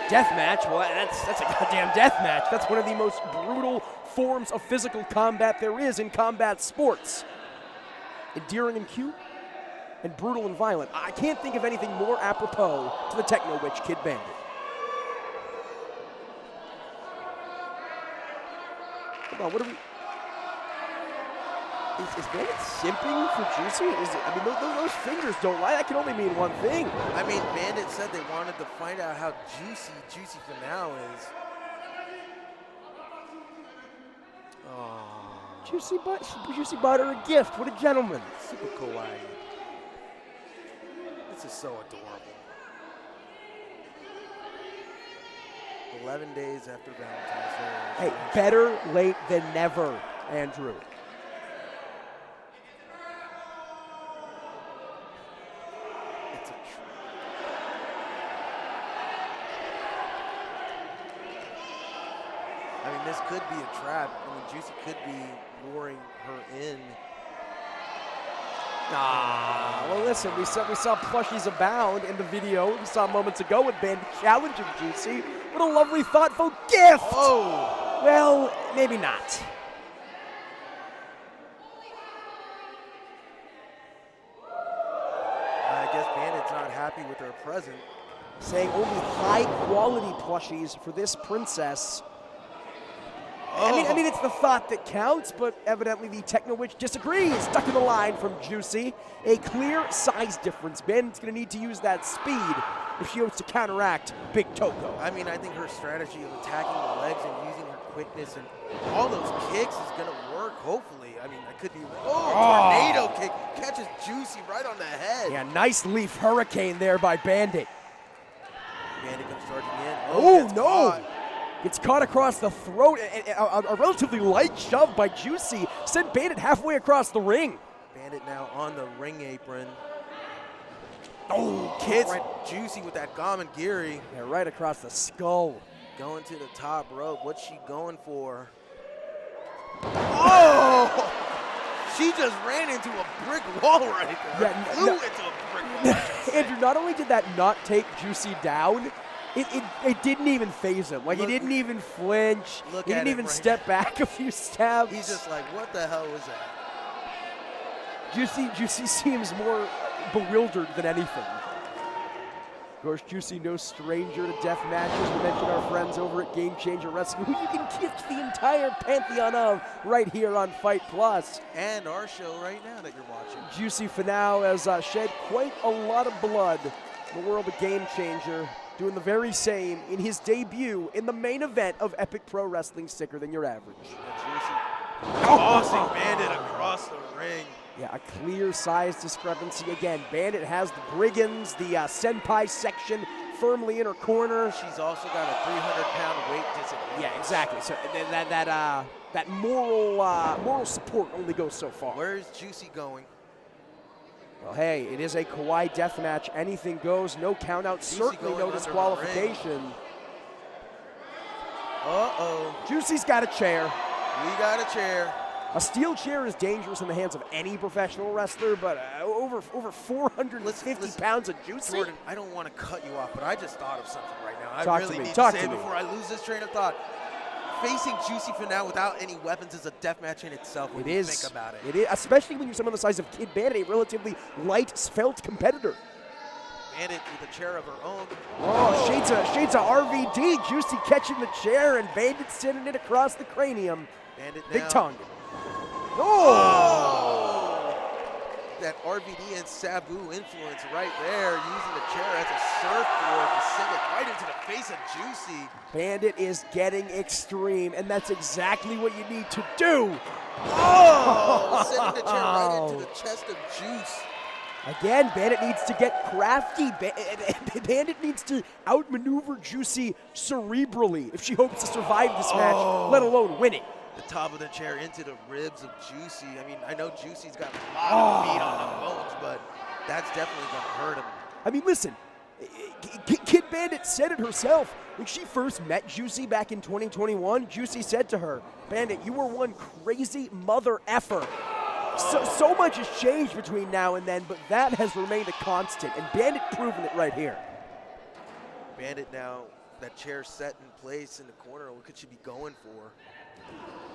Deathmatch, well, that's a goddamn deathmatch. That's one of the most brutal forms of physical combat there is in combat sports. Endearing and cute, and brutal and violent. I can't think of anything more apropos to the Techno Witch Kid Bandit. Hold on, what are we... Is Bandit simping for Juicy? Those fingers don't lie. That can only mean one thing. I mean, Bandit said they wanted to find out how juicy Finau is. Oh. Juicy bought her a gift. What a gentleman. Super Kawaii. This is so adorable. 11 days after Valentine's Day. Hey, better late than never, Andrew. this could be a trap. I mean, Juicy could be luring her in. Well, listen, we saw plushies abound in the video we saw moments ago with Bandit challenging Juicy. What a lovely, thoughtful gift! Oh! Well, maybe not. I guess Bandit's not happy with her present. Saying only high-quality plushies for this princess. I mean, it's the thought that counts, but evidently the Techno Witch disagrees. Stuck in the line from Juicy. A clear size difference. Bandit's going to need to use that speed if she hopes to counteract Big Toko. I mean, I think her strategy of attacking the legs and using her quickness and all those kicks is going to work, hopefully. I mean, I could be... tornado kick. Catches Juicy right on the head. Yeah, nice leaf hurricane there by Bandit. Bandit comes charging in. Oh, no! Caught. Gets caught across the throat. A relatively light shove by Juicy sent Bandit halfway across the ring. Bandit now on the ring apron. Oh, Hits Juicy with that Gamengiri. Yeah, right across the skull. Going to the top rope. What's she going for? Oh! She just ran into a brick wall right there. Yeah, Flew into a brick wall. Andrew, not only did that not take Juicy down, it didn't even phase him. Like, he didn't even flinch. He didn't even step back a few steps. He's just like, what the hell was that? Juicy seems more bewildered than anything. Of course, Juicy, no stranger to death matches. We mentioned our friends over at Game Changer Wrestling, who you can catch the entire pantheon of right here on Fight Plus. And our show right now that you're watching. Juicy Finau has shed quite a lot of blood in the world of Game Changer, doing the very same in his debut in the main event of Epic Pro Wrestling, Sicker Than Your Average. Juicy tossing Bandit across the ring. Yeah, a clear size discrepancy. Again, Bandit has the Brigands, the Senpai section firmly in her corner. She's also got a 300-pound weight disadvantage. Yeah, exactly. So that moral support only goes so far. Where's Juicy going? Well, hey, it is a Kawaii death match. Anything goes. No count out. Certainly no disqualification. Uh-oh. Juicy's got a chair. We got a chair. A steel chair is dangerous in the hands of any professional wrestler, but over 450 pounds of Juicy? Jordan, I don't want to cut you off, but I just thought of something right now. Talk I really to me. need Talk to say to it me. before I lose this train of thought. Facing Juicy Finau without any weapons is a death match in itself when you think about it. It is, especially when you're someone the size of Kid Bandit, a relatively light, svelte competitor. Bandit with a chair of her own. Oh, shades of RVD. Juicy catching the chair and Bandit sending it across the cranium. Bandit now. Big tongue. Oh! That RVD and Sabu influence right there, using the chair as a surfboard to send it right into the face of Juicy. Bandit is getting extreme, and that's exactly what you need to do. Oh! Sending the chair right into the chest of Juice. Again, Bandit needs to get crafty. Bandit needs to outmaneuver Juicy cerebrally if she hopes to survive this match, let alone win it. The top of the chair into the ribs of Juicy. I mean, I know Juicy's got a lot of meat on the bones, but that's definitely going to hurt him. I mean, listen, Kid Bandit said it herself. When she first met Juicy back in 2021, Juicy said to her, Bandit, you were one crazy mother effer. So much has changed between now and then, but that has remained a constant, and Bandit proven it right here. Bandit now, that chair set in place in the corner. What could she be going for?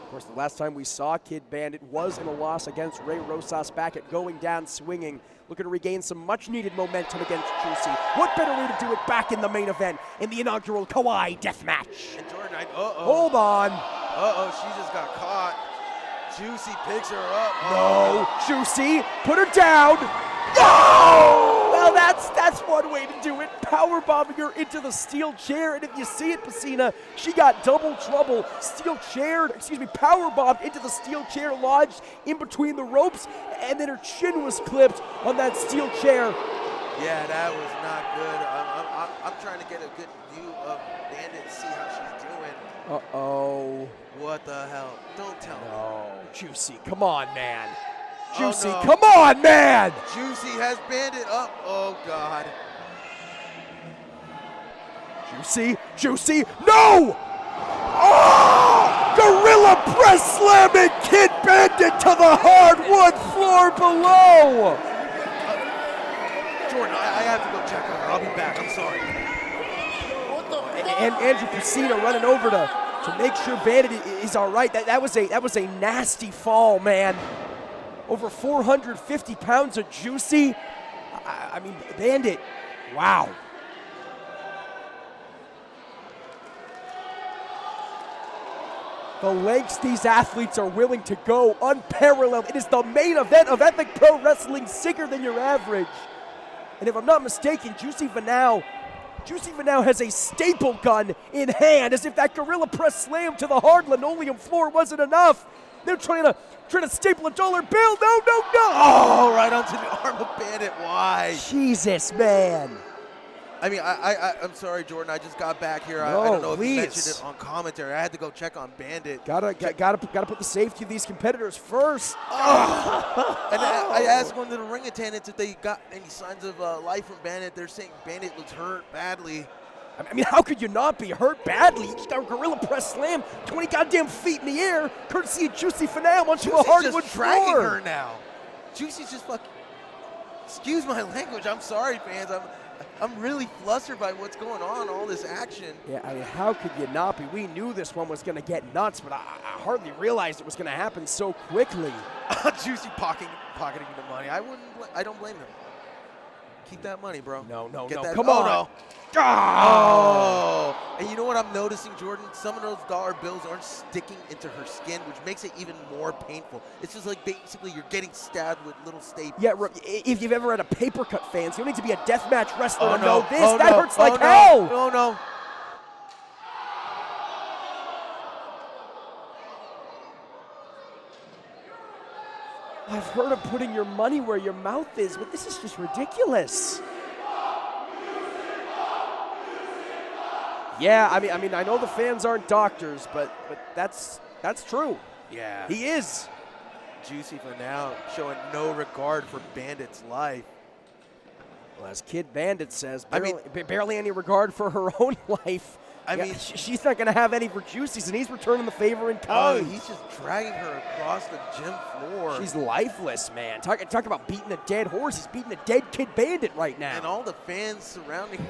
Of course, the last time we saw Kid Bandit was in a loss against Ray Rosas back at Going Down Swinging, looking to regain some much-needed momentum against Juicy. What better way to do it back in the main event in the inaugural Kawaii death match? And Jordan, Hold on. She just got caught. Juicy picks her up. No, Juicy, put her down. No! Well, that's one way to do it. Power bombing her into the steel chair, and if you see it, Pacina, she got double trouble. Power bombed into the steel chair, lodged in between the ropes, and then her chin was clipped on that steel chair. Yeah, that was not good. I'm trying to get a good view of Bandit and see how she's doing. Uh-oh. What the hell? Don't tell me. No, Juicy, come on, man. Juicy, no. come on, man! Juicy has Bandit up. Oh, God. Juicy, no! Oh! Gorilla press slamming Kid Bandit to the hardwood floor below. Jordan, I have to go check on her. I'll be back. I'm sorry. And Andrew Piscina running over to make sure Bandit is all right. That was a nasty fall, man. Over 450 pounds of juicy. I mean, Bandit, wow. The lengths these athletes are willing to go, unparalleled. It is the main event of Epic Pro Wrestling, sicker than your average. And if I'm not mistaken, Juicy Finau has a staple gun in hand, as if that gorilla press slam to the hard linoleum floor wasn't enough. They're trying to staple a dollar bill. No. Oh, right onto the arm of Bandit. Why? Jesus, man. I mean, I'm sorry, Jordan. I just got back here. I don't know if you mentioned it on commentary. I had to go check on Bandit. Gotta put the safety of these competitors first. Oh. And I asked one of the ring attendants if they got any signs of life from Bandit. They're saying Bandit looks hurt badly. I mean, how could you not be hurt badly? You just got a gorilla press slam, 20 goddamn feet in the air, courtesy of Juicy Finau onto a hardwood just floor. dragging her now. Juicy's just fucking. Excuse my language. I'm sorry, fans. I'm really flustered by what's going on, all this action. Yeah, I mean, how could you not be? We knew this one was going to get nuts, but I hardly realized it was going to happen so quickly. Juicy pocketing the money. I don't blame him. Keep that money, bro. No. Come on. No. Oh. And you know what I'm noticing, Jordan? Some of those dollar bills aren't sticking into her skin, which makes it even more painful. It's just like basically you're getting stabbed with little staples. Yeah, if you've ever had a paper cut, fans, you don't need to be a deathmatch wrestler to know this. That hurts like hell. No. I've heard of putting your money where your mouth is, but this is just ridiculous. Yeah, I mean, I know the fans aren't doctors, but that's true. Yeah. He is. Juicy for now, showing no regard for Bandit's life. Well, as Kid Bandit says, barely any regard for her own life. I mean, she's not going to have any for Juicy's, and he's returning the favor in kind. Oh, he's just dragging her across the gym floor. She's lifeless, man. Talk about beating a dead horse. He's beating a dead Kid Bandit right now. And all the fans surrounding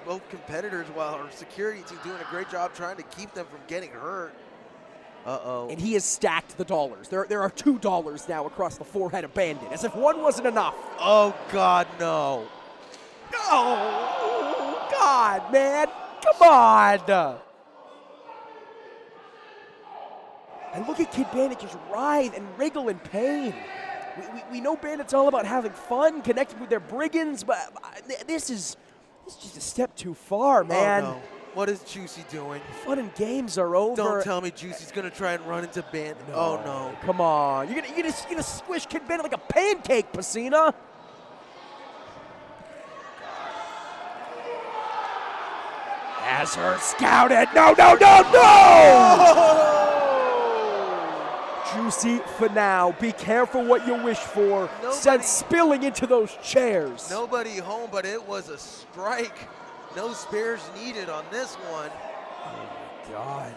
both competitors, while our security team doing a great job trying to keep them from getting hurt. Uh-oh. And he has stacked the dollars. There are $2 now across the forehead of Bandit, as if one wasn't enough. Oh, God, no. Oh, God, man. Come on. And look at Kid Bandit just writhe and wriggle in pain. We know Bandit's all about having fun, connecting with their brigands, but this is just a step too far, man. Oh, no. What is Juicy doing? Fun and games are over. Don't tell me Juicy's gonna try and run into Bandit. No. Oh no! Come on, you're gonna squish Kid Bandit like a pancake, Piscina. Has her scouted. No! Juicy Finau, be careful what you wish for. Sent spilling into those chairs. Nobody home, but it was a strike. No spares needed on this one. Oh my God!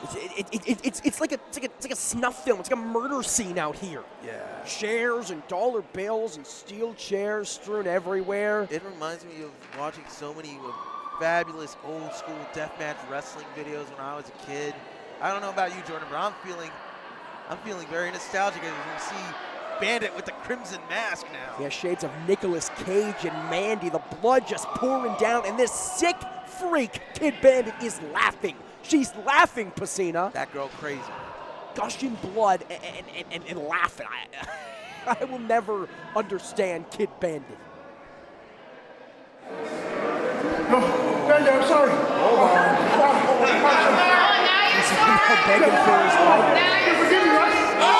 It's like a snuff film. It's like a murder scene out here. Yeah. Chairs and dollar bills and steel chairs strewn everywhere. It reminds me of watching so many fabulous old school deathmatch wrestling videos when I was a kid. I don't know about you, Jordan, but I'm feeling very nostalgic as we see Bandit with the crimson mask now. Yeah, shades of Nicolas Cage and Mandy. The blood just pouring down, and this sick freak Kid Bandit is laughing. She's laughing, Piscina. That girl crazy. Gushing blood and laughing. I will never understand Kid Bandit. No, Bandit, I'm sorry. Hold on. He's begging for his life. Forgive me, right? No!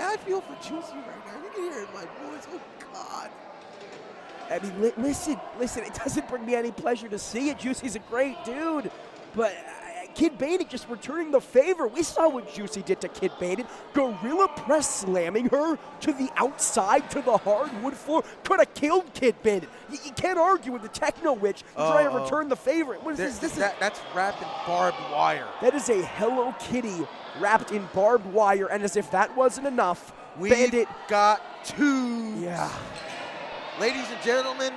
I feel for Juicy right now. You can hear it in my voice. Oh, God. I mean, listen, it doesn't bring me any pleasure to see it. Juicy's a great dude, but Kid Bandit just returning the favor. We saw what Juicy did to Kid Bandit. Gorilla press slamming her to the outside, to the hardwood floor. Could have killed Kid Bandit. You can't argue with the Techno Witch trying to return the favor. What is this? That's wrapped in barbed wire. That is a Hello Kitty wrapped in barbed wire, and as if that wasn't enough, Bandit got tubes. Yeah. Ladies and gentlemen,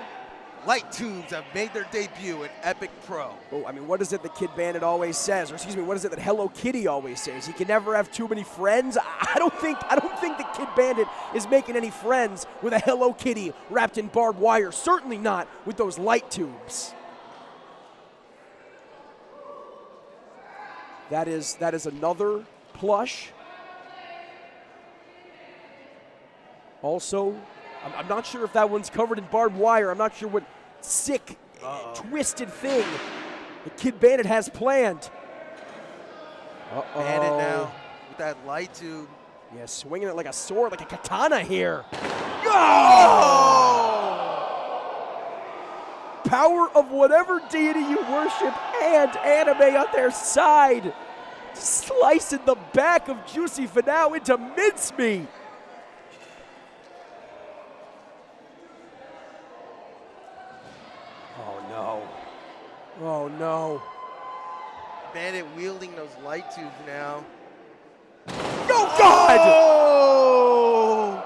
light tubes have made their debut in Epic Pro. Oh, I mean, what is it that Kid Bandit always says? Or excuse me, what is it that Hello Kitty always says? He can never have too many friends. I don't think that Kid Bandit is making any friends with a Hello Kitty wrapped in barbed wire. Certainly not with those light tubes. That is another plush. Also, I'm not sure if that one's covered in barbed wire. I'm not sure what sick, twisted thing the Kid Bandit has planned. Bandit now with that light tube. Yeah, swinging it like a sword, like a katana here. Power of whatever deity you worship and anime on their side. Slicing the back of Juicy Finau into mincemeat. Oh no. Bandit wielding those light tubes now. Oh God! Oh!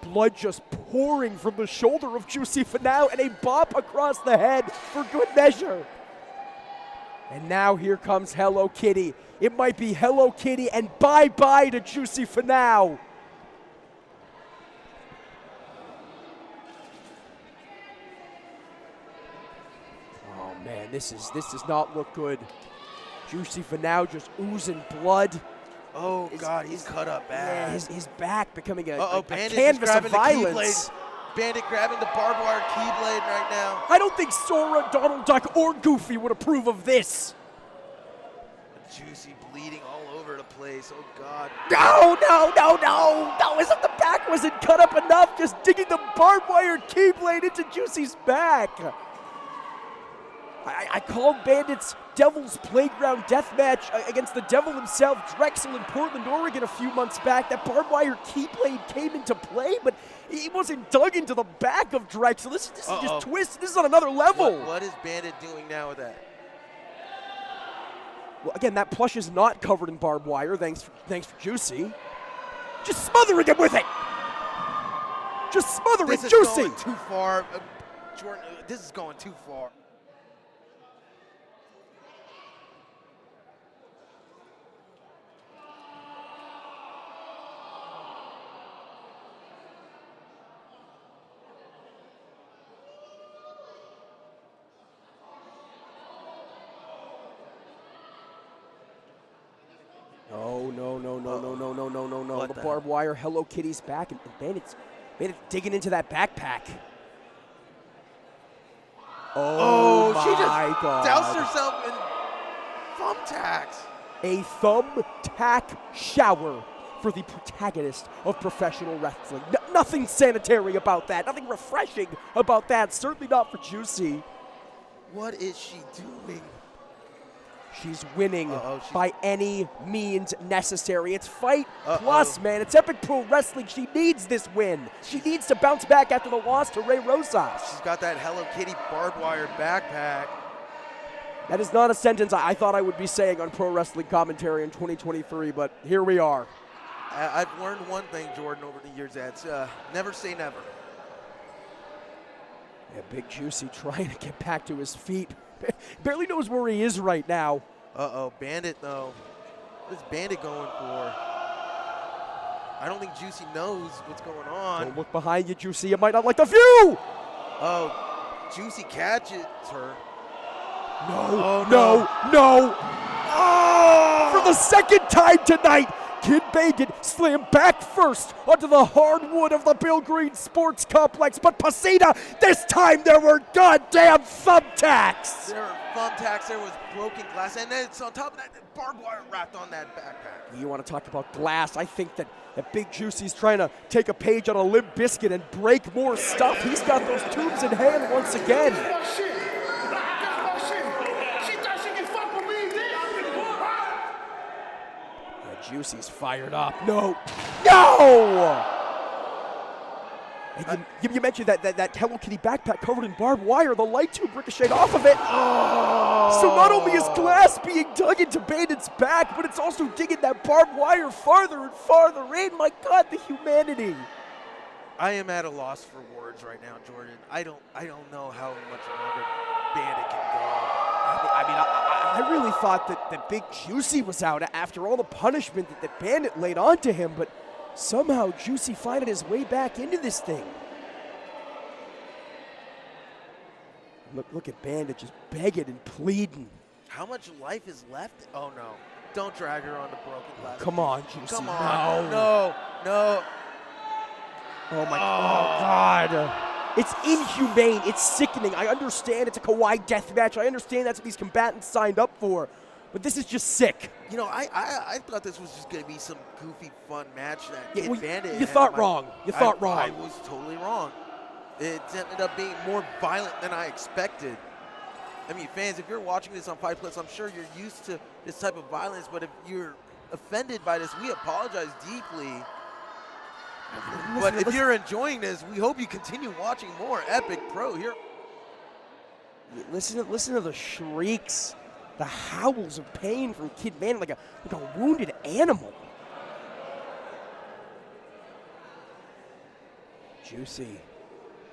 Blood just pouring from the shoulder of Juicy Finau and a bop across the head for good measure. And now here comes Hello Kitty. It might be Hello Kitty and bye-bye to Juicy Finau. Man, this does not look good. Juicy Finau just oozing blood. Oh God, he's cut up bad. Yeah, his back becoming a Bandit canvas of violence. Bandit grabbing the barbed wire keyblade right now. I don't think Sora, Donald Duck, or Goofy would approve of this. Juicy bleeding all over the place. Oh God. No, as if the back wasn't cut up enough, just digging the barbed wire keyblade into Juicy's back. I called Bandit's Devil's Playground deathmatch against the devil himself, Drexel, in Portland, Oregon a few months back. That barbed wire keyblade came into play, but he wasn't dug into the back of Drexel. This is just twisted. This is on another level. What is Bandit doing now with that? Well, again, that plush is not covered in barbed wire, thanks for Juicy. Just smothering him with it. Just smothering Juicy. This is going too far. Jordan, this is going too far. No. The barbed wire, Hello Kitty's back, and Bandit's digging into that backpack. Oh she just my God. doused herself in thumbtacks. A thumbtack shower for the protagonist of professional wrestling. Nothing sanitary about that. Nothing refreshing about that. Certainly not for Juicy. What is she doing? She's winning by any means necessary. It's Fight Plus, man. It's Epic Pro Wrestling. She needs this win. She needs to bounce back after the loss to Rosas. She's got that Hello Kitty barbed wire backpack. That is not a sentence I thought I would be saying on pro wrestling commentary in 2023, but here we are. I've learned one thing, Jordan, over the years. That's never say never. Yeah, Big Juicy trying to get back to his feet. Barely knows where he is right now. Bandit, though. What is Bandit going for? I don't think Juicy knows what's going on. Don't look behind you, Juicy. You might not like the view. Oh, Juicy catches her. No. Oh! For the second time tonight, Kid Bandit slammed back first onto the hardwood of the Bill Greene Sports Complex, but Pasina, this time there were goddamn thumbtacks! There were thumbtacks, there was broken glass, and then it's on top of that, barbed wire wrapped on that backpack. You want to talk about glass? I think that Big Juicy's trying to take a page out of Limp Bizkit and break more stuff. He's got those tubes in hand once again. Juicy's fired up. No! No! And you mentioned that Hello Kitty backpack covered in barbed wire. The light tube ricocheted off of it. Oh. So not only is glass being dug into Bandit's back, but it's also digging that barbed wire farther and farther in. My God, the humanity. I am at a loss for words right now, Jordan. I don't know how much longer Bandit can go. I really thought that Big Juicy was out after all the punishment that Bandit laid onto him, but somehow Juicy finding his way back into this thing. Look at Bandit just begging and pleading. How much life is left? Oh no. Don't drag her on the broken glass. Come on, Juicy. Come on. No. Oh my God. It's inhumane. It's sickening. I understand it's a Kawaii death match. I understand that's what these combatants signed up for. But this is just sick. You know, I thought this was just going to be some goofy, fun match that Kid Bandit. You thought wrong. You thought wrong. I was totally wrong. It ended up being more violent than I expected. I mean, fans, if you're watching this on Fight Plus, I'm sure you're used to this type of violence. But if you're offended by this, we apologize deeply. But if you're enjoying this, we hope you continue watching more Epic Pro here. Listen to the shrieks, the howls of pain from Kid Bandit like a wounded animal. Juicy,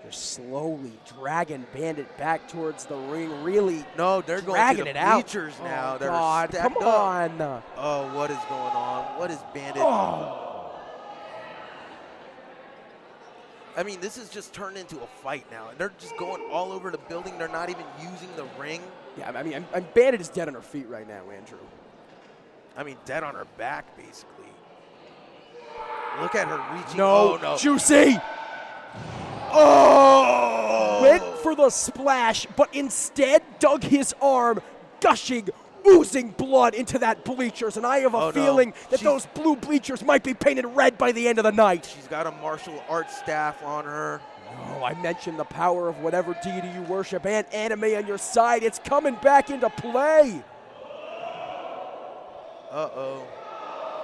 they're slowly dragging Bandit back towards the ring. Really, no, they're going to the bleachers now. Oh, they're God, stacked come up. on! Oh, what is going on? What is Bandit? Oh. I mean, this has just turned into a fight now. They're just going all over the building. They're not even using the ring. Yeah, I mean, Bandit is dead on her feet right now, Andrew. I mean, dead on her back, basically. Look at her reaching. No, oh, no. Juicy! Oh! Went for the splash, but instead dug his arm, gushing, oozing blood into that bleachers, and I have a feeling that those blue bleachers might be painted red by the end of the night. She's got a martial arts staff on her. No, I mentioned the power of whatever deity you worship and anime on your side. It's coming back into play. Uh-oh.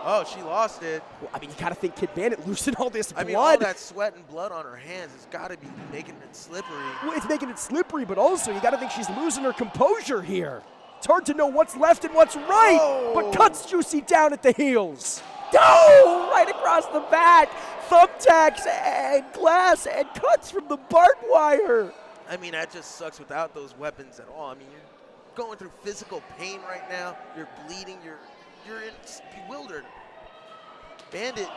Oh, she lost it. Well, I mean, you got to think Kid Bandit loosened all this blood. I mean, all that sweat and blood on her hands has got to be making it slippery. Well, it's making it slippery, but also you got to think she's losing her composure here. It's hard to know what's left and what's right, but cuts Juicy down at the heels. No! Right across the back. Thumbtacks and glass and cuts from the barbed wire. I mean, that just sucks without those weapons at all. I mean, you're going through physical pain right now. You're bleeding. You're bewildered. Bandit.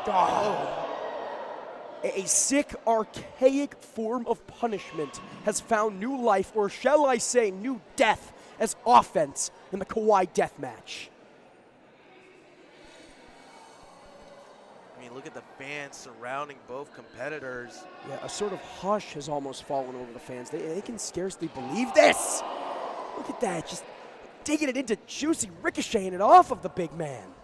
A sick, archaic form of punishment has found new life, or shall I say new death, as offense in the Kawaii deathmatch. I mean, look at the fans surrounding both competitors. Yeah, a sort of hush has almost fallen over the fans. They can scarcely believe this. Look at that, just digging it into Juicy, ricocheting it off of the big man.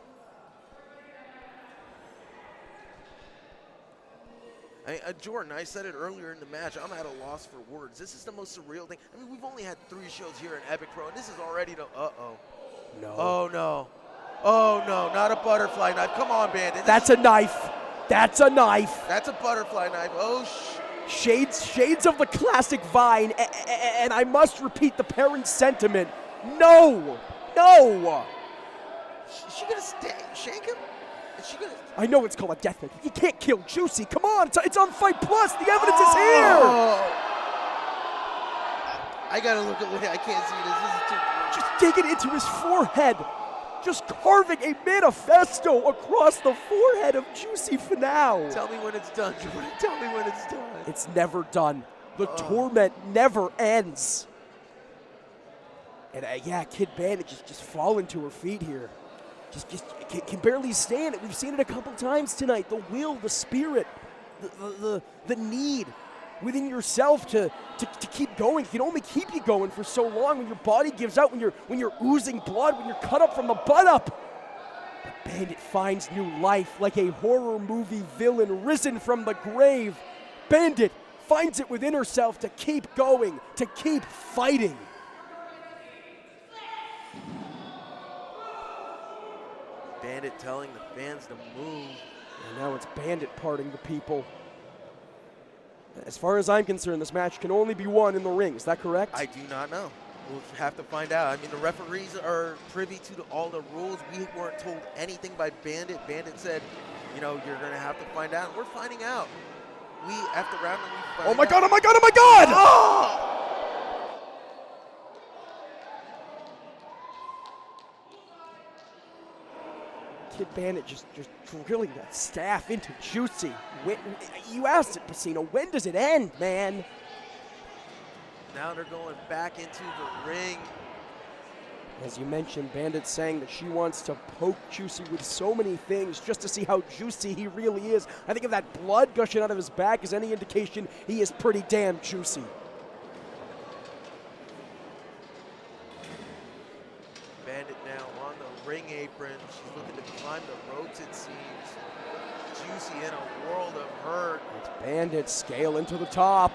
Jordan, I said it earlier in the match, I'm at a loss for words. This is the most surreal thing. I mean, we've only had 3 shows here in Epic Pro, and this is already the, No. Oh, no. Oh, no, not a butterfly knife. Come on, Bandit. That's a knife. That's a knife. That's a butterfly knife. Oh, Shades of the classic Vine, and I must repeat the parent's sentiment. No. No. Is she going to shank him? Is she going to... I know it's called a death match. You can't kill Juicy. Come on, it's on Fight Plus. The evidence is here. I gotta look at I can't see this. This is too close. Just digging into his forehead. Just carving a manifesto across the forehead of Juicy Finau. Tell me when it's done, Jordan. Tell me when it's done. It's never done. The torment never ends. And yeah, Kid Bandit just falling to her feet here. just can barely stand it. We've seen it a couple times tonight. The will, the spirit, the need within yourself to keep going. It can only keep you going for so long when your body gives out, when you're oozing blood, when you're cut up from the butt up. But Bandit finds new life like a horror movie villain risen from the grave. Bandit finds it within herself to keep going, to keep fighting. Bandit telling the fans to move. And now it's Bandit parting the people. As far as I'm concerned, this match can only be won in the ring. Is that correct? I do not know. We'll have to find out. I mean, the referees are privy to all the rules. We weren't told anything by Bandit. Bandit said, you know, you're going to have to find out. And we're finding out. After round one, we find Oh my out. God, oh my God, oh my God! Oh! Kid Bandit just drilling that staff into Juicy. You asked it, Pacino. When does it end, man? Now they're going back into the ring. As you mentioned, Bandit saying that she wants to poke Juicy with so many things just to see how juicy he really is. I think if that blood gushing out of his back is any indication, he is pretty damn juicy. Bandit now on the ring apron. She's looking to climb the ropes, it seems. Juicy in a world of hurt. It's Bandit scaling to the top.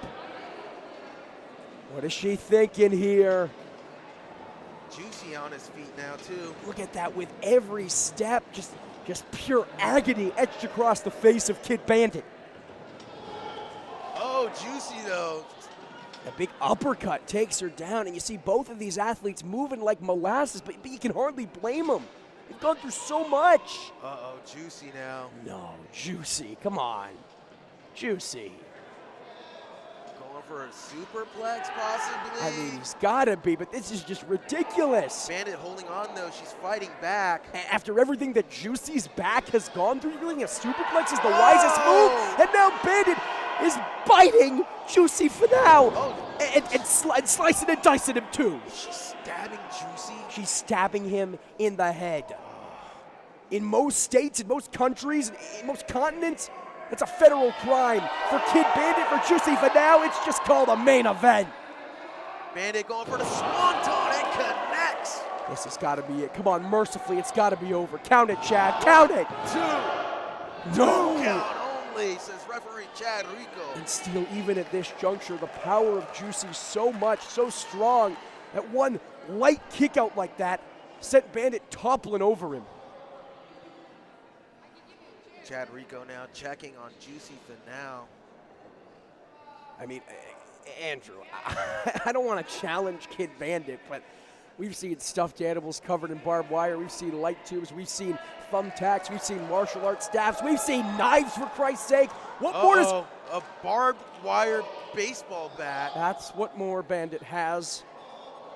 What is she thinking here? Juicy on his feet now, too. Look at that with every step, just pure agony etched across the face of Kid Bandit. Oh, Juicy, though. A big uppercut takes her down, and you see both of these athletes moving like molasses, but you can hardly blame them. They've gone through so much. Uh-oh, Juicy now. No, Juicy, come on. Juicy. Going for a superplex, possibly? I mean, he's gotta be, but this is just ridiculous. Bandit holding on, though. She's fighting back. After everything that Juicy's back has gone through, you think a superplex is the wisest move? And now Bandit is biting Juicy Finau and slicing and dicing him too. She's stabbing Juicy. She's stabbing him in the head. In most states, in most countries, in most continents, it's a federal crime. For Kid Bandit, for Juicy Finau, it's just called a main event. Bandit going for the swanton and connects. This has got to be it. Come on, mercifully, it's got to be over. Count it, Chad. Count it. No. Count only, says referee Chad Rico. And still, even at this juncture, the power of Juicy so much, so strong, that one light kick out like that sent Bandit toppling over him. Chad Rico now checking on Juicy Finau. I mean, Andrew, I don't want to challenge Kid Bandit, but we've seen stuffed animals covered in barbed wire. We've seen light tubes. We've seen thumbtacks. We've seen martial arts staffs. We've seen knives, for Christ's sake. What more is... A barbed wire baseball bat. That's what more Bandit has.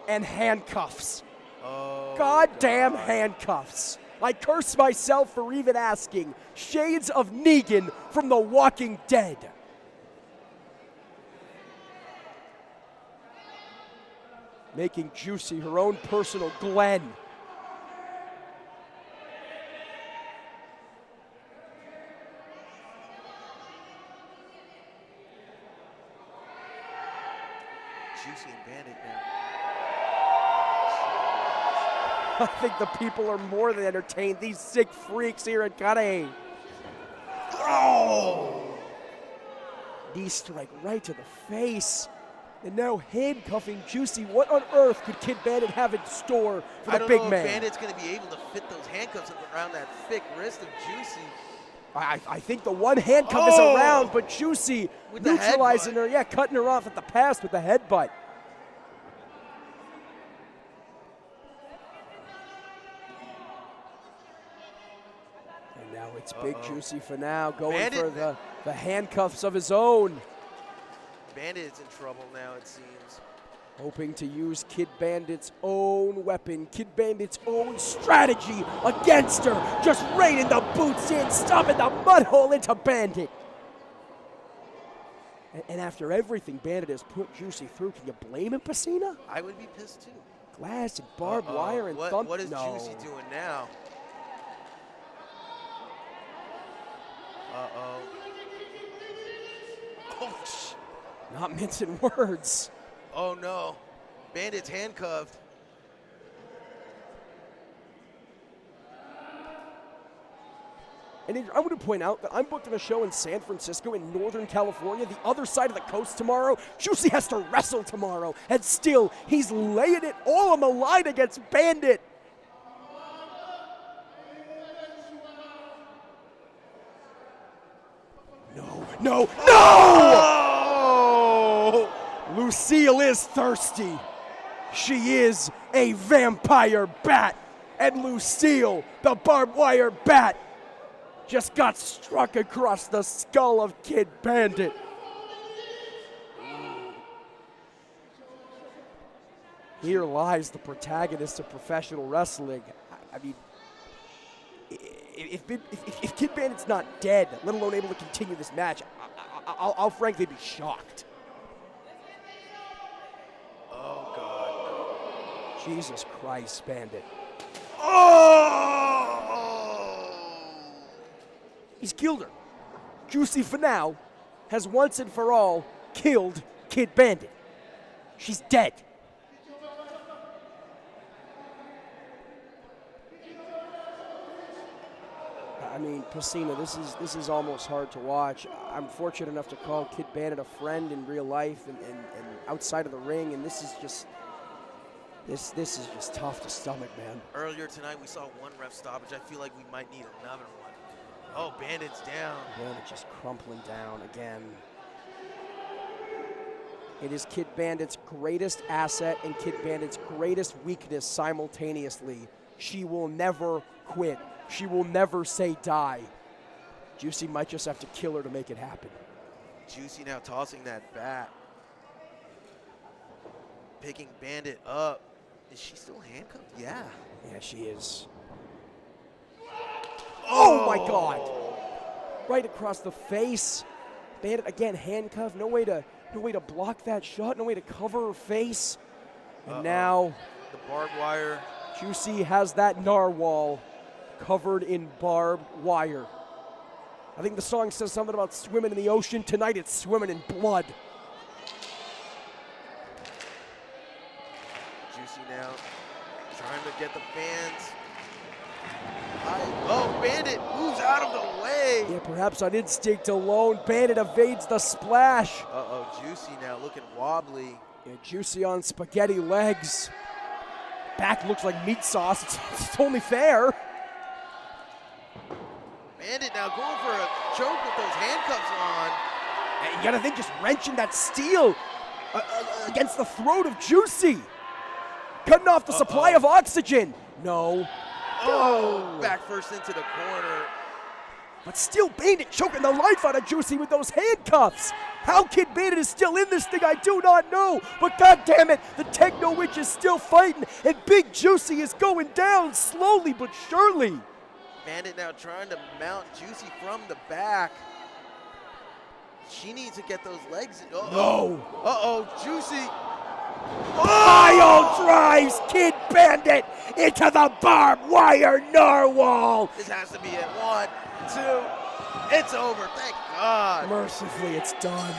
And handcuffs. Oh, Goddamn handcuffs. I curse myself for even asking. Shades of Negan from The Walking Dead. Making Juicy her own personal Glenn. Juicy and Bandit now. I think the people are more than entertained. These sick freaks here at Cudahy. Oh! Knee strike right to the face. And now handcuffing Juicy. What on earth could Kid Bandit have in store for the big man? I don't know if Bandit's going to be able to fit those handcuffs around that thick wrist of Juicy. I think the one handcuff is around, but Juicy with neutralizing her. Yeah, cutting her off at the pass with the headbutt. And now it's Big Juicy Finau going Bandit, for the handcuffs of his own. Bandit is in trouble now, it seems. Hoping to use Kid Bandit's own weapon, Kid Bandit's own strategy against her. Just raining the boots in, stomping the mud hole into Bandit. And after everything Bandit has put Juicy through, can you blame him, Pacina? I would be pissed too. Glass and barbed wire and thumb. What is Juicy doing now? Uh-oh. Oh, Not mincing words. oh no. Bandit's handcuffed. And I want to point out that I'm booked on a show in San Francisco in Northern California, the other side of the coast tomorrow. Juicy has to wrestle tomorrow, and still, he's laying it all on the line against Bandit. No! Oh! Lucille is thirsty. She is a vampire bat. And Lucille, the barbed wire bat, just got struck across the skull of Kid Bandit. Here lies the protagonist of professional wrestling. I mean, if Kid Bandit's not dead, let alone able to continue this match, I'll frankly be shocked. Oh, God, no. Jesus Christ, Bandit. Oh! He's killed her. Juicy Finau has once and for all killed Kid Bandit. She's dead. I mean, Pacina, this is almost hard to watch. I'm fortunate enough to call Kid Bandit a friend in real life and outside of the ring, and this is just tough to stomach, man. Earlier tonight, we saw one ref stoppage. I feel like we might need another one. Oh, Bandit's down. Bandit just crumpling down again. It is Kid Bandit's greatest asset and Kid Bandit's greatest weakness simultaneously. She will never quit. She will never say die. Juicy might just have to kill her to make it happen. Juicy now tossing that bat. Picking Bandit up. Is she still handcuffed? Yeah. Yeah, she is. Oh my God! Right across the face. Bandit again handcuffed. No way to block that shot. No way to cover her face. And now the barbed wire. Juicy has that narwhal covered in barbed wire. I think the song says something about swimming in the ocean. Tonight it's swimming in blood. Juicy now trying to get the fans. Oh, Bandit moves out of the way. Yeah, perhaps on instinct alone, Bandit evades the splash. Uh-oh, Juicy now looking wobbly. Yeah, Juicy on spaghetti legs. Back looks like meat sauce. It's only fair. Bandit now going for a choke with those handcuffs on. And you gotta think, just wrenching that steel against the throat of Juicy. Cutting off the supply of oxygen. No. Oh, back first into the corner. But still, Bandit choking the life out of Juicy with those handcuffs. How Kid Bandit is still in this thing, I do not know. But God damn it, the Techno Witch is still fighting, and Big Juicy is going down slowly but surely. Bandit now trying to mount Juicy from the back. She needs to get those legs. No. Uh-oh, Juicy. Pile drives Kid Bandit into the barbed wire narwhal. This has to be it. 1, 2. It's over. Thank God. Mercifully, it's done.